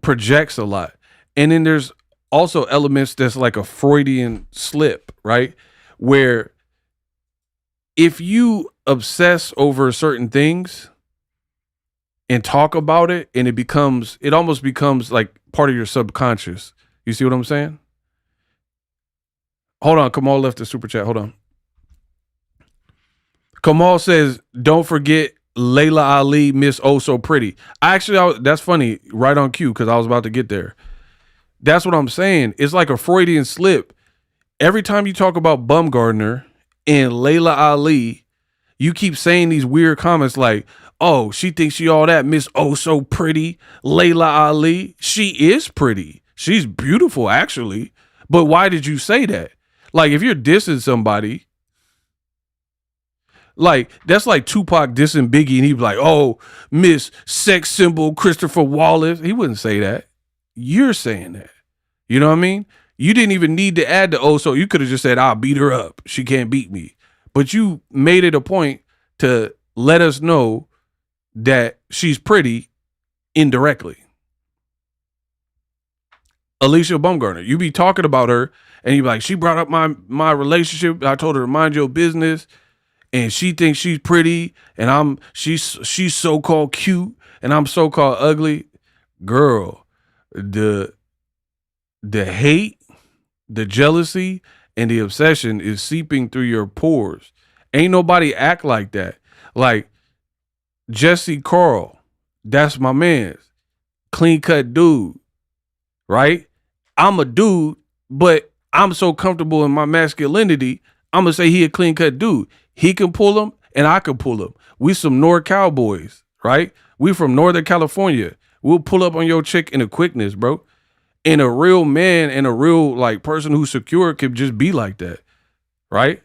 projects a lot, and then there's also elements that's like a Freudian slip, right? Where if you obsess over certain things and talk about it, and it almost becomes like part of your subconscious. You see what I'm saying? Hold on. Kamal left the super chat. Hold on. Kamal says, don't forget Layla Ali, Miss Oh So Pretty. That's funny. Right on cue, because I was about to get there. That's what I'm saying. It's like a Freudian slip. Every time you talk about Baumgartner and Layla Ali, you keep saying these weird comments like, oh, she thinks she all that, Miss Oh So Pretty, Layla Ali. She is pretty. She's beautiful, actually. But why did you say that? Like, if you're dissing somebody, like, that's like Tupac dissing Biggie, and he'd be like, oh, Miss Sex Symbol Christopher Wallace. He wouldn't say that. You're saying that. You know what I mean? You didn't even need to add the oh, so you could have just said, I'll beat her up. She can't beat me. But you made it a point to let us know that she's pretty indirectly. Alicia Baumgartner, you be talking about her, and you be like, she brought up my relationship. I told her to mind your business, and she thinks she's pretty, and she's so-called cute, and I'm so-called ugly. Girl, the hate, the jealousy, and the obsession is seeping through your pores. Ain't nobody act like that. Like Jesse Carl, that's my man. Clean cut dude, right? I'm a dude, but I'm so comfortable in my masculinity, I'm going to say he a clean cut dude. He can pull him and I can pull him. We some North Cowboys, right? We from Northern California. We'll pull up on your chick in a quickness, bro. And a real man and a real like person who's secure could just be like that, right?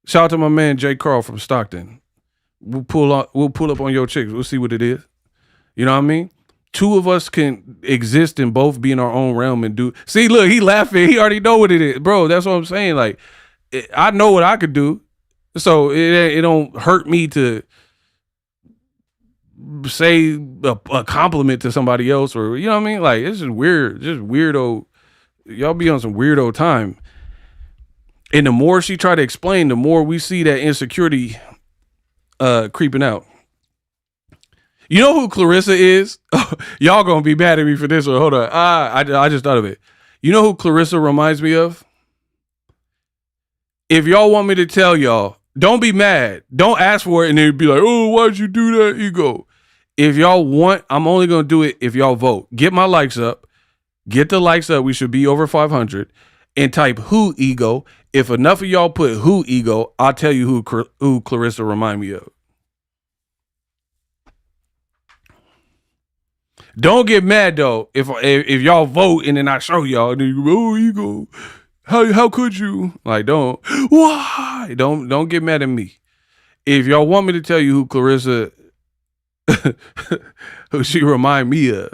Shout out to my man Jay Carl from Stockton. We'll pull up on your chicks. We'll see what it is. You know what I mean? Two of us can exist and both be in our own realm and do. See, look, he laughing. He already know what it is, bro. That's what I'm saying. Like, I know what I could do, so it don't hurt me to say a compliment to somebody else, or you know what I mean. Like, it's just weird, just weirdo. Y'all be on some weirdo time. And the more she try to explain, the more we see that insecurity creeping out. You know who Claressa is? Y'all gonna be mad at me for this one. Hold on. I just thought of it. You know who Claressa reminds me of? If y'all want me to tell y'all, don't be mad. Don't ask for it and then be like, oh, why'd you do that, Ego? If y'all want, I'm only gonna do it if y'all vote. Get my likes up. Get the likes up. We should be over 500. And type who Ego. If enough of y'all put who Ego, I'll tell you who Claressa remind me of. Don't get mad though if y'all vote and then I show y'all and then you go, oh, Ego, how could you? Like, why? Don't get mad at me. If y'all want me to tell you who Claressa who she remind me of,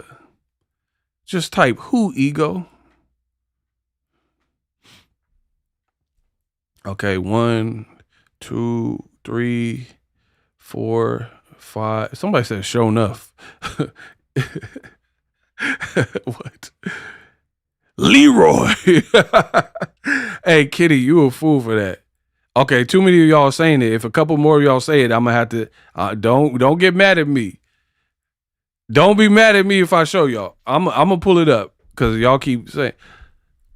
just type who Ego. Okay, 1, 2, 3, 4, 5. Somebody said show enough. What? Leroy. Hey, Kitty, you a fool for that. Okay, too many of y'all saying it. If a couple more of y'all say it, I'm gonna have to. Don't get mad at me. Don't be mad at me if I show y'all. I'm gonna pull it up because y'all keep saying.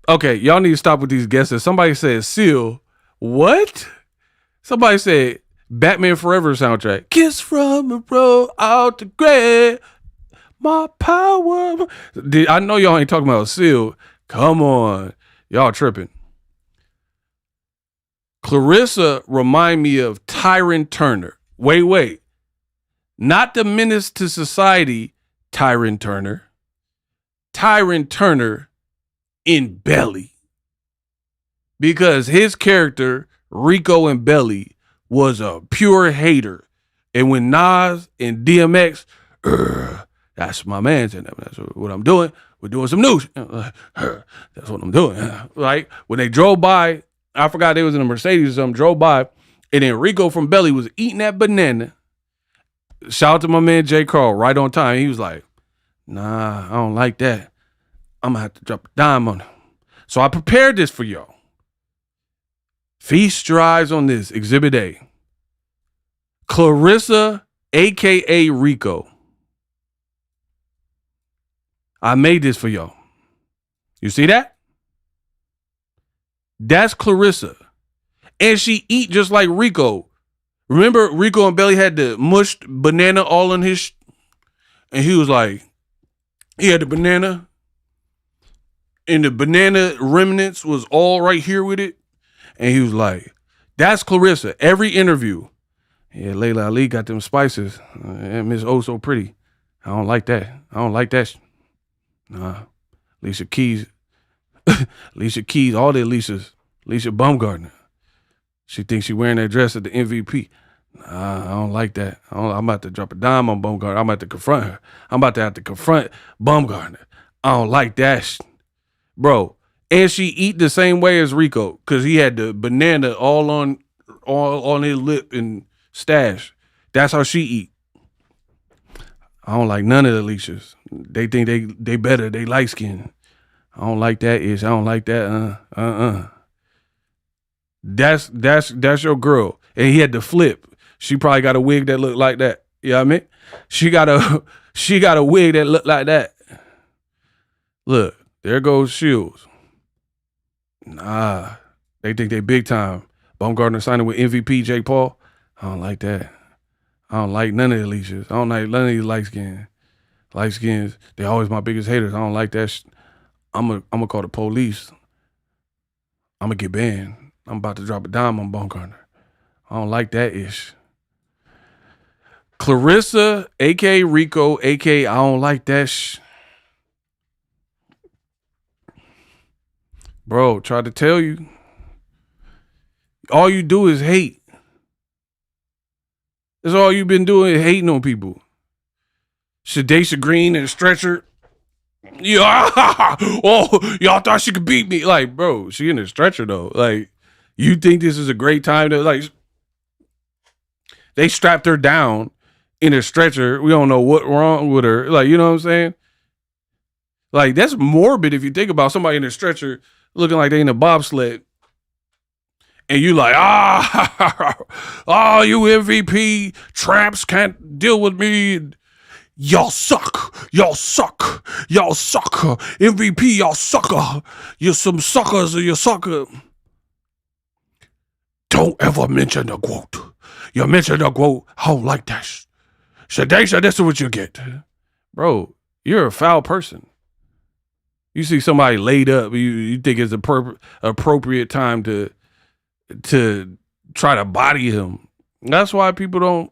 Okay, y'all need to stop with these guesses. Somebody said Seal. What? Somebody said Batman Forever soundtrack. Kiss from a road out to grave. My power. I know y'all ain't talking about Seal. Come on. Y'all tripping. Claressa remind me of Tyron Turner. Wait. Not the menace to society, Tyron Turner. Tyron Turner in Belly. Because his character, Rico in Belly, was a pure hater. And when Nas and DMX, that's my man. That's what I'm doing. We're doing some news. That's what I'm doing. Right? When they drove by, I forgot they was in a Mercedes or something, drove by, and then Rico from Belly was eating that banana. Shout out to my man J. Carl, right on time. He was like, nah, I don't like that. I'm going to have to drop a dime on him. So I prepared this for y'all. Feast your eyes on this. Exhibit A. Claressa, a.k.a. Rico. I made this for y'all. You see that? That's Claressa. And she eat just like Rico. Remember Rico and Belly had the mushed banana all in his... and he was like... he had the banana... and the banana remnants was all right here with it. And he was like, that's Claressa. Every interview. Yeah, Layla Ali got them spices. And Miss Oh So Pretty. I don't like that. Nah. Alicia Keys. Alicia Keys, all the Alicias. Alicia Baumgartner. She thinks she wearing that dress at the MVP. Nah, I don't like that. I'm about to drop a dime on Baumgartner. I'm about to confront her. I'm about to have to confront Baumgartner. I don't like that. Bro. And she eat the same way as Rico because he had the banana all on his lip and stash. That's how she eat. I don't like none of the Alicias. They think they better. They light skin. I don't like that ish. I don't like that. That's your girl. And he had the flip. She probably got a wig that looked like that. You know what I mean? She got a wig that looked like that. Look, there goes Shields. Nah, they think they big time. Baumgartner signing with MVP Jake Paul. I don't like that. I don't like none of the Alicias. I don't like none of these light skins. They always my biggest haters. I don't like that. I'm gonna call the police. I'm gonna get banned. I'm about to drop a dime on Baumgartner. I don't like that ish. Claressa, a.k.a. Rico, a.k.a. I don't like that Bro, try to tell you. All you do is hate. That's all you've been doing, hating on people. Shadacia Green and a stretcher. Yeah, oh, y'all thought she could beat me. Like, bro, she in a stretcher though. Like, you think this is a great time to like? They strapped her down in a stretcher. We don't know what's wrong with her. Like, you know what I'm saying? Like, that's morbid if you think about somebody in a stretcher looking like they in a bobsled. And you like, oh, you MVP. Tramps can't deal with me. Y'all suck. Y'all suck. Y'all suck. MVP, y'all sucker. You're some suckers or you sucker. Don't ever mention the quote. You mention the quote, I don't like that. Shadacia, this is what you get. Bro, you're a foul person. You see somebody laid up, you think it's appropriate time to try to body him. That's why people don't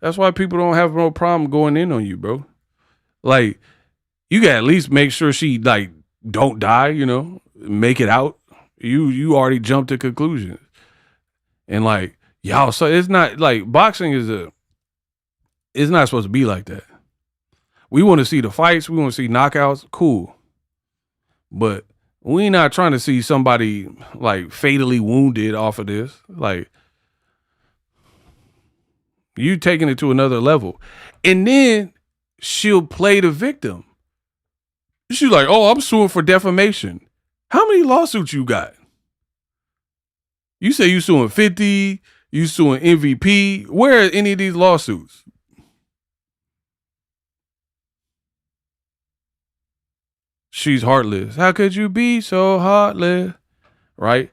have no problem going in on you, bro. Like, you gotta at least make sure she like don't die, you know, make it out. You already jumped to conclusions. And like, y'all, so it's not like boxing it's not supposed to be like that. We want to see the fights, we want to see knockouts, cool. But we not trying to see somebody like fatally wounded off of this. Like, you taking it to another level. And then she'll play the victim. She's like, oh, I'm suing for defamation. How many lawsuits you got? You say you suing 50, you suing MVP. Where are any of these lawsuits? She's heartless. How could you be so heartless? Right?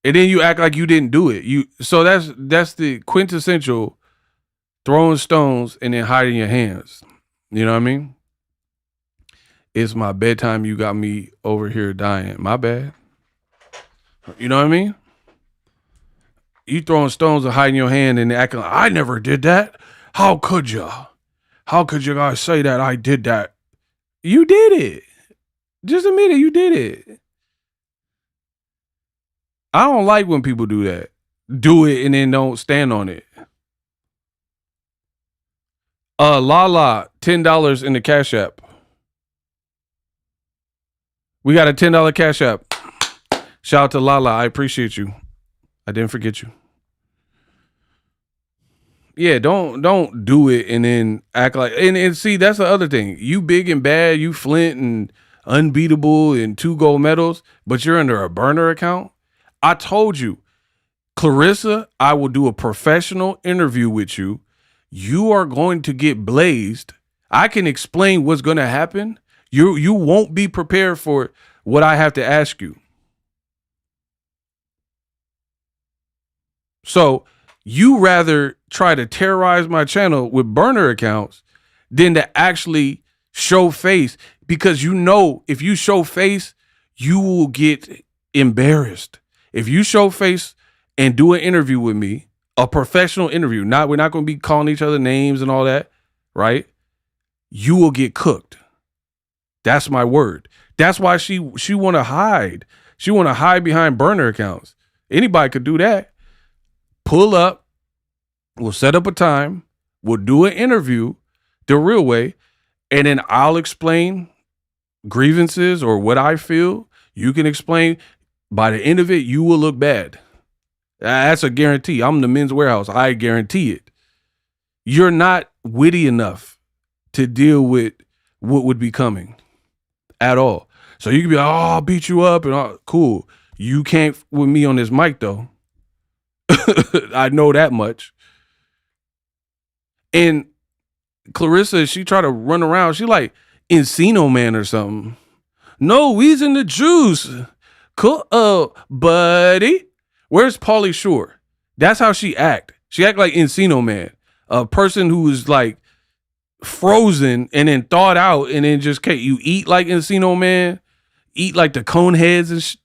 And then you act like you didn't do it. So that's the quintessential throwing stones and then hiding your hands. You know what I mean? It's my bedtime. You got me over here dying. My bad. You know what I mean? You throwing stones and hiding your hand and acting like, I never did that. How could you? How could you guys say that I did that? You did it. Just admit it. You did it. I don't like when people do that. Do it and then don't stand on it. Lala, $10 in the Cash App. We got a $10 Cash App. Shout out to Lala. I appreciate you. I didn't forget you. Yeah, don't do it and then act like and see, that's the other thing. You big and bad, you Flint and unbeatable and 2 gold medals, but you're under a burner account. I told you, Claressa, I will do a professional interview with you. You are going to get blazed. I can explain what's going to happen. You won't be prepared for what I have to ask you. So you rather try to terrorize my channel with burner accounts than to actually show face, because you know if you show face, you will get embarrassed. If you show face and do an interview with me, a professional interview, we're not going to be calling each other names and all that, right? You will get cooked. That's my word. That's why she want to hide. She want to hide behind burner accounts. Anybody could do that. Pull up. We'll set up a time. We'll do an interview the real way. And then I'll explain grievances or what I feel. You can explain. By the end of it, you will look bad. That's a guarantee. I'm the Men's Warehouse. I guarantee it. You're not witty enough to deal with what would be coming at all. So you can be like, oh, I'll beat you up and all. Cool. You can't with me on this mic though. I know that much. And Claressa, she tried to run around. She like Encino Man or something. No, we's in the juice. Cool. Buddy. Where's Pauly Shore? That's how she act. She act like Encino Man. A person who is like frozen and then thawed out and then just can't. You eat like Encino Man. Eat like the cone heads and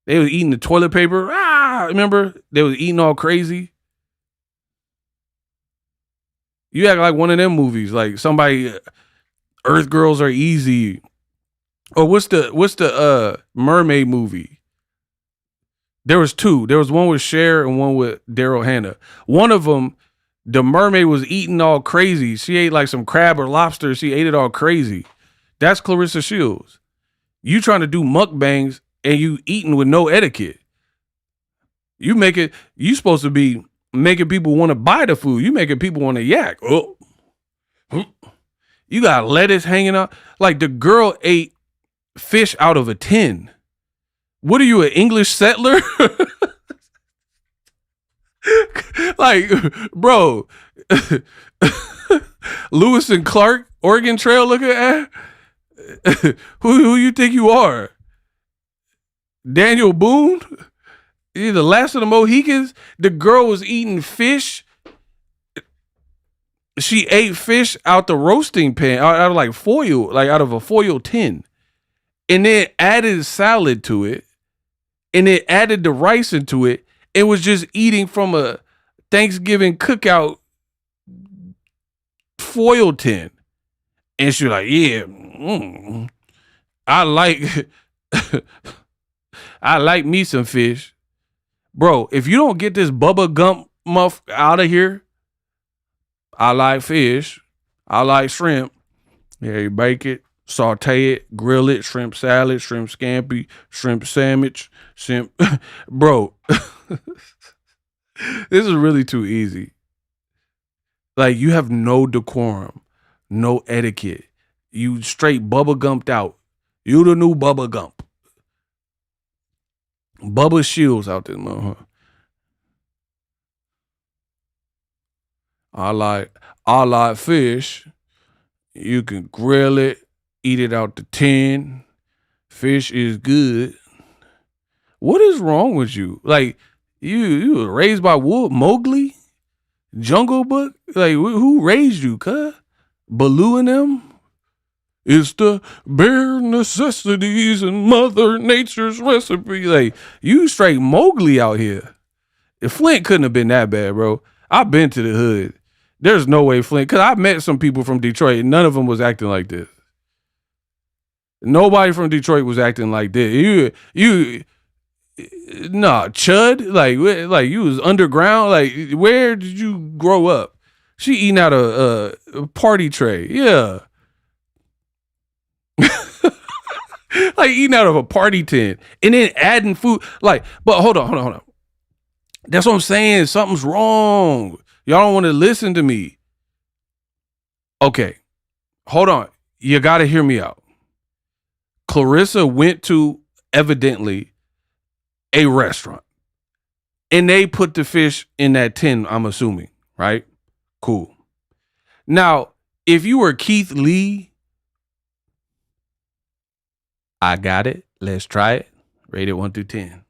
they was eating the toilet paper. Remember? They was eating all crazy. You act like one of them movies, like somebody, Earth Girls Are Easy. Or what's the mermaid movie? There was two. There was one with Cher and one with Daryl Hannah. One of them, the mermaid was eating all crazy. She ate like some crab or lobster. She ate it all crazy. That's Claressa Shields. You trying to do mukbangs and you eating with no etiquette. You supposed to be making people want to buy the food. You making people want to yak. Oh. You got lettuce hanging out. Like the girl ate fish out of a tin. What are you, an English settler? Like, bro, Lewis and Clark, Oregon Trail looking at? Who you think you are? Daniel Boone? You the last of the Mohicans? The girl was eating fish. She ate fish out the roasting pan, out of like foil, like out of a foil tin. And then added salad to it. And then added the rice into it. And was just eating from a Thanksgiving cookout foil tin. And she was like, yeah, I like me some fish. Bro, if you don't get this Bubba Gump muff out of here, I like fish. I like shrimp. Yeah, you bake it, saute it, grill it, shrimp salad, shrimp scampi, shrimp sandwich, shrimp. Bro, this is really too easy. Like, you have no decorum, no etiquette. You straight Bubba Gumped out. You the new Bubba Gump. Bubba Shields out there, motherfucker. I like fish. You can grill it, eat it out the tin. Fish is good. What is wrong with you? Like, you were raised by Mowgli? Jungle Book? Like, who raised you, cuz? Baloo and them? It's the bare necessities and Mother Nature's recipe. Like, you straight Mowgli out here. If Flint couldn't have been that bad, bro. I've been to the hood. There's no way Flint, because I met some people from Detroit and none of them was acting like this. Nobody from Detroit was acting like this. Chud, like you was underground. Like, where did you grow up? She eating out a party tray. Yeah. Like eating out of a party tin and then adding food. Like, but hold on. That's what I'm saying. Something's wrong. Y'all don't want to listen to me. Okay. Hold on. You got to hear me out. Claressa went to, evidently, a restaurant. And they put the fish in that tin, I'm assuming. Right? Cool. Now, if you were Keith Lee, I got it. Let's try it. Rated 1 through 10.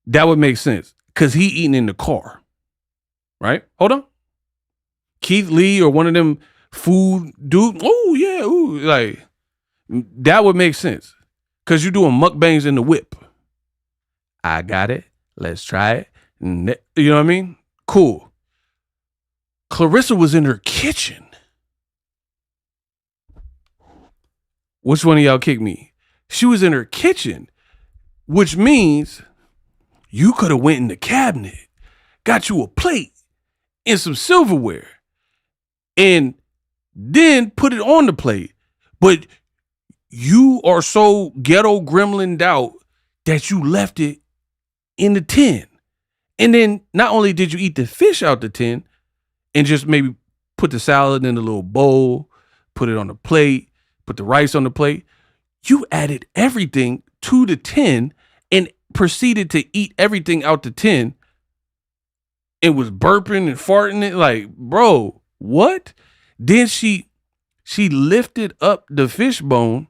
That would make sense. Because he eating in the car. Right? Hold on. Keith Lee or one of them food dude. Oh, yeah. Ooh, like, that would make sense. Because you're doing mukbangs in the whip. I got it. Let's try it. You know what I mean? Cool. Claressa was in her kitchen. Which one of y'all kicked me? She was in her kitchen, which means you could have went in the cabinet, got you a plate and some silverware, and then put it on the plate. But you are so ghetto gremlined out that you left it in the tin. And then not only did you eat the fish out the tin and just maybe put the salad in a little bowl, put it on the plate, put the rice on the plate, you added everything to the tin and proceeded to eat everything out the tin and was burping and farting it. Like, bro, what? Then she lifted up the fish bone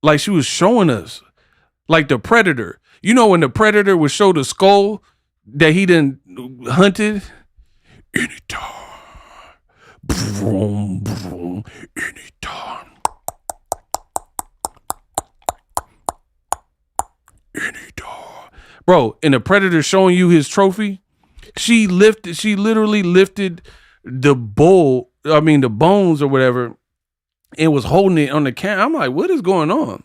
like she was showing us, like the Predator. You know when the Predator would show the skull that he done hunted? Anytime. Vroom, vroom, anytime. Anytime. Bro, and the Predator showing you his trophy, she literally lifted the bones or whatever, and was holding it on the camera. I'm like, what is going on?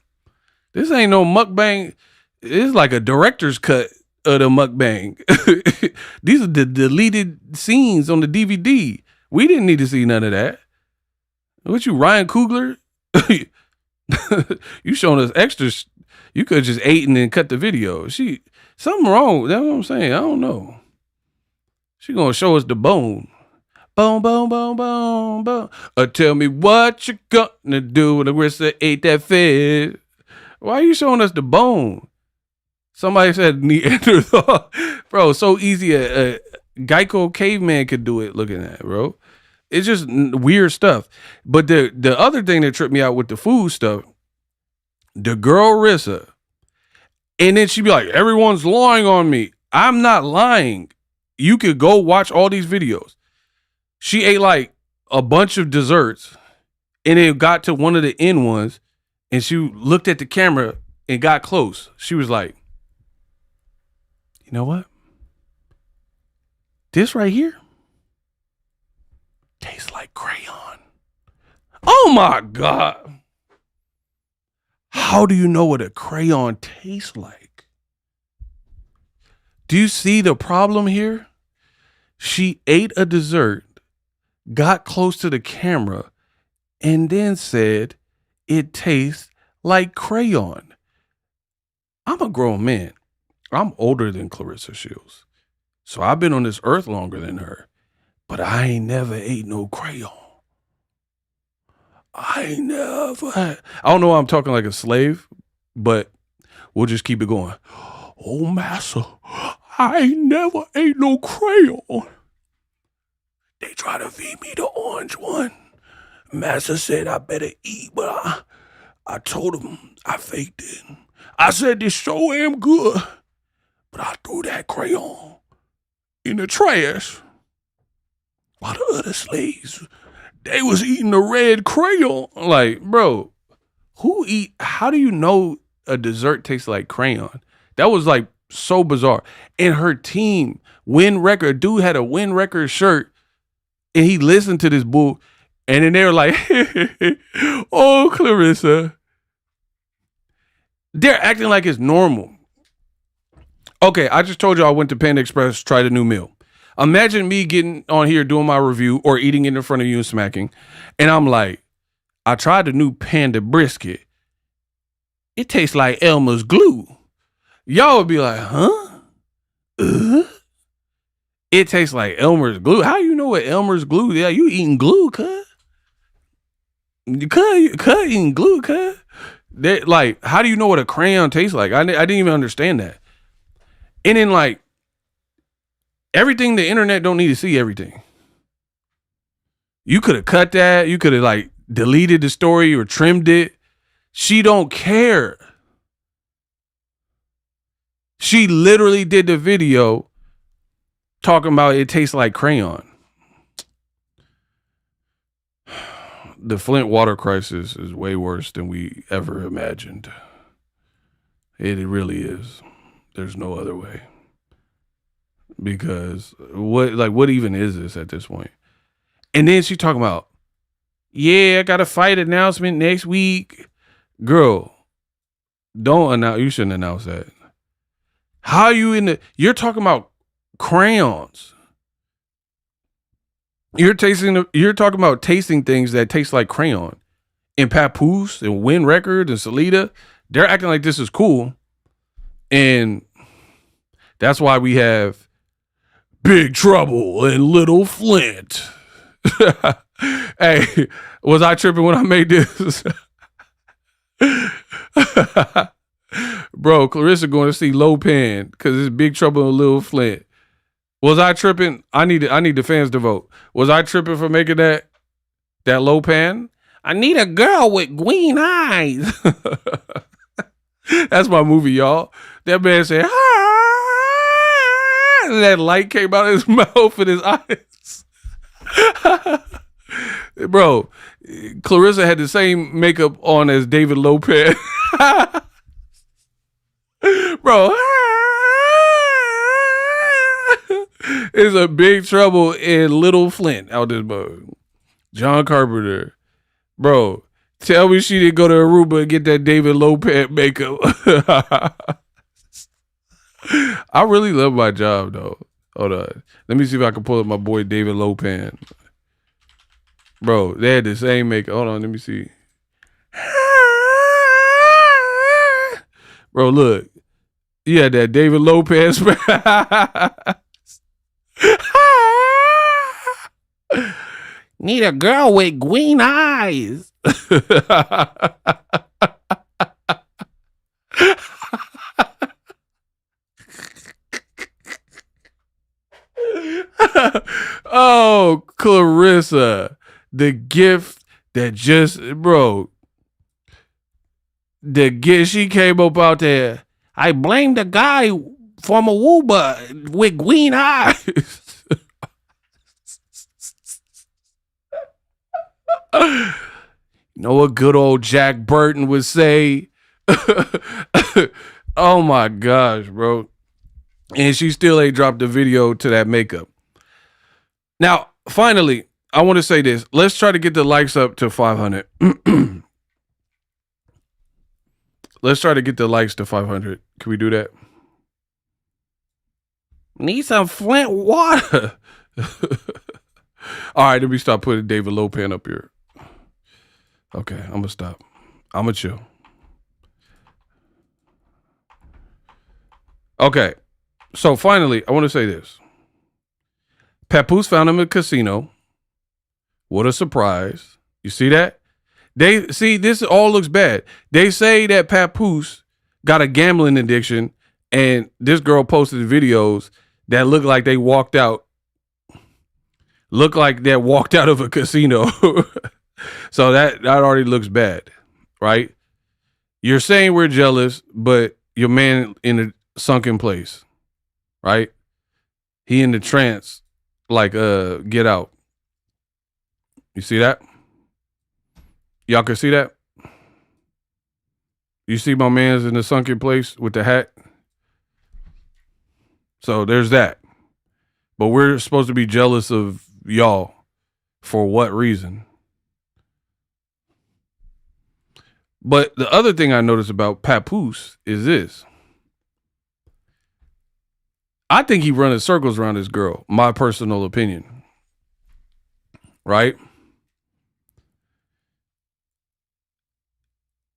This ain't no mukbang. It's like a director's cut of the mukbang. These are the deleted scenes on the DVD. We didn't need to see none of that. What you, Ryan Coogler? You showing us extras. You could have just ate and then cut the video. Something wrong. That's what I'm saying. I don't know. She gonna show us the bone. Bone, bone, bone, bone, bone. Tell me what you gonna do when the Claressa ate that fish. Why are you showing us the bone? Somebody said Neanderthal. Bro, so easy. A Geico caveman could do it looking at it, bro. It's just weird stuff. But the other thing that tripped me out with the food stuff, the girl Rissa, and then she'd be like, everyone's lying on me. I'm not lying. You could go watch all these videos. She ate like a bunch of desserts and then got to one of the end ones and she looked at the camera and got close. She was like, you know what? This right here tastes like crayon. Oh my God. How do you know what a crayon tastes like? Do you see the problem here? She ate a dessert, got close to the camera, and then said it tastes like crayon. I'm a grown man. I'm older than Claressa Shields. So I've been on this earth longer than her. But I ain't never ate no crayon. I don't know why I'm talking like a slave, but we'll just keep it going. Oh, massa, I ain't never ate no crayon. They try to feed me the orange one. Massa said I better eat, but I told him I faked it. I said this so damn good, but I threw that crayon in the trash. While the other slaves, they was eating the red crayon. Like, bro, how do you know a dessert tastes like crayon? That was like so bizarre. And her team, Win Record, dude had a Win Record shirt and he listened to this bull. And then they were like, oh, Claressa. They're acting like it's normal. Okay, I just told you I went to Panda Express, tried a new meal. Imagine me getting on here doing my review or eating it in front of you and smacking. And I'm like, I tried the new Panda brisket. It tastes like Elmer's glue. Y'all would be like, huh? It tastes like Elmer's glue. How you know what Elmer's glue? Yeah, you eating glue, cuz. Cuz eating glue, cuz. Like, how do you know what a crayon tastes like? I didn't even understand that. And then like, everything, the internet don't need to see everything. You could have cut that. You could have like deleted the story or trimmed it. She don't care. She literally did the video talking about it tastes like crayon. The Flint water crisis is way worse than we ever imagined. It really is. There's no other way. Because what even is this at this point? And then she talking about, yeah, I got a fight announcement next week. Girl, don't announce. You shouldn't announce that. How are you you're talking about crayons. You're talking about tasting things that taste like crayon. And Papoose and Win Records and Salida, they're acting like this is cool. And that's why we have Big Trouble in Little Flint. Hey, was I tripping when I made this? Bro, Claressa going to see Lopan because it's Big Trouble in Little Flint. Was I tripping? I need the fans to vote. Was I tripping for making that Lopan? I need a girl with green eyes. That's my movie, y'all. That man said, ah! And that light came out of his mouth and his eyes. Bro, Claressa had the same makeup on as David Lopez. Bro, it's a Big Trouble in Little Flint out this mode. John Carpenter. Bro, tell me she didn't go to Aruba and get that David Lopez makeup. I really love my job though. Hold on. Let me see if I can pull up my boy David Lopan. Bro, they had the same makeup. Hold on, let me see. Bro, look. You had that David Lopez. Need a girl with green eyes. Oh, Claressa, the gift that just, bro, the gift she came up out there. I blame the guy from Aruba with green eyes. You know what good old Jack Burton would say? Oh my gosh, bro. And she still ain't dropped the video to that makeup. Now, finally, I want to say this. Let's try to get the likes up to 500. Let's try to get the likes to 500. Can we do that? Need some Flint water. All right, let me stop putting David Lopan up here. Okay, I'm going to stop. I'm going to chill. Okay, so finally, I want to say this. Papoose found him in a casino. What a surprise. You see that? They see this all looks bad. They say that Papoose got a gambling addiction, and this girl posted videos that look like they walked out. Look like they walked out of a casino. So that already looks bad, right? You're saying we're jealous, but your man in a sunken place, right? He in the trance, like Get Out. You see that? Y'all can see that? You see my man's in the sunken place with the hat? So there's that. But we're supposed to be jealous of y'all. For what reason? But the other thing I noticed about Papoose is this. I think he running circles around this girl. My personal opinion. Right?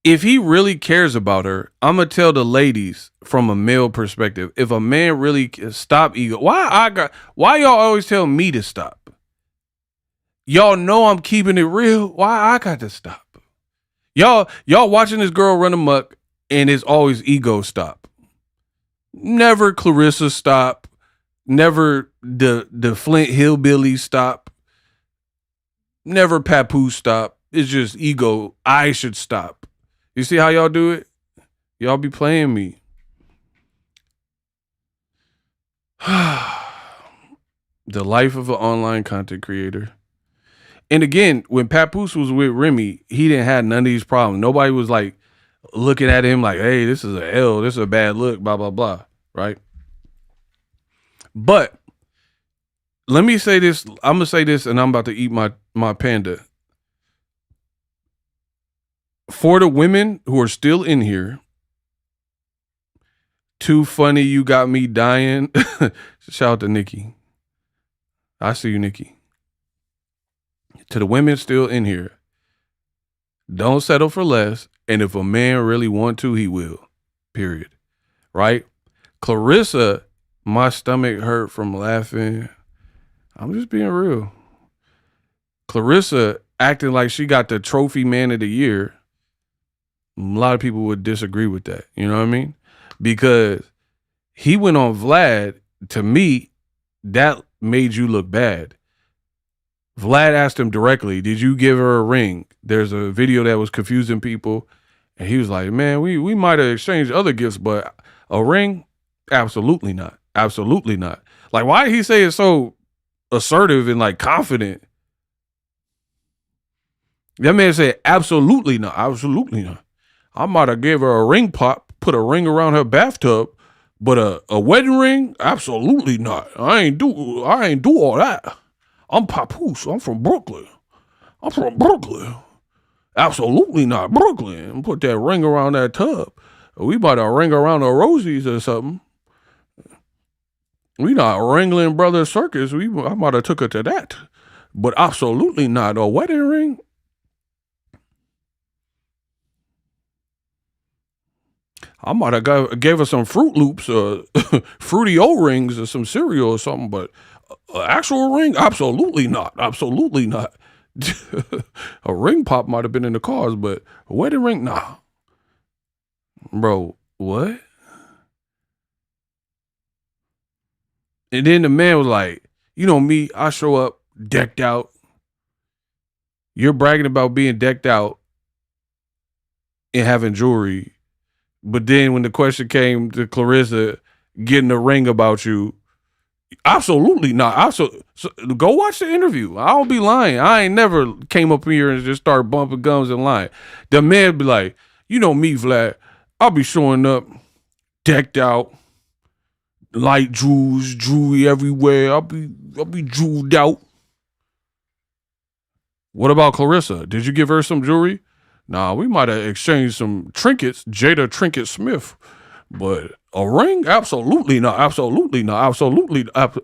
If he really cares about her, I'm going to tell the ladies from a male perspective, if a man really stop ego, why y'all always tell me to stop? Y'all know I'm keeping it real. Why I got to stop? Y'all watching this girl run amok and it's always ego stop. Never Claressa stop. Never the Flint hillbilly stop. Never Papoose stop. It's just ego. I should stop. You see how y'all do it? Y'all be playing me. The life of an online content creator. And again, when Papoose was with Remy, he didn't have none of these problems. Nobody was like looking at him like, hey, this is a L, this is a bad look, blah, blah, blah, right? But let me say this. I'm going to say this and I'm about to eat my panda. For the women who are still in here, too funny, you got me dying. Shout out to Nikki. I see you, Nikki. To the women still in here, don't settle for less. And if a man really want to, he will. Period. Right? Claressa, my stomach hurt from laughing. I'm just being real. Claressa acting like she got the trophy man of the year. A lot of people would disagree with that. You know what I mean? Because he went on Vlad. To me, that made you look bad. Vlad asked him directly, did you give her a ring? There's a video that was confusing people. And he was like, man, we might have exchanged other gifts, but a ring? Absolutely not. Absolutely not. Like, why did he say it so assertive and like confident? That man said, absolutely not. Absolutely not. I might have gave her a ring pop, put a ring around her bathtub, but a wedding ring? Absolutely not. I ain't do all that. I'm Papoose. I'm from Brooklyn. Absolutely not Brooklyn. Put that ring around that tub. We might have ring around the Rosies or something. We not Ringling Brothers Circus. I might have took her to that, but absolutely not a wedding ring. I might have gave her some Fruit Loops or Fruity O-Rings or some cereal or something, but actual ring? Absolutely not. Absolutely not. A ring pop might have been in the cars, but a wedding ring? Nah. Bro, what? And then the man was like, you know me, I show up decked out. You're bragging about being decked out and having jewelry. But then when the question came to Claressa getting a ring about you, absolutely not. So go watch the interview. I don't be lying. I ain't never came up here and just start bumping gums and lying. The man be like, you know me, Vlad. I'll be showing up decked out, light jewels, jewelry everywhere. I'll be jeweled out. What about Claressa? Did you give her some jewelry? Nah, we might have exchanged some trinkets, Jada Trinket Smith, but a ring? Absolutely not. Absolutely not. Absolutely not.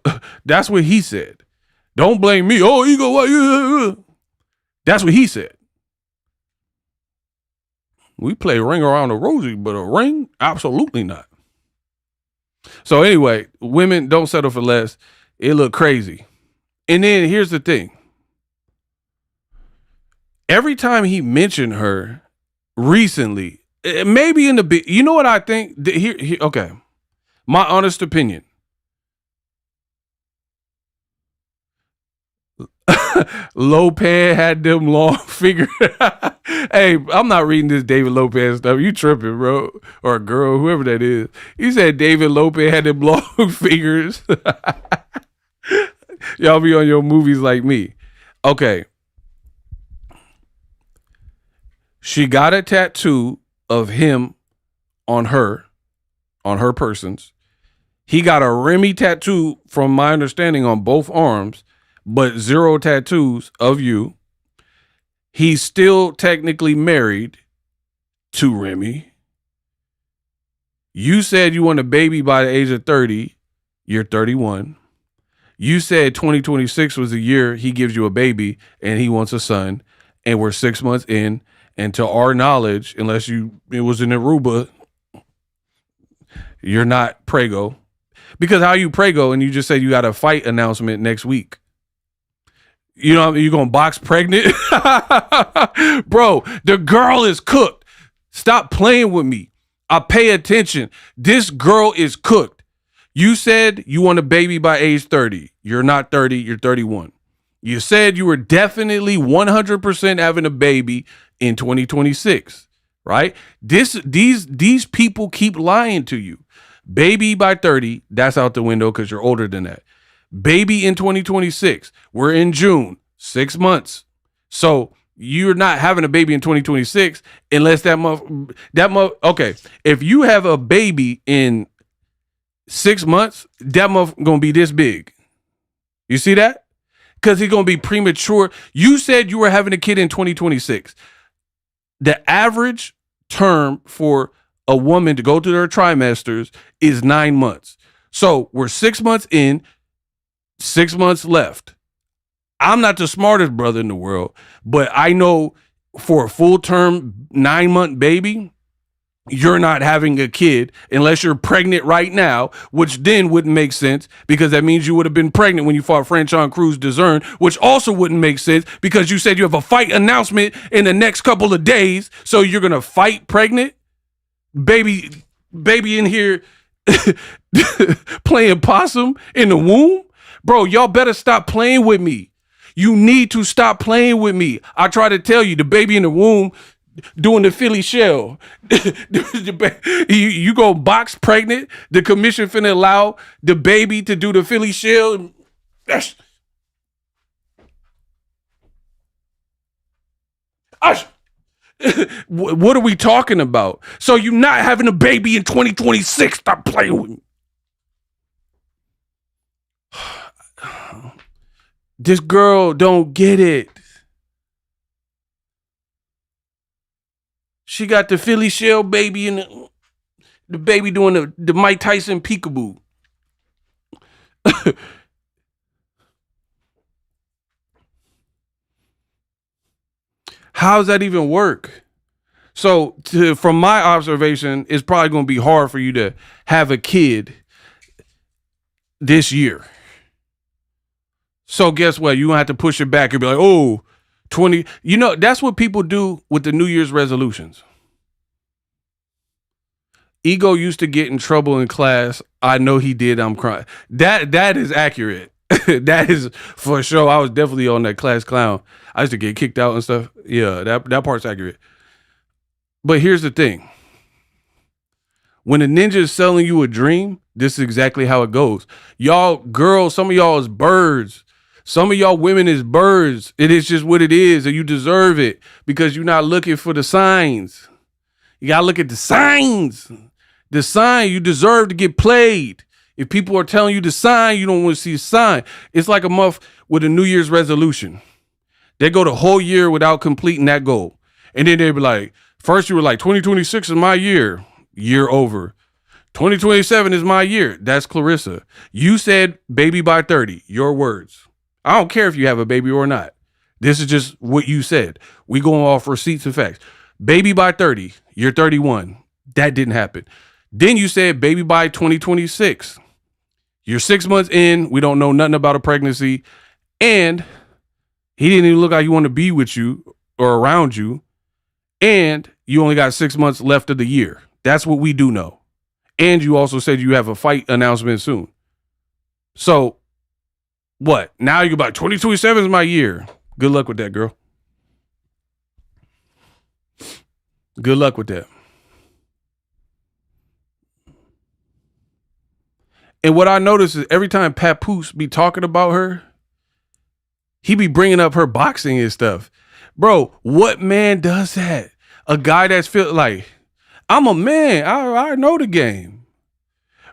That's what he said. Don't blame me. Oh, ego. What? That's what he said. We play ring around the rosy, but a ring? Absolutely not. So anyway, women don't settle for less. It look crazy. And then here's the thing. Every time he mentioned her recently, maybe in the you know what I think? Here, okay. My honest opinion. Lopez had them long fingers. Hey, I'm not reading this David Lopez stuff. You tripping, bro. Or a girl, whoever that is. You said David Lopez had them long fingers. Y'all be on your movies like me. Okay. She got a tattoo of him on her persons. He got a Remy tattoo, from my understanding, on both arms, but 0 tattoos of you. He's still technically married to Remy. You said you want a baby by the age of 30. You're 31. You said 2026 was the year he gives you a baby and he wants a son. And we're 6 months in. And to our knowledge, unless it was in Aruba, you're not prego. Because how you prego and you just said you got a fight announcement next week. You know what I mean? You're going to box pregnant? Bro, the girl is cooked. Stop playing with me. I pay attention. This girl is cooked. You said you want a baby by age 30. You're not 30. You're 31. You said you were definitely 100% having a baby in 2026, right? These people keep lying to you. Baby by 30, that's out the window because you're older than that. Baby in 2026, we're in June, 6 months. So you're not having a baby in 2026 unless okay. If you have a baby in 6 months, that month gonna be this big. You see that? Because he's gonna be premature. You said you were having a kid in 2026. The average term for a woman to go through their trimesters is 9 months. So we're 6 months in, 6 months left. I'm not the smartest brother in the world, but I know for a full term 9-month baby, you're not having a kid unless you're pregnant right now, which then wouldn't make sense because that means you would have been pregnant when you fought Franchon Cruz DeZern, which also wouldn't make sense because you said you have a fight announcement in the next couple of days. So you're going to fight pregnant? Baby in here playing possum in the womb? Bro, y'all better stop playing with me. You need to stop playing with me. I try to tell you, the baby in the womb doing the Philly shell. You go box pregnant, the commission finna allow the baby to do the Philly shell. What are we talking about? So you not having a baby in 2026? Stop playing with me. This girl don't get it. She got the Philly shell baby and the baby doing the Mike Tyson peekaboo. How does that even work? So, from my observation, it's probably going to be hard for you to have a kid this year. So, guess what? You're going to have to push it back and be like, oh, 20. You know, that's what people do with the New Year's resolutions. Ego used to get in trouble in class. I know he did. I'm crying. That is accurate. That is for sure. I was definitely on that class clown. I used to get kicked out and stuff. Yeah, that part's accurate. But here's the thing. When a ninja is selling you a dream, this is exactly how it goes. Y'all girls, some of y'all is birds. Some of y'all women is birds. It is just what it is, and you deserve it because you're not looking for the signs. You got to look at the signs. The sign, you deserve to get played. If people are telling you the sign, you don't want to see the sign. It's like a month with a New Year's resolution. They go the whole year without completing that goal. And then they be like, first you were like, 2026 is my year. Year over. 2027 is my year. That's Claressa. You said baby by 30. Your words. I don't care if you have a baby or not. This is just what you said. We going off receipts and facts. Baby by 30. You're 31. That didn't happen. Then you said baby by 2026. You're 6 months in. We don't know nothing about a pregnancy. And he didn't even look like he wanted to be with you or around you. And you only got 6 months left of the year. That's what we do know. And you also said you have a fight announcement soon. So what? Now you're about 2027 is my year. Good luck with that, girl. Good luck with that. And what I notice is every time Papoose be talking about her, he be bringing up her boxing and stuff. Bro, what man does that? A guy that's feel like, I'm a man. I know the game.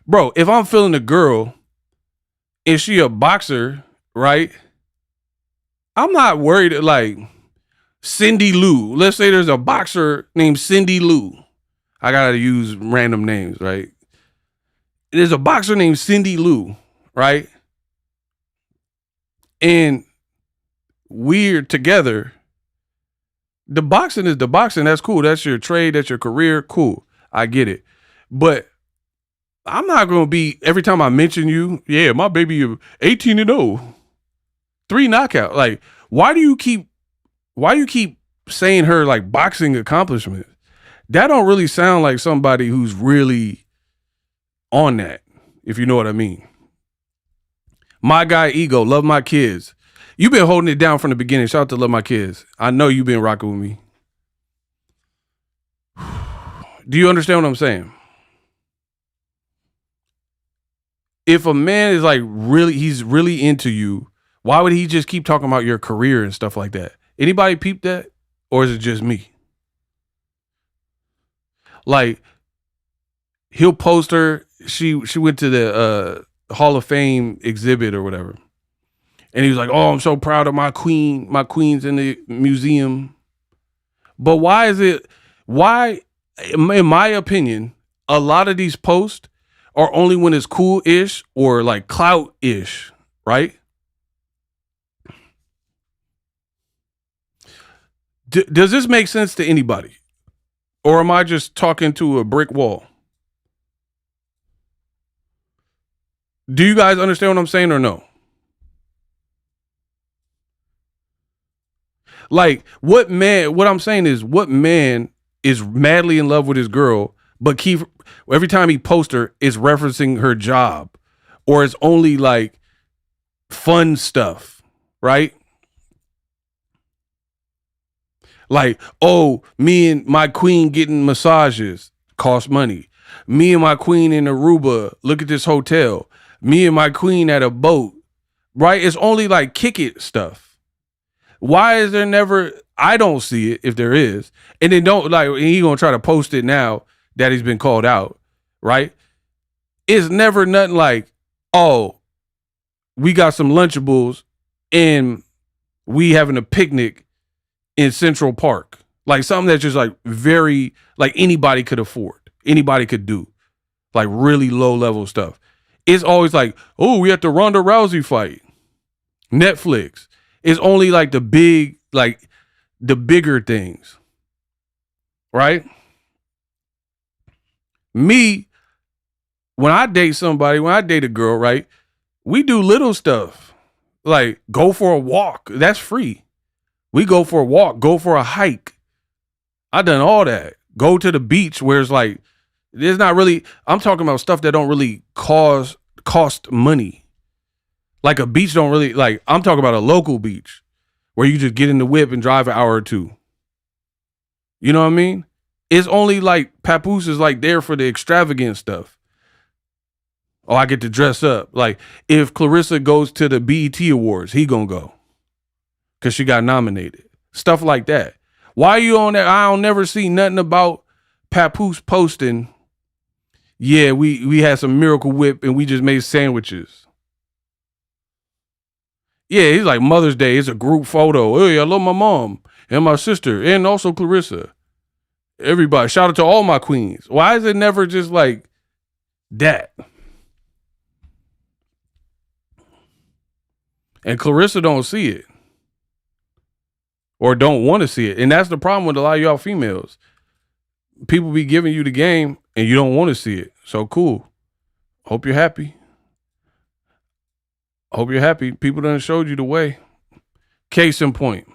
Bro, if I'm feeling a girl and she a boxer, right? I'm not worried like Cindy Lou. Let's say there's a boxer named Cindy Lou. I got to use random names, right? There's a boxer named Cindy Lou, right? And we're together. The boxing is the boxing. That's cool. That's your trade. That's your career. Cool. I get it. But I'm not going to be, every time I mention you, yeah, my baby 18-0, 3 knockout. Like, why do you keep saying her like boxing accomplishments? That don't really sound like somebody who's really on that, if you know what I mean. My guy, Ego, love my kids. You've been holding it down from the beginning. Shout out to love my kids. I know you've been rocking with me. Do you understand what I'm saying? If a man is like he's really into you, why would he just keep talking about your career and stuff like that? Anybody peep that? Or is it just me? Like, he'll post her. She went to the Hall of Fame exhibit or whatever. And he was like, oh, I'm so proud of my queen. My queen's in the museum. But why, in my opinion, a lot of these posts are only when it's cool-ish or like clout-ish, right? Does this make sense to anybody? Or am I just talking to a brick wall? Do you guys understand what I'm saying or no? Like, what I'm saying is, what man is madly in love with his girl, but every time he posts her, is referencing her job, or it's only like fun stuff, right? Like, oh, me and my queen getting massages cost money. Me and my queen in Aruba, look at this hotel. Me and my queen at a boat, right? It's only like kick it stuff. Why is there never, I don't see it if there is. And then don't like, he gonna try to post it now that he's been called out, right? It's never nothing like, oh, we got some Lunchables and we having a picnic in Central Park. Like something that's just like very, like anybody could afford. Anybody could do. Like really low level stuff. It's always like, oh, we had the Ronda Rousey fight. Netflix. It's only like the bigger things. Right? Me, when I date a girl, right? We do little stuff. Like go for a walk. That's free. We go for a walk, go for a hike. I done all that. Go to the beach where it's like, there's not really, I'm talking about stuff that don't really cost money. Like a beach don't really, like, I'm talking about a local beach where you just get in the whip and drive an hour or two. You know what I mean? It's only like Papoose is like there for the extravagant stuff. Oh, I get to dress up. Like if Claressa goes to the BET Awards, he gonna go. Cause she got nominated. Stuff like that. Why are you on that? I don't never see nothing about Papoose posting. Yeah, we had some Miracle Whip and we just made sandwiches. Yeah, he's like Mother's Day. It's a group photo. Hey, I love my mom and my sister and also Claressa. Everybody, shout out to all my queens. Why is it never just like that? And Claressa don't see it. Or don't want to see it. And that's the problem with a lot of y'all females. People be giving you the game and you don't want to see it. So cool. Hope you're happy. Hope you're happy. People done showed you the way. Case in point.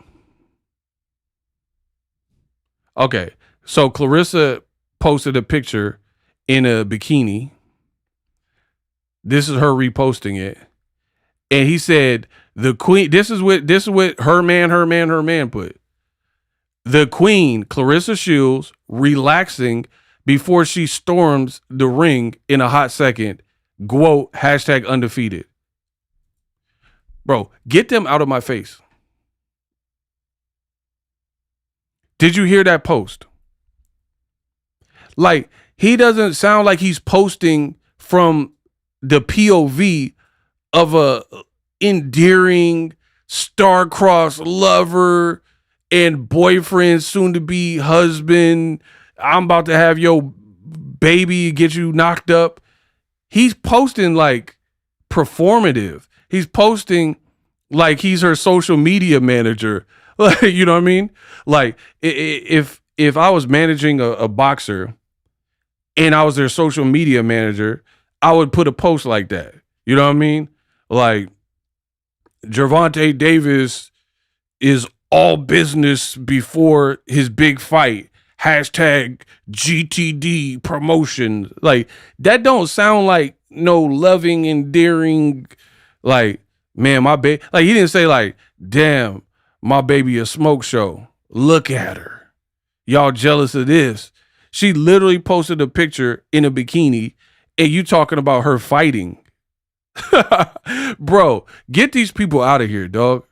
Okay. So Claressa posted a picture in a bikini. This is her reposting it. And he said, the queen, this is what her man put. The queen, Claressa Shields, relaxing before she storms the ring in a hot second. Quote, hashtag undefeated. Bro, get them out of my face. Did you hear that post? Like, he doesn't sound like he's posting from the POV of a endearing, star-crossed lover and boyfriend, soon-to-be husband. I'm about to have your baby get you knocked up. He's posting like performative. He's posting like he's her social media manager. Like, you know what I mean? Like if I was managing a boxer and I was their social media manager, I would put a post like that. You know what I mean? Like, Gervonta Davis is all business before his big fight. Hashtag GTD promotion. Like, that don't sound like no loving, endearing, like, man, my baby. Like, he didn't say like, damn, my baby a smoke show. Look at her. Y'all jealous of this. She literally posted a picture in a bikini and you talking about her fighting. Bro, get these people out of here, dog.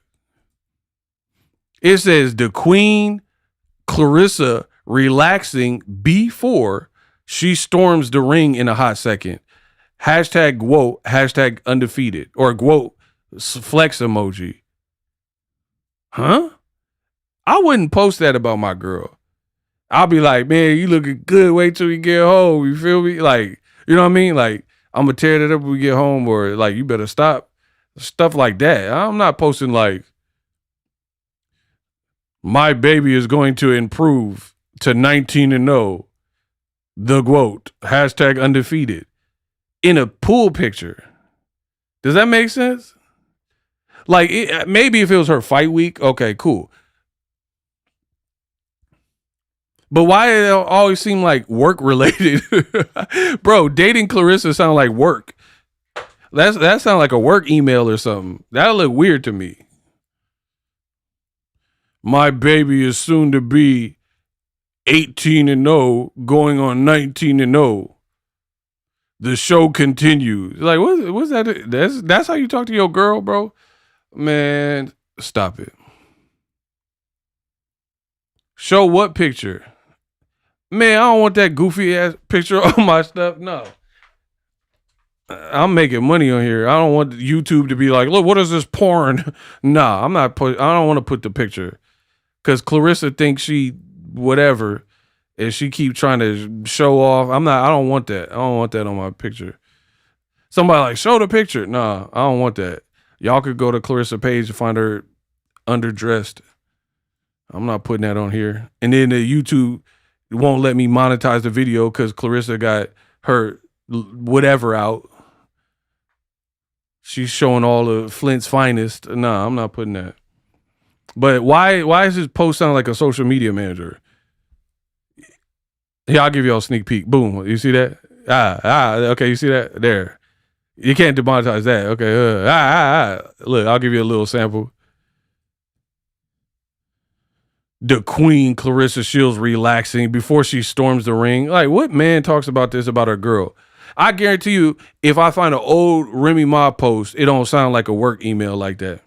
It says the queen, Claressa, relaxing before she storms the ring in a hot second. Hashtag quote, hashtag undefeated, or quote, flex emoji. Huh? I wouldn't post that about my girl. I'll be like, man, you looking good. Wait till we get home. You feel me? Like, you know what I mean? Like, I'm going to tear that up when we get home, or like, you better stop. Stuff like that. I'm not posting like, my baby is going to improve to 19-0. The quote, hashtag undefeated. In a pool picture. Does that make sense? Like, maybe if it was her fight week, okay, cool. But why did it always seem like work related? Bro, dating Claressa sound like work. That sound like a work email or something. That'll look weird to me. My baby is soon to be 18-0, going on 19-0. The show continues. Like, what's that? That's how you talk to your girl, bro? Man, stop it. Show what picture? Man, I don't want that goofy ass picture on my stuff. No. I'm making money on here. I don't want YouTube to be like, look, what is this porn? Nah, I don't want to put the picture. Because Claressa thinks she whatever. And she keep trying to show off. I don't want that. I don't want that on my picture. Somebody like, show the picture. Nah, I don't want that. Y'all could go to Claressa page and find her underdressed. I'm not putting that on here. And then the YouTube won't let me monetize the video because Claressa got her whatever out. She's showing all of Flint's finest. Nah, I'm not putting that. But why is this post sound like a social media manager? Yeah, I'll give y'all a sneak peek. Boom. You see that? Okay, you see that? There. You can't demonetize that. Okay. Look, I'll give you a little sample. The Queen, Claressa Shields, relaxing before she storms the ring. Like, what man talks about this about her girl? I guarantee you, if I find an old Remy Ma post, it don't sound like a work email like that.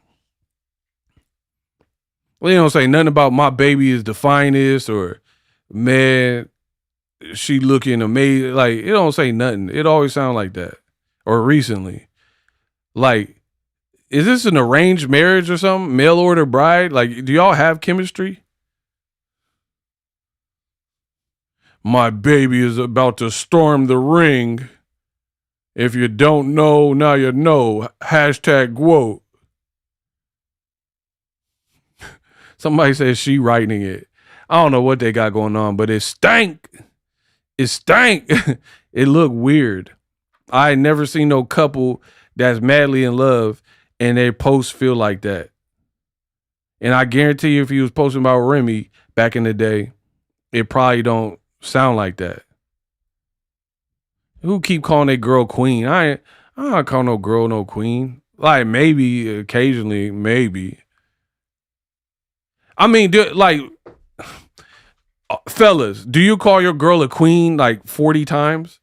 Well, you don't say nothing about my baby is the finest or, man, she looking amazing. Like, it don't say nothing. It always sound like that. Or recently. Like, is this an arranged marriage or something? Mail order bride? Like, do y'all have chemistry? My baby is about to storm the ring. If you don't know, now you know. Hashtag quote. Somebody says she writing it. I don't know what they got going on, but it stank. It stank. It looked weird. I ain't never seen no couple that's madly in love and their posts feel like that. And I guarantee you if he was posting about Remy back in the day, it probably don't sound like that. Who keep calling a girl queen? I don't call no girl no queen. Like maybe occasionally, maybe. I mean, fellas, do you call your girl a queen like 40 times?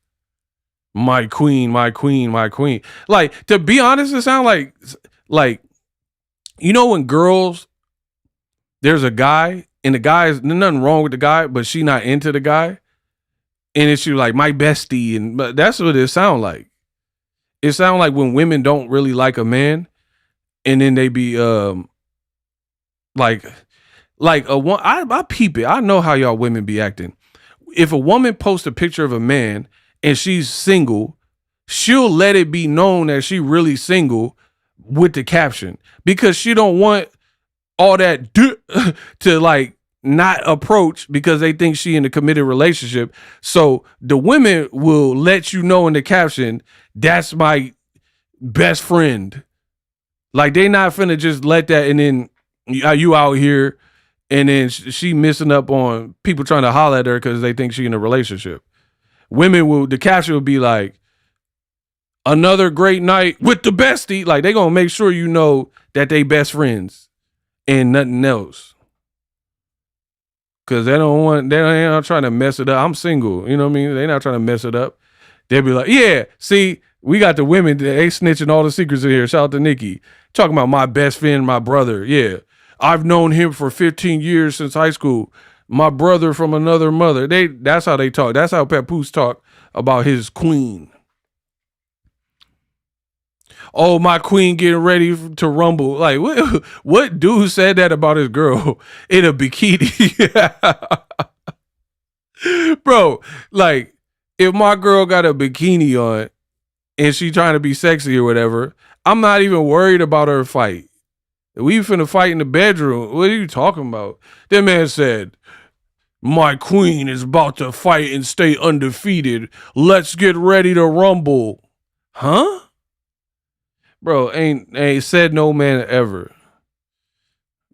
My queen, my queen, my queen. Like, to be honest, it sounds like, you know, when girls, there's a guy and the guy is nothing wrong with the guy, but she not into the guy. And it's like my bestie. But that's what it sounds like. It sounds like when women don't really like a man and then they be, like a one, I peep it. I know how y'all women be acting. If a woman posts a picture of a man and she's single, she'll let it be known that she really single with the caption because she don't want all that to like not approach because they think she in a committed relationship. So the women will let you know in the caption, that's my best friend. Like they not finna just let that and then you out here and then she missing up on people trying to holler at her because they think she in a relationship. Women will, the caption will be like, another great night with the bestie. Like they gonna make sure you know that they best friends and nothing else. Cause they ain't not trying to mess it up. I'm single, you know what I mean? They not trying to mess it up. They'll be like, yeah, see, we got the women, they snitching all the secrets in here. Shout out to Nikki. Talking about my best friend, my brother. Yeah. I've known him for 15 years since high school. My brother from another mother. That's how they talk. That's how Papoose talk about his queen. Oh, my queen getting ready to rumble. Like, what dude said that about his girl in a bikini? Bro, like, if my girl got a bikini on and she trying to be sexy or whatever, I'm not even worried about her fight. We finna fight in the bedroom. What are you talking about? That man said, my queen is about to fight and stay undefeated. Let's get ready to rumble. Huh? Bro, ain't said no man ever.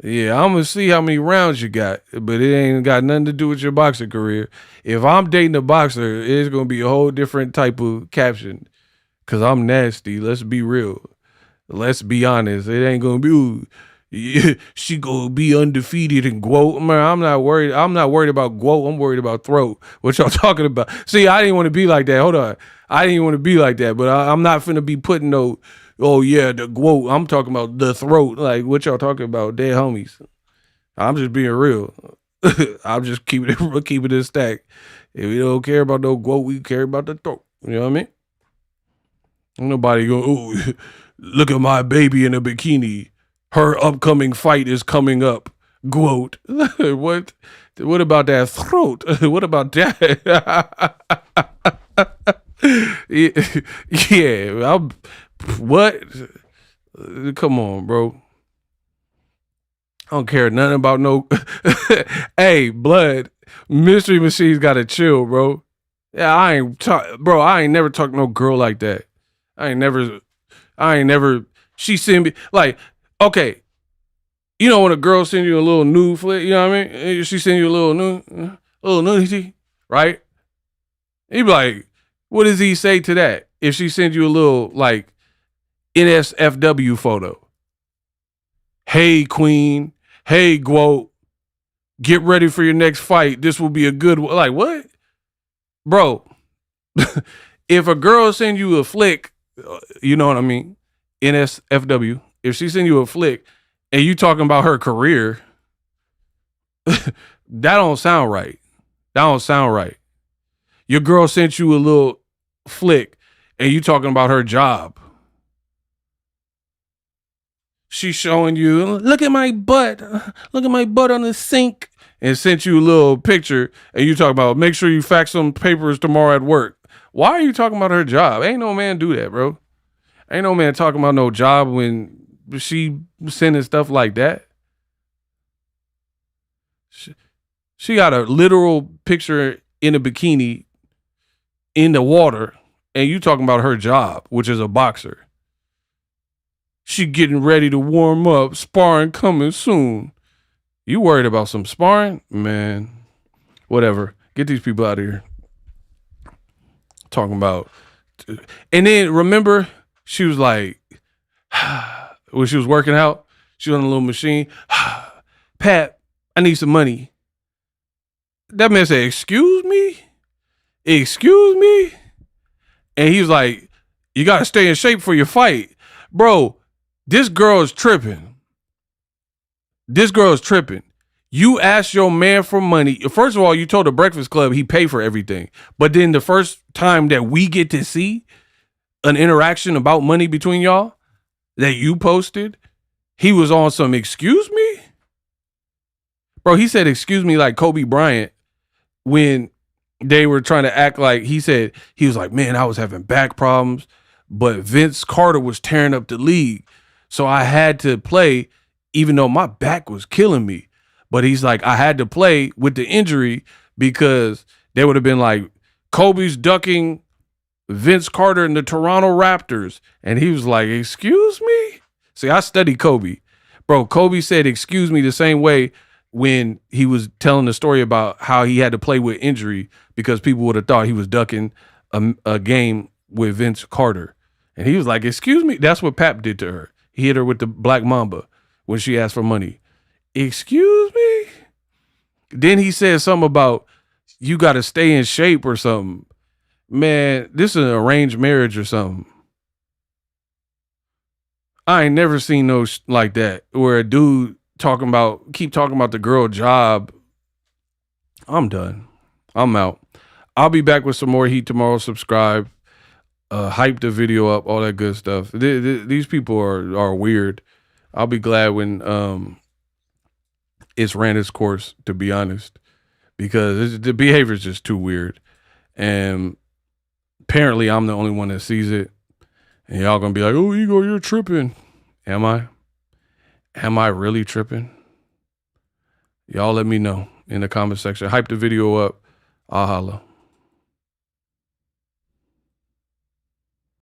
Yeah, I'm gonna see how many rounds you got, but it ain't got nothing to do with your boxing career. If I'm dating a boxer, it's gonna be a whole different type of caption. Cause I'm nasty. Let's be real. Let's be honest. It ain't gonna be, ooh, yeah, she gonna be undefeated and quote. Man, I'm not worried. I'm not worried about quote. I'm worried about throat. What y'all talking about? See, I didn't want to be like that. Hold on. I didn't want to be like that, but I'm not finna be putting no, oh yeah, the quote. I'm talking about the throat. Like what y'all talking about? Dead homies. I'm just being real. I'm just keeping it stacked. If we don't care about no quote, we care about the throat. You know what I mean? Ain't nobody go, ooh, look at my baby in a bikini. Her upcoming fight is coming up. Quote. What? What about that throat? What about that? Yeah, what? Come on, bro. I don't care nothing about no. Hey, blood. Mystery Machine's got to chill, bro. Yeah, bro. I ain't never talked to no girl like that. I ain't never. She send me like, okay. You know when a girl send you a little nude flick, you know what I mean? She send you a little nudity, right? You be like, what does he say to that? If she sends you a little like NSFW photo, hey queen, hey Guo, get ready for your next fight. This will be a good one. Like what, bro? If a girl send you a flick, you know what I mean? NSFW. If she send you a flick and you talking about her career, that don't sound right. That don't sound right. Your girl sent you a little flick and you talking about her job. She's showing you, look at my butt. Look at my butt on the sink. And sent you a little picture and you talk about, make sure you fax some papers tomorrow at work. Why are you talking about her job? Ain't no man do that, bro. Ain't no man talking about no job when she sending stuff like that. She got a literal picture in a bikini in the water and you talking about her job, which is a boxer. She getting ready to warm up, sparring coming soon. You worried about some sparring? Man, whatever. Get these people out of here. Talking about. And then remember, she was like, when she was working out, she was on a little machine. Pat, I need some money. That man said, excuse me? Excuse me? And he was like, you got to stay in shape for your fight. Bro, this girl is tripping. This girl is tripping. You asked your man for money. First of all, you told the Breakfast Club he paid for everything. But then the first time that we get to see an interaction about money between y'all that you posted, he was on some excuse me? Bro, he said excuse me like Kobe Bryant when they were trying to act like he was like, man, I was having back problems, but Vince Carter was tearing up the league. So I had to play even though my back was killing me. But he's like, I had to play with the injury because they would have been like, Kobe's ducking Vince Carter and the Toronto Raptors. And he was like, excuse me? See, I studied Kobe. Bro, Kobe said, excuse me the same way when he was telling the story about how he had to play with injury because people would have thought he was ducking a game with Vince Carter. And he was like, excuse me? That's what Pap did to her. He hit her with the Black Mamba when she asked for money. Excuse me? Then he said something about you got to stay in shape or something. Man, this is an arranged marriage or something. I ain't never seen no like that where a dude keep talking about the girl job. I'm done. I'm out. I'll be back with some more heat tomorrow. Subscribe, hype the video up, all that good stuff. These people are weird. I'll be glad when it's ran its course, to be honest, because the behavior is just too weird. And apparently I'm the only one that sees it. And y'all gonna be like, oh, Ego, you're tripping. Am I? Am I really tripping? Y'all let me know in the comment section. Hype the video up. I'll holla.